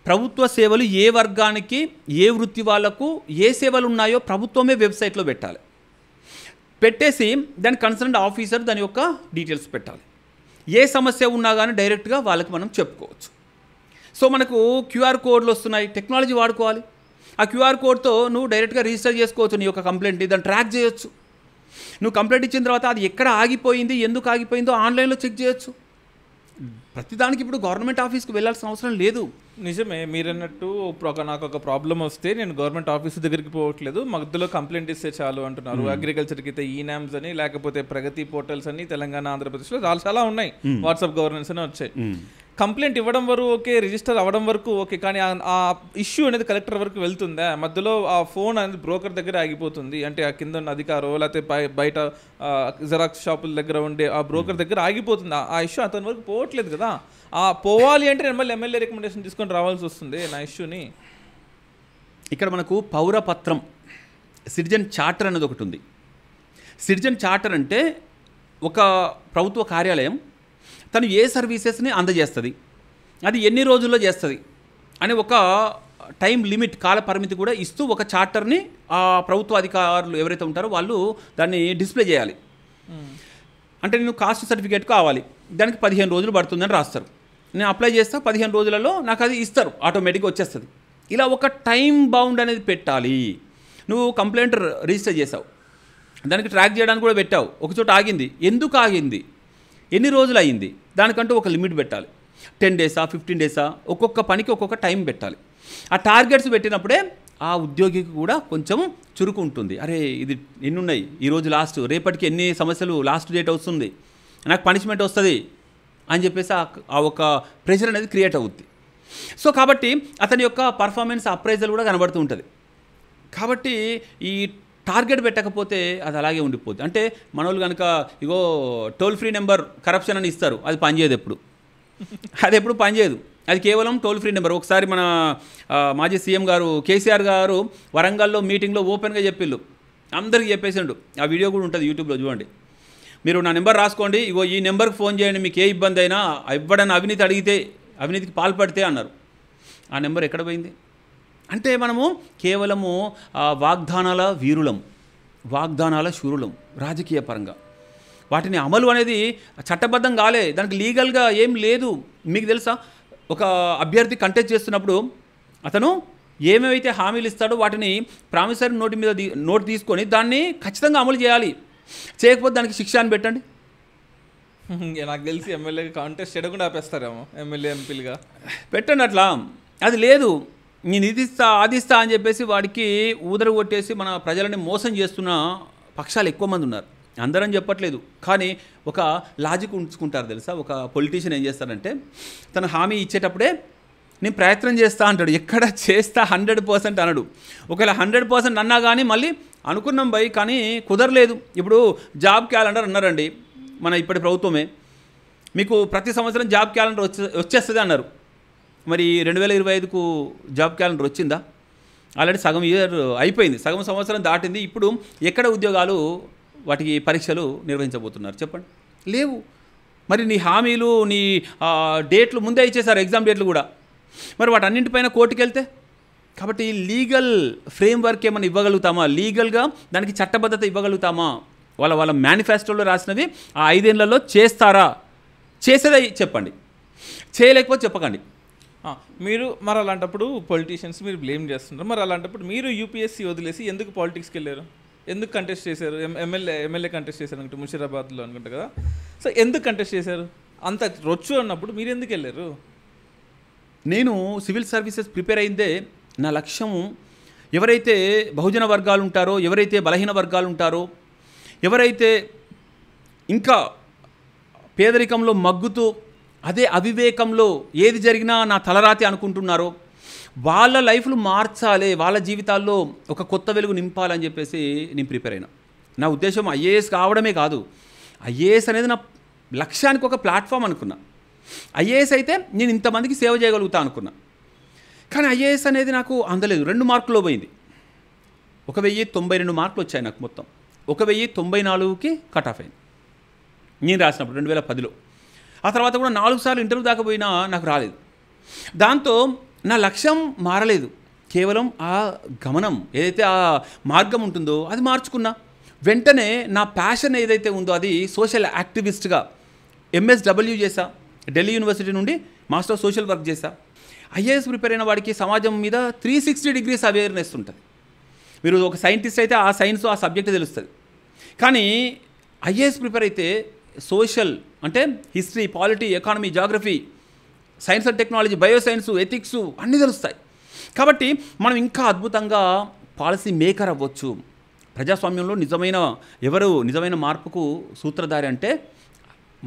ప్రభుత్వ సేవలు ఏ వర్గానికి ఏ వృత్తి వాళ్లకు ఏ సేవలు ఉన్నాయో ప్రభుత్వమే వెబ్సైట్లో పెట్టాలి. పెట్టేసి దాని కన్సర్న్డ్ ఆఫీసర్ దాని యొక్క డీటెయిల్స్ పెట్టాలి. ఏ సమస్య ఉన్నా కానీ డైరెక్ట్గా వాళ్ళకి మనం చెప్పుకోవచ్చు. సో మనకు క్యూఆర్ కోడ్లు వస్తున్నాయి, టెక్నాలజీ వాడుకోవాలి. ఆ క్యూఆర్ కోడ్తో నువ్వు డైరెక్ట్గా రిజిస్టర్ చేసుకోవచ్చు నీ యొక్క కంప్లైంట్ని, దాన్ని ట్రాక్ చేయొచ్చు. నువ్వు కంప్లైంట్ ఇచ్చిన తర్వాత అది ఎక్కడ ఆగిపోయింది, ఎందుకు ఆగిపోయిందో ఆన్లైన్లో చెక్ చేయొచ్చు. ప్రతిదానికి ఇప్పుడు గవర్నమెంట్ ఆఫీస్కి వెళ్ళాల్సిన అవసరం లేదు. నిజమే, మీరన్నట్టు నాకు ఒక ప్రాబ్లం వస్తే నేను గవర్నమెంట్ ఆఫీస్ దగ్గరికి పోవట్లేదు, మధ్యలో కంప్లైంట్ ఇస్తే చాలు అంటున్నారు. అగ్రికల్చర్కి అయితే ఈనామ్స్ అని, లేకపోతే ప్రగతి పోర్టల్స్ అని తెలంగాణ ఆంధ్రప్రదేశ్లో చాలా ఉన్నాయి, వాట్సాప్ గవర్నెన్స్ అని వచ్చాయి. కంప్లైంట్ ఇవ్వడం వరకు ఓకే, రిజిస్టర్ అవ్వడం వరకు ఓకే, కానీ ఆ ఇష్యూ అనేది కలెక్టర్ వరకు వెళ్తుందా? మధ్యలో ఆ ఫోన్ అనేది బ్రోకర్ దగ్గర ఆగిపోతుంది. అంటే ఆ కింద ఉన్న అధికారో లేకపోతే బయట జెరాక్స్ షాపుల దగ్గర ఉండే ఆ బ్రోకర్ దగ్గర ఆగిపోతుంది. ఆ ఇష్యూ అతని వరకు పోవట్లేదు కదా. పోవాలి అంటే నేను మళ్ళీ ఎమ్మెల్యే రికమెండేషన్ తీసుకొని రావాల్సి వస్తుంది నా ఇష్యూని. ఇక్కడ మనకు పౌరపత్రం, సిటిజన్ చార్టర్ అనేది ఒకటి ఉంది. సిటిజన్ చార్టర్ అంటే ఒక ప్రభుత్వ కార్యాలయం తను ఏ సర్వీసెస్ని అందజేస్తుంది, అది ఎన్ని రోజుల్లో చేస్తుంది అని ఒక టైం లిమిట్, కాల పరిమితి కూడా ఇస్తూ ఒక చార్టర్ని ఆ ప్రభుత్వ అధికారులు ఎవరైతే ఉంటారో వాళ్ళు దాన్ని డిస్ప్లే చేయాలి. అంటే నేను కాస్ట్ సర్టిఫికేట్ కావాలి, దానికి 15 రోజులు పడుతుందని రాస్తారు. నేను అప్లై చేస్తా, 15 రోజులలో నాకు అది ఇస్తారు, ఆటోమేటిక్గా వచ్చేస్తుంది. ఇలా ఒక టైం బౌండ్ అనేది పెట్టాలి. నువ్వు కంప్లైంట్ రిజిస్టర్ చేసావు, దానికి ట్రాక్ చేయడానికి కూడా పెట్టావు, ఒకచోట ఆగింది, ఎందుకు ఆగింది, ఎన్ని రోజులు అయ్యింది, దానికంటూ ఒక లిమిట్ పెట్టాలి. 10 డేసా 15 డేసా, ఒక్కొక్క పనికి ఒక్కొక్క టైం పెట్టాలి. ఆ టార్గెట్స్ పెట్టినప్పుడే ఆ ఉద్యోగికి కూడా కొంచెం చురుకు ఉంటుంది. అరే ఇది ఎన్ని ఉన్నాయి, ఈరోజు లాస్ట్, రేపటికి ఎన్ని సమస్యలు లాస్ట్ డేట్ వస్తుంది, నాకు పనిష్మెంట్ వస్తుంది అని చెప్పేసి ఆ ఒక ప్రెషర్ అనేది క్రియేట్ అవుద్ది. సో కాబట్టి అతని యొక్క పర్ఫార్మెన్స్ అప్రైజల్ కూడా కనబడుతూ ఉంటుంది. కాబట్టి ఈ టార్గెట్ పెట్టకపోతే అది అలాగే ఉండిపోద్ది. అంటే మనోళ్ళు కనుక ఇగో టోల్ ఫ్రీ నెంబర్ కరప్షన్ అని ఇస్తారు, అది పనిచేయదు ఎప్పుడు, అది ఎప్పుడు పనిచేయదు. అది కేవలం టోల్ ఫ్రీ నెంబర్. ఒకసారి మన మాజీ సీఎం గారు కేసీఆర్ గారు వరంగల్లో మీటింగ్లో ఓపెన్గా చెప్పిళ్ళు, అందరికీ చెప్పేసిండు. ఆ వీడియో కూడా ఉంటుంది యూట్యూబ్లో, చూడండి. మీరు నా నెంబర్ రాసుకోండి, ఇగో ఈ నెంబర్కి ఫోన్ చేయండి, మీకు ఏ ఇబ్బంది అయినా, ఇవ్వడని అవినీతి అడిగితే, అవినీతికి పాల్పడితే అన్నారు. ఆ నెంబర్ ఎక్కడ పోయింది? అంటే మనము కేవలము వాగ్దానాల వీరులం, వాగ్దానాల శూరులం. రాజకీయ పరంగా వాటిని అమలు అనేది చట్టబద్ధం కాలే, దానికి లీగల్గా ఏం లేదు. మీకు తెలుసా, ఒక అభ్యర్థి కంటెస్ట్ చేస్తున్నప్పుడు అతను ఏమేమైతే హామీలు ఇస్తాడో వాటిని ప్రామిసరీ నోటు మీద నోటు తీసుకొని దాన్ని ఖచ్చితంగా అమలు చేయాలి. చేయకపోతే దానికి శిక్ష అని పెట్టండి. నాకు తెలిసి ఎమ్మెల్యే కాంటెస్ట్ చేయకుండా ఆపేస్తారేమో, ఎమ్మెల్యే ఎంపీలుగా పెట్టండి. అట్లా అది లేదు, నేను ఇది ఇస్తా అది ఇస్తా అని చెప్పేసి వాడికి ఊదర కొట్టేసి మన ప్రజలని మోసం చేస్తున్న పక్షాలు ఎక్కువ మంది ఉన్నారు. అందరం చెప్పట్లేదు, కానీ ఒక లాజిక్ ఉంచుకుంటారు తెలుసా. ఒక పొలిటీషియన్ ఏం చేస్తారంటే తను హామీ ఇచ్చేటప్పుడే నేను ప్రయత్నం చేస్తా అంటాడు, ఎక్కడ చేస్తా 100% అనడు. ఒకవేళ 100% అన్నా కానీ మళ్ళీ అనుకున్నాం భయ్ కానీ కుదరలేదు. ఇప్పుడు జాబ్ క్యాలెండర్ అన్నారండి మన ఇప్పటి ప్రభుత్వమే, మీకు ప్రతి సంవత్సరం జాబ్ క్యాలెండర్ వచ్చేస్తుంది అన్నారు. మరి 2025కు జాబ్ క్యాలెండర్ వచ్చిందా? ఆల్రెడీ సగం ఇయర్ అయిపోయింది, సగం సంవత్సరం దాటింది. ఇప్పుడు ఎక్కడ ఉద్యోగాలు వాటికి పరీక్షలు నిర్వహించబోతున్నారు చెప్పండి? లేవు. మరి నీ హామీలు నీ డేట్లు ముందే ఇచ్చేసారు, ఎగ్జామ్ డేట్లు కూడా. మరి వాటన్నింటిపైన కోర్టుకు వెళ్తే, కాబట్టి లీగల్ ఫ్రేమ్వర్క్ ఏమైనా ఇవ్వగలుగుతామా? లీగల్గా దానికి చట్టబద్ధత ఇవ్వగలుగుతామా? వాళ్ళ మేనిఫెస్టోలో రాసినవి ఆ 5 ఏళ్లలో చేస్తారా? చేసేదే చెప్పండి, చేయలేకపోతే చెప్పకండి. మీరు మరి అలాంటప్పుడు పొలిటీషియన్స్ మీరు బ్లేమ్ చేస్తున్నారు. మరి అలాంటప్పుడు మీరు యూపీఎస్సీ వదిలేసి ఎందుకు పాలిటిక్స్కి వెళ్ళారు? ఎందుకు కంటెస్ట్ చేశారు? ఎమ్మెల్యే కంటెస్ట్ చేశారు అంటే ముషీరాబాద్లో అనుకుంటా కదా. సో ఎందుకు కంటెస్ట్ చేశారు? అంత రొచ్చు అన్నప్పుడు మీరు ఎందుకు వెళ్ళారు? నేను సివిల్ సర్వీసెస్ ప్రిపేర్ అయిందే నా లక్ష్యం ఎవరైతే బహుజన వర్గాలు ఉంటారో, ఎవరైతే బలహీన వర్గాలు ఉంటారో, ఎవరైతే ఇంకా పేదరికంలో మగ్గుతూ అదే అవివేకంలో ఏది జరిగినా నా తలరాతి అనుకుంటున్నారో వాళ్ళ లైఫ్లు మార్చాలి, వాళ్ళ జీవితాల్లో ఒక కొత్త వెలుగు నింపాలని చెప్పేసి నేను ప్రిపేర్ అయినా. నా ఉద్దేశం ఐఏఎస్ కావడమే కాదు, ఐఏఎస్ అనేది నా లక్ష్యానికి ఒక ప్లాట్ఫామ్ అనుకున్నా. ఐఏఎస్ అయితే నేను ఇంతమందికి సేవ చేయగలుగుతా అనుకున్నా. కానీ ఐఏఎస్ అనేది నాకు అందలేదు, 2 మార్కుల్లో పోయింది. 1092 మార్కులు వచ్చాయి నాకు మొత్తం. 1094కి కట్ ఆఫ్ అయింది నేను రాసినప్పుడు 2010లో. ఆ తర్వాత కూడా 4 సార్లు ఇంటర్వ్యూ దాకా పోయినా నాకు రాలేదు. దాంతో నా లక్ష్యం మారలేదు, కేవలం ఆ గమనం ఏదైతే ఆ మార్గం ఉంటుందో అది మార్చుకున్నా. వెంటనే నా ప్యాషన్ ఏదైతే ఉందో అది సోషల్ యాక్టివిస్ట్గా MSW చేశా. ఢిల్లీ యూనివర్సిటీ నుండి మాస్టర్ ఆఫ్ సోషల్ వర్క్ చేశా. ఐఏఎస్ ప్రిపేర్ అయిన వాడికి సమాజం మీద 360 degrees అవేర్నెస్ ఉంటుంది. మీరు ఒక సైంటిస్ట్ అయితే ఆ సైన్స్ ఆ సబ్జెక్ట్ తెలుస్తుంది. కానీ ఐఏఎస్ ప్రిపేర్ అయితే సోషల్ అంటే history, polity, economy, geography, science and technology, bioscience, ethics అన్నీ తెలుస్తాయి. కాబట్టి మనం ఇంకా అద్భుతంగా పాలసీ మేకర్ అవ్వచ్చు. ప్రజాస్వామ్యంలో నిజమైన మార్పుకు సూత్రధారి అంటే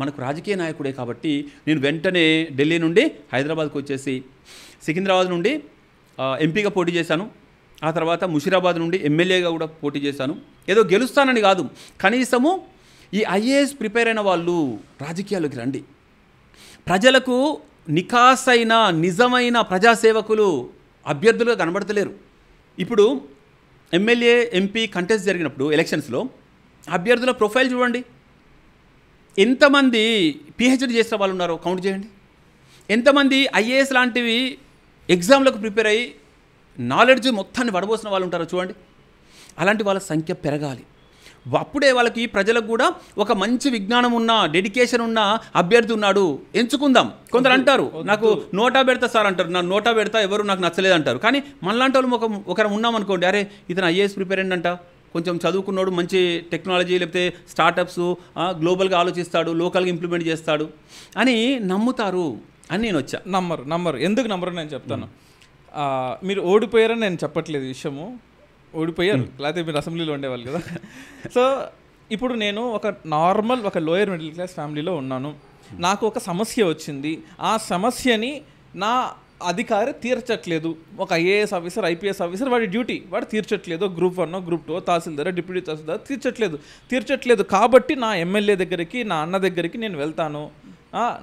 మనకు రాజకీయ నాయకుడే. కాబట్టి నేను వెంటనే ఢిల్లీ నుండి హైదరాబాద్కు వచ్చేసి సికింద్రాబాద్ నుండి ఎంపీగా పోటీ చేశాను. ఆ తర్వాత ముషీరాబాద్ నుండి ఎమ్మెల్యేగా కూడా పోటీ చేశాను. ఏదో గెలుస్తానని కాదు, కనీసము ఈ ఐఏఎస్ ప్రిపేర్ అయిన వాళ్ళు రాజకీయాల్లోకి రండి. ప్రజలకు నికాసైన నిజమైన ప్రజాసేవకులు అభ్యర్థులుగా కనబడతలేరు. ఇప్పుడు ఎమ్మెల్యే, ఎంపీ కంటెస్ట్ జరిగినప్పుడు ఎలక్షన్స్లో అభ్యర్థుల ప్రొఫైల్ చూడండి. ఎంతమంది పిహెచ్డి చేసిన వాళ్ళు ఉన్నారో కౌంట్ చేయండి. ఎంతమంది ఐఏఎస్ లాంటివి ఎగ్జామ్లకు ప్రిపేర్ అయ్యి నాలెడ్జ్ మొత్తాన్ని వడబోసిన వాళ్ళు ఉంటారో చూడండి. అలాంటి వాళ్ళ సంఖ్య పెరగాలి. అప్పుడే వాళ్ళకి ప్రజలకు కూడా ఒక మంచి విజ్ఞానం ఉన్న, డెడికేషన్ ఉన్న అభ్యర్థి ఉన్నాడు, ఎంచుకుందాం. కొందరు అంటారు నాకు నోటా పెడతా సార్ అంటారు, నా నోటా పెడతా, ఎవరు నాకు నచ్చలేదు అంటారు. కానీ మనలాంటి వాళ్ళు ఒకరు ఉన్నామనుకోండి, అరే ఇతను ఐఏఎస్ ప్రిపేర్ అయ్యిందంట, కొంచెం చదువుకున్నాడు, మంచి టెక్నాలజీ లేకపోతే స్టార్టప్స్ గ్లోబల్గా ఆలోచిస్తాడు, లోకల్గా ఇంప్లిమెంట్ చేస్తాడు అని నమ్ముతారు అని నేను వచ్చా. నమ్మరు. ఎందుకు నమ్మరు నేను చెప్తాను. మీరు ఓడిపోయారని నేను చెప్పట్లేదు, విషయము ఓడిపోయారు, లేకపోతే మీరు అసెంబ్లీలో ఉండేవాళ్ళు కదా. సో ఇప్పుడు నేను ఒక లోయర్ మిడిల్ క్లాస్ ఫ్యామిలీలో ఉన్నాను. నాకు ఒక సమస్య వచ్చింది. ఆ సమస్యని నా అధికారి తీర్చట్లేదు. ఒక ఐఏఎస్ ఆఫీసర్, ఐపీఎస్ ఆఫీసర్ వాడి డ్యూటీ వాడు తీర్చట్లేదు. గ్రూప్ 1, గ్రూప్ 2, తహసీల్దార్, డిప్యూటీ తహసీల్దార్ తీర్చట్లేదు. కాబట్టి నా ఎమ్మెల్యే దగ్గరికి, నా అన్న దగ్గరికి నేను వెళ్తాను.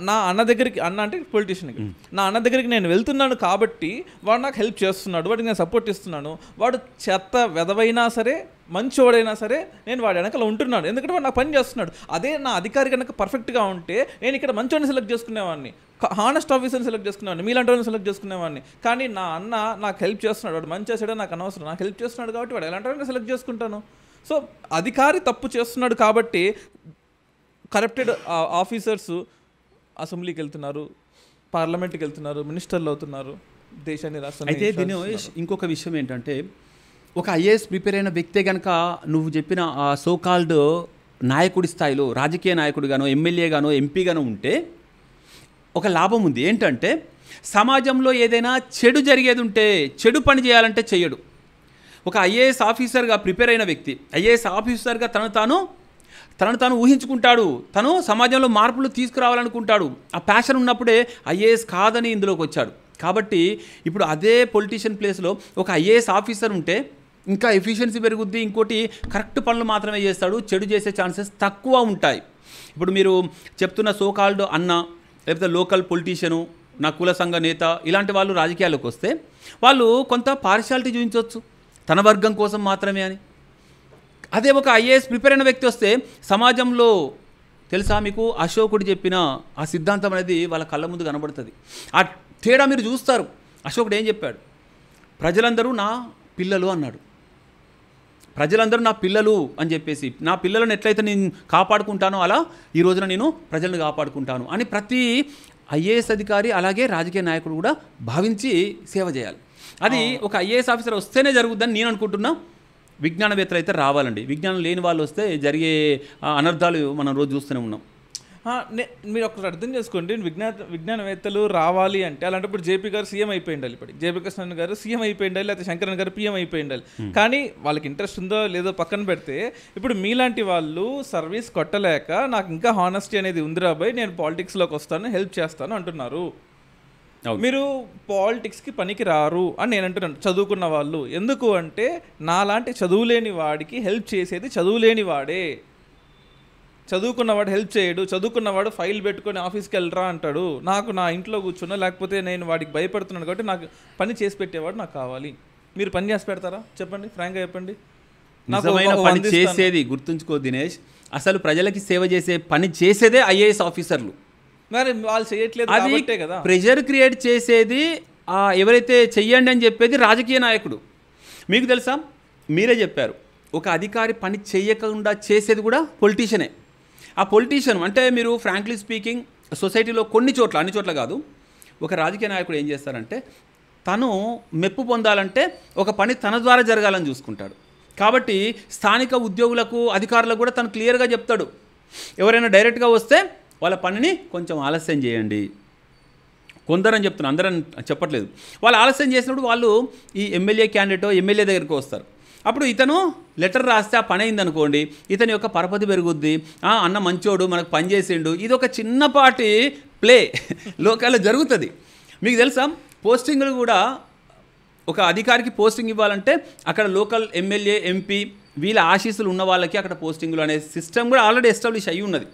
నా అన్న దగ్గరికి, అన్న అంటే పొలిటీషియన్కి, నా అన్న దగ్గరికి నేను వెళ్తున్నాను కాబట్టి వాడు నాకు హెల్ప్ చేస్తున్నాడు, వాడికి నేను సపోర్ట్ ఇస్తున్నాను. వాడు చెత్త వెదవైనా సరే, మంచివాడైనా సరే, నేను వాడి వెనకాల ఉంటున్నాడు, ఎందుకంటే వాడు నాకు పని చేస్తున్నాడు. అదే నా అధికారి కనుక పర్ఫెక్ట్గా ఉంటే నేను ఇక్కడ మంచివాడిని సెలెక్ట్ చేసుకునేవాడిని, హానెస్ట్ ఆఫీసర్ని సెలెక్ట్ చేసుకునేవాడిని, మీలాంటి వాళ్ళని సెలెక్ట్ చేసుకునేవాడిని. కానీ నా అన్న నాకు హెల్ప్ చేస్తున్నాడు, వాడు మంచి చేసాడో నాకు అనవసరం, నాకు హెల్ప్ చేస్తున్నాడు కాబట్టి వాడు ఎలాంటి వాళ్ళని సెలెక్ట్ చేసుకుంటాను. సో అధికారి తప్పు చేస్తున్నాడు కాబట్టి కరప్టెడ్ ఆఫీసర్స్ అసెంబ్లీకి వెళ్తున్నారు, పార్లమెంట్కి వెళ్తున్నారు, మినిస్టర్లు అవుతున్నారు, దేశాన్ని రాష్ట్రాన్ని. అయితే దీని ఇంకొక విషయం ఏంటంటే, ఒక ఐఏఎస్ ప్రిపేర్ అయిన వ్యక్తే కనుక నువ్వు చెప్పిన ఆ సోకాల్డ్ నాయకుడి స్థాయిలో రాజకీయ నాయకుడిగానో, ఎమ్మెల్యేగానో, ఎంపీగానో ఉంటే ఒక లాభం ఉంది. ఏంటంటే సమాజంలో ఏదైనా చెడు జరిగేది ఉంటే, చెడు పని చేయాలంటే చెయ్యడు. ఒక ఐఏఎస్ ఆఫీసర్గా ప్రిపేర్ అయిన వ్యక్తి ఐఏఎస్ ఆఫీసర్గా తను తాను ఊహించుకుంటాడు, తను సమాజంలో మార్పులు తీసుకురావాలనుకుంటాడు. ఆ ప్యాషన్ ఉన్నప్పుడే ఐఏఎస్ కాదని ఇందులోకి వచ్చాడు. కాబట్టి ఇప్పుడు అదే పొలిటీషియన్ ప్లేస్లో ఒక ఐఏఎస్ ఆఫీసర్ ఉంటే ఇంకా ఎఫిషియన్సీ పెరుగుద్ది. ఇంకోటి కరెక్ట్ పనులు మాత్రమే చేస్తాడు, చెడు చేసే ఛాన్సెస్ తక్కువ ఉంటాయి. ఇప్పుడు మీరు చెప్తున్న సోకాల్డ్ అన్న, లేకపోతే లోకల్ పొలిటీషియను, నా కుల సంఘ నేత, ఇలాంటి వాళ్ళు రాజకీయాల్లోకి వస్తే వాళ్ళు కొంత పార్షియాలిటీ చూపించవచ్చు, తన వర్గం కోసం మాత్రమే అని. అదే ఒక ఐఏఎస్ ప్రిపేర్ అయిన వ్యక్తి వస్తే సమాజంలో తెలుసా మీకు అశోకుడు చెప్పిన ఆ సిద్ధాంతం అనేది వాళ్ళ కళ్ళ ముందు కనబడుతుంది. ఆ తేడా మీరు చూస్తారు. అశోకుడు ఏం చెప్పాడు? ప్రజలందరూ నా పిల్లలు అన్నాడు. ప్రజలందరూ నా పిల్లలు అని చెప్పేసి, నా పిల్లలను ఎట్లయితే నేను కాపాడుకుంటానో అలా ఈ రోజున నేను ప్రజలను కాపాడుకుంటాను అని ప్రతి ఐఏఎస్ అధికారి అలాగే రాజకీయ నాయకుడు కూడా భావించి సేవ చేయాలి. అది ఒక ఐఏఎస్ ఆఫీసర్ వస్తేనే జరుగుద్దని నేను అనుకుంటున్నా. విజ్ఞానవేత్తలు అయితే రావాలండి. విజ్ఞానం లేని వాళ్ళు వస్తే జరిగే అనర్థాలు మనం రోజు చూస్తూనే ఉన్నాం. మీరు ఒకటి అర్థం చేసుకోండి, విజ్ఞానవేత్తలు రావాలి అంటే అలాంటప్పుడు జేపీ గారు సీఎం అయిపోయి ఉండాలి, ఇప్పటికి జేపీ కృష్ణన్ గారు సీఎం అయిపోయి ఉండాలి, లేకపోతే శంకరన్ గారు పీఎం అయిపోయి ఉండాలి. కానీ వాళ్ళకి ఇంట్రెస్ట్ ఉందో లేదో పక్కన పెడితే, ఇప్పుడు మీలాంటి వాళ్ళు సర్వీస్ కొట్టలేక నాకు ఇంకా హానెస్టీ అనేది ఉందిరా బాయ్, నేను పాలిటిక్స్లోకి వస్తాను, హెల్ప్ చేస్తాను అంటున్నారు. మీరు పాలిటిక్స్కి పనికి రారు అని నేను అంటున్నాను, చదువుకున్న వాళ్ళు. ఎందుకు అంటే నాలాంటి చదువులేని వాడికి హెల్ప్ చేసేది చదువులేని వాడే. చదువుకున్నవాడు హెల్ప్ చేయడు, చదువుకున్నవాడు ఫైల్ పెట్టుకొని ఆఫీస్కి వెళ్ళరా అంటాడు. నాకు నా ఇంట్లో కూర్చున్నా, లేకపోతే నేను వాడికి భయపడుతున్నాను కాబట్టి నాకు పని చేసి పెట్టేవాడు నాకు కావాలి. మీరు పని చేసి పెడతారా చెప్పండి, ఫ్రాంక్గా చెప్పండి. నిజమైన పని చేసేది గుర్తుంచుకో దినేష్, అసలు ప్రజలకి సేవ చేసే పని చేసేదే ఐఏఎస్ ఆఫీసర్లు. మరి వాళ్ళు చేయట్లేదు కాబట్టే కదా. ప్రెషర్ క్రియేట్ చేసేది ఎవరైతే చెయ్యండి అని చెప్పేది రాజకీయ నాయకుడు. మీకు తెలుసా, మీరే చెప్పారు, ఒక అధికారి పని చేయకుండా చేసేది కూడా పొలిటీషియనే. ఆ పొలిటీషియన్ అంటే మీరు ఫ్రాంక్లీ స్పీకింగ్ సొసైటీలో కొన్ని చోట్ల, అన్ని చోట్ల కాదు, ఒక రాజకీయ నాయకుడు ఏం చేస్తారంటే తను మెప్పు పొందాలంటే ఒక పని తన ద్వారా జరగాలని చూసుకుంటాడు. కాబట్టి స్థానిక ఉద్యోగులకు, అధికారులకు కూడా తను క్లియర్గా చెప్తాడు, ఎవరైనా డైరెక్ట్గా వస్తే వాళ్ళ పనిని కొంచెం ఆలస్యం చేయండి. కొందరని చెప్తున్నా, అందరని చెప్పట్లేదు. వాళ్ళు ఆలస్యం చేసినప్పుడు వాళ్ళు ఈ ఎమ్మెల్యే క్యాండిడేటో ఎమ్మెల్యే దగ్గరికి వస్తారు. అప్పుడు ఇతను లెటర్ రాస్తే ఆ పని అయిందనుకోండి, ఇతని యొక్క పరపతి పెరుగుద్ది. అన్న మంచోడు, మనకు పని చేసిండు, ఇది ఒక చిన్నపాటి ప్లే లోకాల్లో జరుగుతుంది. మీకు తెలుసా, పోస్టింగ్లు కూడా ఒక అధికారికి పోస్టింగ్ ఇవ్వాలంటే అక్కడ లోకల్ ఎమ్మెల్యే, ఎంపీ వీళ్ళ ఆశీస్సులు ఉన్న వాళ్ళకి అక్కడ పోస్టింగ్లు అనే సిస్టమ్ కూడా ఆల్రెడీ ఎస్టాబ్లిష్ అయ్యి ఉన్నది.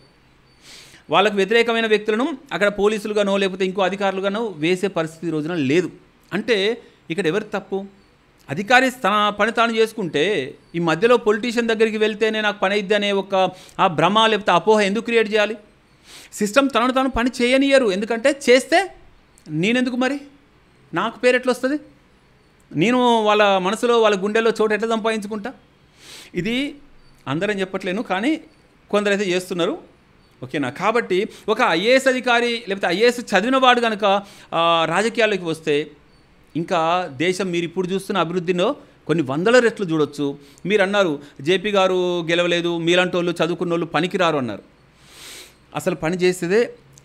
వాళ్ళకు వ్యతిరేకమైన వ్యక్తులను అక్కడ పోలీసులుగానో లేకపోతే ఇంకో అధికారులుగానో వేసే పరిస్థితి రోజున లేదు. అంటే ఇక్కడ ఎవరి తప్పు? అధికారి తన పని తాను చేసుకుంటే ఈ మధ్యలో పొలిటీషియన్ దగ్గరికి వెళ్తేనే నాకు పని అయిద్ది అనే ఒక ఆ భ్రమ లేకపోతే అపోహ ఎందుకు క్రియేట్ చేయాలి? సిస్టమ్ తనను తాను పని చేయనియరు. ఎందుకంటే చేస్తే నేనెందుకు, మరి నాకు పేరు ఎట్లా వస్తుంది? నేను వాళ్ళ మనసులో, వాళ్ళ గుండెల్లో చోటు ఎట్లా సంపాదించుకుంటా? ఇది అందరం చెప్పట్లేను, కానీ కొందరైతే చేస్తున్నారు. ఓకేనా? కాబట్టి ఒక ఐఏఎస్ అధికారి లేకపోతే ఐఏఎస్ చదివిన వాడు కనుక రాజకీయాల్లోకి వస్తే ఇంకా దేశం మీరు ఇప్పుడు చూస్తున్న అభివృద్ధిలో కొన్ని వందల రెట్లు చూడొచ్చు. మీరు అన్నారు జేపీ గారు గెలవలేదు, మీలాంటి వాళ్ళు చదువుకున్న వాళ్ళు పనికిరారు అన్నారు. అసలు పని చేసేదే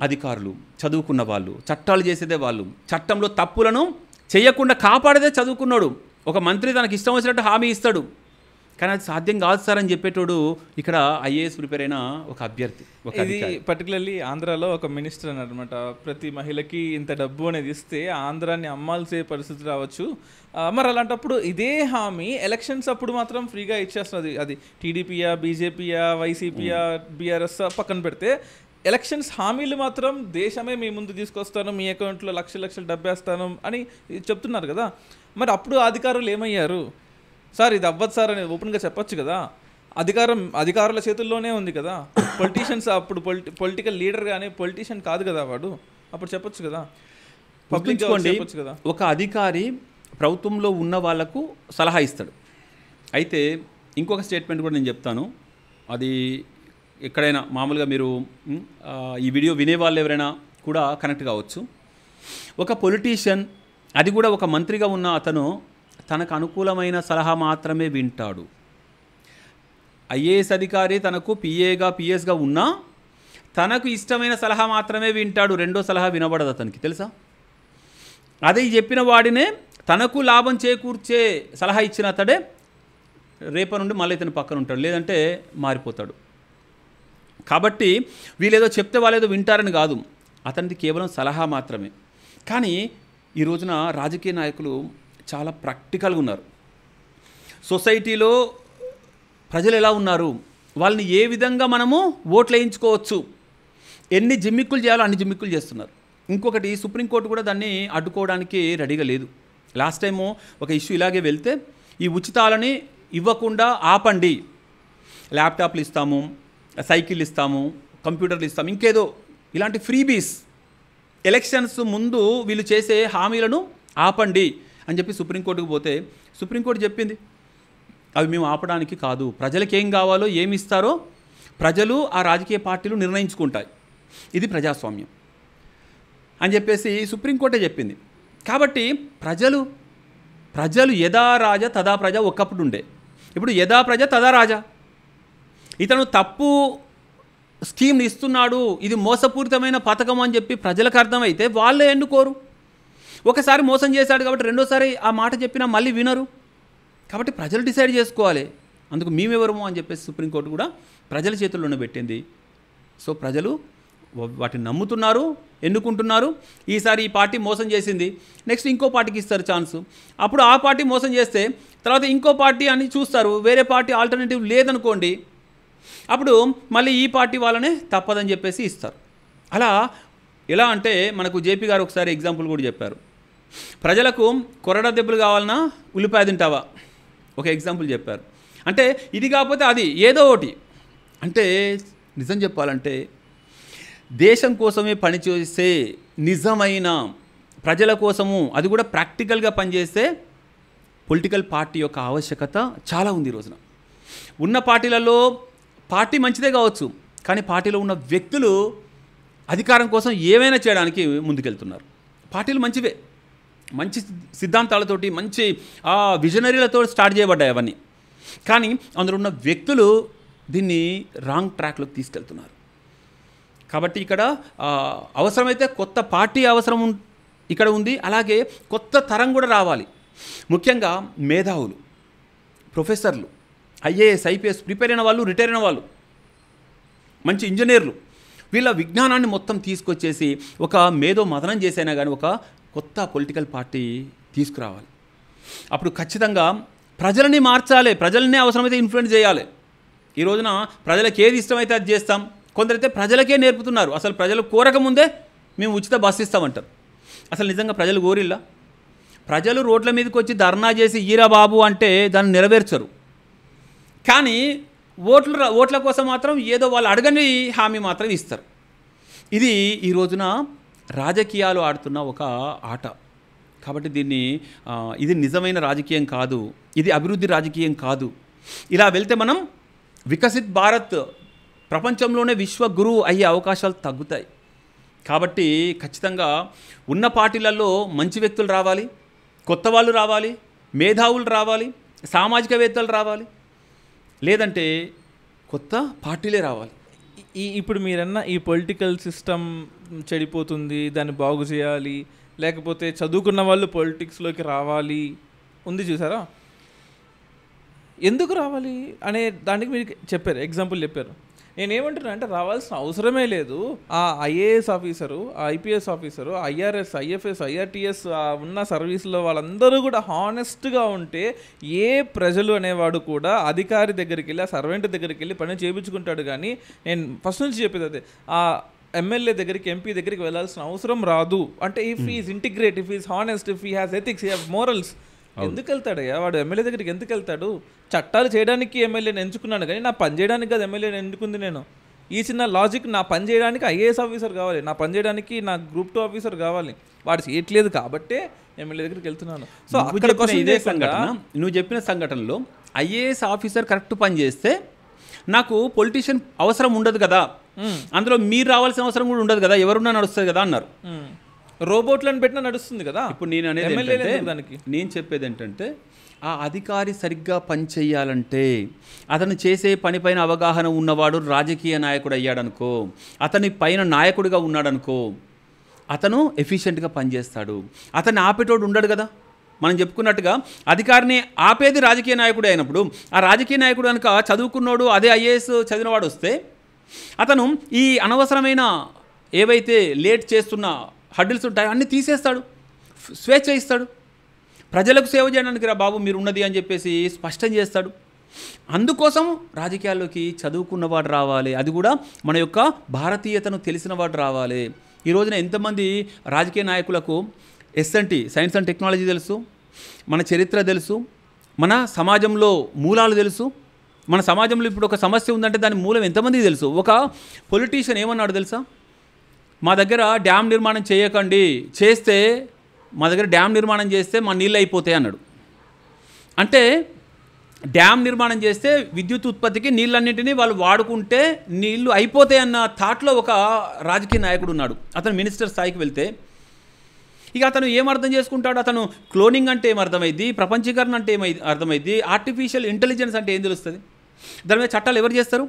అధికారులు, చదువుకున్న వాళ్ళు, చట్టాలు చేసేదే వాళ్ళు, చట్టంలో తప్పులను చేయకుండా కాపాడేదే చదువుకున్నాడు. ఒక మంత్రి తనకి ఇష్టం వచ్చినట్టు హామీ ఇస్తాడు, కానీ అది సాధ్యం కాదు సార్ అని చెప్పేటోడు ఇక్కడ ఐఏఎస్ ప్రిపేర్ అయిన ఒక అభ్యర్థి. ఇది పర్టికులర్లీ ఆంధ్రాలో ఒక మినిస్టర్ అన్నమాట, ప్రతి మహిళకి ఇంత డబ్బు అనేది ఇస్తే ఆంధ్రాన్ని అమ్మాల్సే పరిస్థితి రావచ్చు. మరి అలాంటప్పుడు ఇదే హామీ ఎలక్షన్స్ అప్పుడు మాత్రం ఫ్రీగా ఇచ్చేస్తుంది. అది టీడీపీయా, బీజేపీయా, వైసీపీయా, బీఆర్ఎస్ పక్కన పెడితే ఎలక్షన్స్ హామీలు మాత్రం దేశమే మీ ముందు తీసుకొస్తాను, మీ అకౌంట్లో లక్షలు డబ్బేస్తాను అని చెప్తున్నారు కదా. మరి అప్పుడు అధికారులు ఏమయ్యారు? సార్ ఇది అవ్వదు సార్ అని ఓపెన్గా చెప్పొచ్చు కదా. అధికారుల చేతుల్లోనే ఉంది కదా. పొలిటీషియన్స్ అప్పుడు పొలిటికల్ లీడర్ కానీ పొలిటీషియన్ కాదు కదా వాడు, అప్పుడు చెప్పొచ్చు కదా, పబ్లిక్ చెప్పొచ్చు కదా. ఒక అధికారి ప్రభుత్వంలో ఉన్న వాళ్లకు సలహా ఇస్తాడు. అయితే ఇంకొక స్టేట్మెంట్ కూడా నేను చెప్తాను, అది ఎక్కడైనా మామూలుగా మీరు ఈ వీడియో వినేవాళ్ళు ఎవరైనా కూడా కనెక్ట్ కావచ్చు. ఒక పొలిటీషియన్, అది కూడా ఒక మంత్రిగా ఉన్న అతను తనకు అనుకూలమైన సలహా మాత్రమే వింటాడు. ఐఏఎస్ అధికారి తనకు పిఎస్గా ఉన్నా తనకు ఇష్టమైన సలహా మాత్రమే వింటాడు, రెండో సలహా వినబడదు అతనికి, తెలుసా? అదే చెప్పిన వాడినే తనకు లాభం చేకూర్చే సలహా ఇచ్చిన అతడే రేపటి నుండి మళ్ళీ ఇతను పక్కన ఉంటాడు, లేదంటే మారిపోతాడు. కాబట్టి వీళ్ళేదో చెప్తే వాళ్ళేదో వింటారని కాదు, అతనిది కేవలం సలహా మాత్రమే. కానీ ఈ రోజున రాజకీయ నాయకులు చాలా ప్రాక్టికల్గా ఉన్నారు. సొసైటీలో ప్రజలు ఎలా ఉన్నారు, వాళ్ళని ఏ విధంగా మనము ఓట్లు వేయించుకోవచ్చు, ఎన్ని జిమ్మిక్కులు చేయాలో అన్ని జిమ్మిక్కులు చేస్తున్నారు. ఇంకొకటి, సుప్రీంకోర్టు కూడా దాన్ని అడ్డుకోవడానికి రెడీగా లేదు. లాస్ట్ టైము ఒక ఇష్యూ ఇలాగే వెళ్తే ఈ ఉచితాలని ఇవ్వకుండా ఆపండి, ల్యాప్టాప్లు ఇస్తాము, సైకిల్ ఇస్తాము, కంప్యూటర్లు ఇస్తాము, ఇంకేదో ఇలాంటి ఫ్రీబీస్ ఎలక్షన్స్ ముందు వీళ్ళు చేసే హామీలను ఆపండి అని చెప్పి సుప్రీంకోర్టుకు పోతే సుప్రీంకోర్టు చెప్పింది అవి మేము ఆపడానికి కాదు, ప్రజలకు ఏం కావాలో ఏమి ఇస్తారో ప్రజలు ఆ రాజకీయ పార్టీలు నిర్ణయించుకుంటాయి, ఇది ప్రజాస్వామ్యం అని చెప్పేసి సుప్రీంకోర్టే చెప్పింది. కాబట్టి ప్రజలు యథా రాజ తదా ప్రజ ఒకప్పుడు ఉండే, ఇప్పుడు యథా ప్రజ తదా రాజా. ఇతను తప్పు స్కీమ్ని ఇస్తున్నాడు, ఇది మోసపూరితమైన పథకం అని చెప్పి ప్రజలకు అర్థమైతే వాళ్ళే ఎన్నుకోరు. ఒకసారి మోసం చేశాడు కాబట్టి రెండోసారి ఆ మాట చెప్పినా మళ్ళీ వినరు. కాబట్టి ప్రజలు డిసైడ్ చేసుకోవాలి, అందుకు మేమెవరము అని చెప్పేసి సుప్రీంకోర్టు కూడా ప్రజల చేతుల్లోనే పెట్టింది. సో ప్రజలు వాటిని నమ్ముతున్నారు, ఎన్నుకుంటున్నారు. ఈసారి ఈ పార్టీ మోసం చేసింది, నెక్స్ట్ ఇంకో పార్టీకి ఇస్తారు ఛాన్సు. అప్పుడు ఆ పార్టీ మోసం చేస్తే తర్వాత ఇంకో పార్టీ అని చూస్తారు. వేరే పార్టీ ఆల్టర్నేటివ్ లేదనుకోండి, అప్పుడు మళ్ళీ ఈ పార్టీ వాళ్ళనే తప్పదని చెప్పేసి ఇస్తారు. అలా ఎలా అంటే మనకు జేపీ గారు ఒకసారి ఎగ్జాంపుల్ కూడా చెప్పారు. ప్రజలకు కొరడా దెబ్బలు కావాలన్నా ఉల్లిపాయ తింటావా, ఒక ఎగ్జాంపుల్ చెప్పారు. అంటే ఇది కాకపోతే అది ఏదో ఒకటి. అంటే నిజం చెప్పాలంటే దేశం కోసమే పనిచేసే నిజమైన ప్రజల కోసము, అది కూడా ప్రాక్టికల్గా పనిచేస్తే పొలిటికల్ పార్టీ యొక్క ఆవశ్యకత చాలా ఉంది. ఈ రోజున ఉన్న పార్టీలలో పార్టీ మంచిదే కావచ్చు, కానీ పార్టీలో ఉన్న వ్యక్తులు అధికారం కోసం ఏమైనా చేయడానికి ముందుకెళ్తున్నారు. పార్టీలు మంచివే, మంచి సిద్ధాంతాలతోటి, మంచి విజనరీలతో స్టార్ట్ చేయబడ్డాయి అవన్నీ. కానీ అందులో ఉన్న వ్యక్తులు దీన్ని రాంగ్ ట్రాక్లోకి తీసుకెళ్తున్నారు. కాబట్టి ఇక్కడ అవసరమైతే కొత్త పార్టీ అవసరం ఇక్కడ ఉంది. అలాగే కొత్త తరం కూడా రావాలి. ముఖ్యంగా మేధావులు, ప్రొఫెసర్లు, ఐఏఎస్, ఐపీఎస్ ప్రిపేర్ అయిన వాళ్ళు, రిటైర్ అయిన వాళ్ళు, మంచి ఇంజనీర్లు, వీళ్ళ విజ్ఞానాన్ని మొత్తం తీసుకొచ్చేసి ఒక మేధో మదనం చేసైనా కానీ ఒక కొత్త పొలిటికల్ పార్టీ తీసుకురావాలి. అప్పుడు ఖచ్చితంగా ప్రజలని మార్చాలి, ప్రజలనే అవసరమైతే ఇన్ఫ్లుయెన్స్ చేయాలి. ఈ రోజున ప్రజలకు ఏది ఇష్టమైతే అది చేస్తాం. కొందరైతే ప్రజలకే నేర్పుతున్నారు. అసలు ప్రజలు కోరకముందే మేము ఉచిత బస్సు ఇస్తామంటారు. అసలు నిజంగా ప్రజలు కోరిల్లా? ప్రజలు రోడ్ల మీదకి వచ్చి ధర్నా చేసి ఈరా బాబు అంటే దాన్ని నెరవేర్చరు. కానీ ఓట్ల కోసం మాత్రం ఏదో వాళ్ళు అడగని హామీ మాత్రం ఇస్తారు. ఇది ఈ రోజున రాజకీయాలు ఆడుతున్న ఒక ఆట. కాబట్టి ఇది నిజమైన రాజకీయం కాదు, ఇది అభివృద్ధి రాజకీయం కాదు. ఇలా వెళ్తే మనం వికసిత్ భారత్, ప్రపంచంలోనే విశ్వగురువు అయ్యే అవకాశాలు తగ్గుతాయి. కాబట్టి ఖచ్చితంగా ఉన్న పార్టీలలో మంచి వ్యక్తులు రావాలి, కొత్త వాళ్ళు రావాలి, మేధావులు రావాలి, సామాజికవేత్తలు రావాలి, లేదంటే కొత్త పార్టీలే రావాలి. ఇప్పుడు మీరన్న ఈ పొలిటికల్ సిస్టమ్ చెడిపోతుంది, దాన్ని బాగు చేయాలి, లేకపోతే చదువుకున్న వాళ్ళు పొలిటిక్స్లోకి రావాలి ఉంది చూసారా? ఎందుకు రావాలి అనే దానికి మీరు చెప్పారు, ఎగ్జాంపుల్ చెప్పారు. నేనేమంటున్నా అంటే రావాల్సిన అవసరమే లేదు. ఆ ఐఏఎస్ ఆఫీసరు, ఆ IPS officer, IRS, IFS, IRTS ఉన్న సర్వీస్లో వాళ్ళందరూ కూడా హానెస్ట్గా ఉంటే ఏ ప్రజలు అనేవాడు కూడా అధికారి దగ్గరికి వెళ్ళి, ఆ సర్వెంట్ దగ్గరికి వెళ్ళి పని చేయించుకుంటాడు. కానీ నేను ఫస్ట్ నుంచి చెప్పేది అదే, ఆ ఎమ్మెల్యే దగ్గరికి, ఎంపీ దగ్గరికి వెళ్ళాల్సిన అవసరం రాదు. అంటే if is integrate, if is honest, if he has ethics, he has morals, ఎందుకు వెళ్తాడయ్యా వాడు ఎమ్మెల్యే దగ్గరికి? ఎందుకు వెళ్తాడు? చట్టాలు చేయడానికి ఎమ్మెల్యేని ఎంచుకున్నాను, కానీ నా పని చేయడానికి కాదు ఎమ్మెల్యేని ఎన్నుకుంది నేను. ఈ చిన్న లాజిక్, నా పని చేయడానికి ఐఏఎస్ ఆఫీసర్ కావాలి, నా పని చేయడానికి నా గ్రూప్ 2 ఆఫీసర్ కావాలి, వాడు చేయట్లేదు కాబట్టే ఎమ్మెల్యే దగ్గరికి వెళ్తున్నాను. సో ఇదే సంఘటన, నువ్వు చెప్పిన సంఘటనలో ఐఏఎస్ ఆఫీసర్ కరెక్ట్ పని చేస్తే నాకు పొలిటీషియన్ అవసరం ఉండదు కదా, అందులో మీరు రావాల్సిన అవసరం కూడా ఉండదు కదా, ఎవరున్నా నడుస్తుంది కదా అన్నారు. రోబోట్లను పెట్టినా నడుస్తుంది కదా. ఇప్పుడు నేను చెప్పేది ఏంటంటే ఆ అధికారి సరిగ్గా పని చేయాలంటే అతను చేసే పనిపైన అవగాహన ఉన్నవాడు రాజకీయ నాయకుడు అయ్యాడనుకో, అతని పైన నాయకుడిగా ఉన్నాడనుకో, అతను ఎఫిషియెంట్గా పనిచేస్తాడు. అతన్ని ఆపేటోడు ఉండడు కదా. మనం చెప్పుకున్నట్టుగా అధికారిని ఆపేది రాజకీయ నాయకుడే అయినప్పుడు, ఆ రాజకీయ నాయకుడు కనుక చదువుకున్నోడు, అదే ఐఏఎస్ చదివినవాడు వస్తే అతను ఈ అనవసరమైన ఏవైతే లేట్ చేస్తున్న హడ్డిల్స్ ఉంటాయో అన్నీ తీసేస్తాడు, స్వేచ్ఛ ఇస్తాడు. ప్రజలకు సేవ చేయడానికి రా బాబు మీరు ఉన్నది అని చెప్పేసి స్పష్టం చేస్తాడు. అందుకోసం రాజకీయాల్లోకి చదువుకున్నవాడు రావాలి, అది కూడా మన యొక్క భారతీయతను తెలిసినవాడు రావాలి. ఈ రోజున ఎంతమంది రాజకీయ నాయకులకు ఎస్ఎన్టీ, సైన్స్ అండ్ టెక్నాలజీ తెలుసు, మన చరిత్ర తెలుసు, మన సమాజంలో మూలాలు తెలుసు. మన సమాజంలో ఇప్పుడు ఒక సమస్య ఉందంటే దాని మూలం ఎంతమందికి తెలుసు? ఒక పొలిటీషియన్ ఏమన్నాడు తెలుసా? మా దగ్గర డ్యామ్ నిర్మాణం చేయకండి, చేస్తే మా దగ్గర డ్యామ్ నిర్మాణం చేస్తే మా నీళ్ళు అయిపోతాయి అన్నాడు. అంటే డ్యామ్ నిర్మాణం చేస్తే విద్యుత్ ఉత్పత్తికి నీళ్ళన్నింటినీ వాళ్ళు వాడుకుంటే నీళ్లు అయిపోతాయి అన్న థాట్లో ఒక రాజకీయ నాయకుడు ఉన్నాడు. అతను మినిస్టర్ స్థాయికి వెళ్తే ఇక అతను ఏం అర్థం చేసుకుంటాడు? అతను క్లోనింగ్ అంటే ఏమర్థమైంది, ప్రపంచీకరణ అంటే అర్థమైంది, ఆర్టిఫిషియల్ ఇంటెలిజెన్స్ అంటే ఏం తెలుస్తుంది? దాని మీద చట్టాలు ఎవరు చేస్తారు?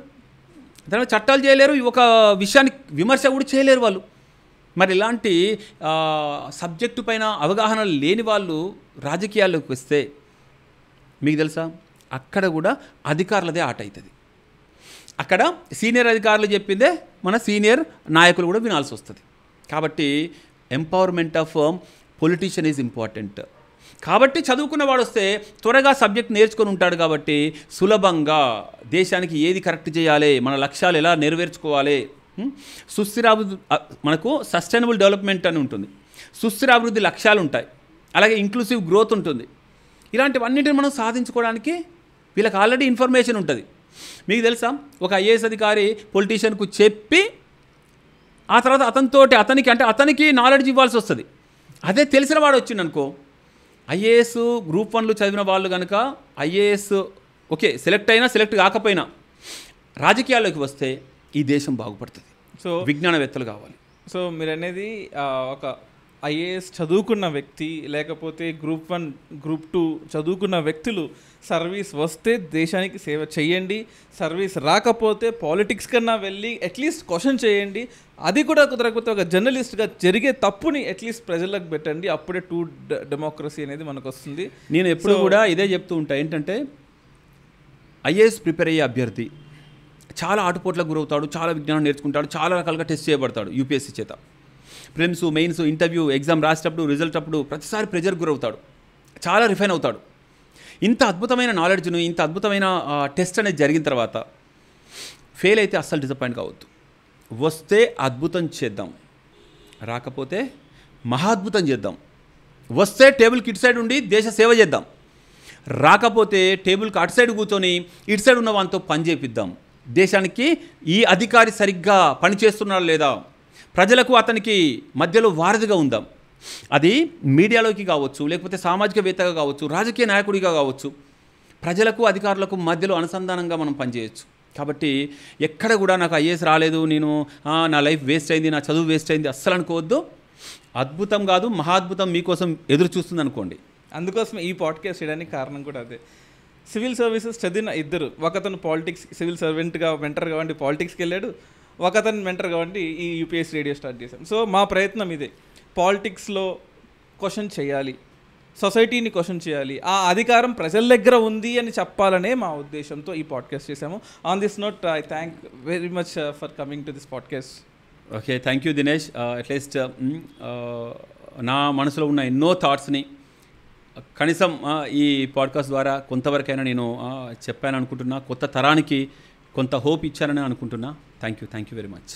దాని మీద చట్టాలు చేయలేరు, ఒక విషయాన్ని విమర్శ కూడా చేయలేరు వాళ్ళు. మరి ఇలాంటి సబ్జెక్టు పైన అవగాహన లేని వాళ్ళు రాజకీయాల్లోకి వస్తే మీకు తెలుసా అక్కడ కూడా అధికారులదే ఆట అవుతుంది. అక్కడ సీనియర్ అధికారులు చెప్పిందే మన సీనియర్ నాయకులు కూడా వినాల్సి వస్తుంది. కాబట్టి empowerment of politician is important. కాబట్టి చదువుకున్న వాడు వస్తే త్వరగా సబ్జెక్ట్ నేర్చుకొని ఉంటాడు. కాబట్టి సులభంగా దేశానికి ఏది కరెక్ట్ చేయాలి, మన లక్ష్యాలు ఎలా నెరవేర్చుకోవాలి, సుస్థిరాభివృద్ధి, మనకు సస్టైనబుల్ డెవలప్మెంట్ అని ఉంటుంది, సుస్థిరాభివృద్ధి లక్ష్యాలు ఉంటాయి, అలాగే ఇంక్లూసివ్ గ్రోత్ ఉంటుంది. ఇలాంటివన్నిటిని మనం సాధించుకోవడానికి వీళ్ళకి ఆల్రెడీ ఇన్ఫర్మేషన్ ఉంటుంది. మీకు తెలుసా, ఒక ఐఏఎస్ అధికారి పొలిటీషియన్కు చెప్పి ఆ తర్వాత అతనికి నాలెడ్జ్ ఇవ్వాల్సి వస్తుంది. అదే తెలిసిన వాడు వచ్చిండు అనుకో, ఐఏఎస్ గ్రూప్ 1లు చదివిన వాళ్ళు కనుక ఐఏఎస్ ఓకే సెలెక్ట్ అయినా సెలెక్ట్ కాకపోయినా రాజకీయాల్లోకి వస్తే ఈ దేశం బాగుపడుతుంది. సో విజ్ఞానవేత్తలు కావాలి. సో మీరు అనేది ఒక ఐఏఎస్ చదువుకున్న వ్యక్తి లేకపోతే గ్రూప్ 1 గ్రూప్ 2 చదువుకున్న వ్యక్తులు సర్వీస్ వస్తే దేశానికి సేవ చేయండి, సర్వీస్ రాకపోతే పాలిటిక్స్ కన్నా వెళ్ళి అట్లీస్ట్ క్వశ్చన్ చేయండి, అది కూడా కుదరకపోతే ఒక జర్నలిస్ట్గా జరిగే తప్పుని అట్లీస్ట్ ప్రజలకు పెట్టండి. అప్పుడే ట్రూ డెమోక్రసీ అనేది మనకు వస్తుంది. నేను ఎప్పుడు కూడా ఇదే చెప్తూ ఉంటా, ఏంటంటే ఐఏఎస్ ప్రిపేర్ అయ్యే అభ్యర్థి చాలా ఆటుపోట్లకు గురవుతాడు, చాలా విజ్ఞానం నేర్చుకుంటాడు, చాలా రకాలుగా టెస్ట్ చేయబడతాడు యూపీఎస్సీ చేత. ప్రిలిమ్స్, మెయిన్స్, ఇంటర్వ్యూ, ఎగ్జామ్ రాసేటప్పుడు, రిజల్ట్ అప్పుడు ప్రతిసారి ప్రెజర్ గురవుతాడు, చాలా రిఫైన్ అవుతాడు. ఇంత అద్భుతమైన నాలెడ్జ్ను, ఇంత అద్భుతమైన టెస్ట్ అనేది జరిగిన తర్వాత ఫెయిల్ అయితే అస్సలు డిసప్పాయింట్ కావద్దు. వస్తే అద్భుతం చేద్దాం, రాకపోతే మహాద్భుతం చేద్దాం. వస్తే టేబుల్కి ఇటు సైడ్ ఉండి దేశ సేవ చేద్దాం, రాకపోతే టేబుల్కి అటు సైడ్ కూర్చొని ఇటు సైడ్ ఉన్న వాళ్ళతో పని చేపిద్దాం. దేశానికి ఈ అధికారి సరిగ్గా పనిచేస్తున్నాడా లేదా, ప్రజలకు అతనికి మధ్యలో వారధిగా ఉందాం. అది మీడియాలోకి కావచ్చు, లేకపోతే సామాజికవేత్తగా కావచ్చు, రాజకీయ నాయకుడిగా కావచ్చు, ప్రజలకు అధికారులకు మధ్యలో అనుసంధానంగా మనం పనిచేయచ్చు. కాబట్టి ఎక్కడ కూడా నాకు ఐఏఎస్ రాలేదు, నేను నా లైఫ్ వేస్ట్ అయింది, నా చదువు వేస్ట్ అయింది అస్సలు అనుకోవద్దు. అద్భుతం కాదు మహాద్భుతం మీకోసం ఎదురు చూస్తుంది అనుకోండి. అందుకోసం ఈ పాడ్కాస్ట్ చేయడానికి కారణం కూడా అదే. సివిల్ సర్వీసెస్ చదివిన ఇద్దరు, ఒకతను పాలిటిక్స్ సివిల్ సర్వెంట్గా మెంటర్ కావండి పాలిటిక్స్కి వెళ్ళాడు, ఒకతను మెంటర్ కావండి ఈ యూపీఎస్ రేడియో స్టార్ట్ చేశాం. సో మా ప్రయత్నం ఇదే, పాలిటిక్స్లో క్వశ్చన్ చేయాలి, సొసైటీని క్వశ్చన్ చేయాలి, ఆ అధికారం ప్రజల దగ్గర ఉంది అని చెప్పాలనే మా ఉద్దేశంతో ఈ పాడ్కాస్ట్ చేశాము. On this note I thank very much for coming to this podcast. Okay, thank you Dinesh. At least నా మనసులో ఉన్న ఎన్నో థాట్స్ని కనీసం ఈ పాడ్కాస్ట్ ద్వారా కొంతవరకైనా నేను చెప్పాను అనుకుంటున్నా, కొత్త తరానికి కొంత హోప్ ఇచ్చానని అనుకుంటున్నా. Thank you very much.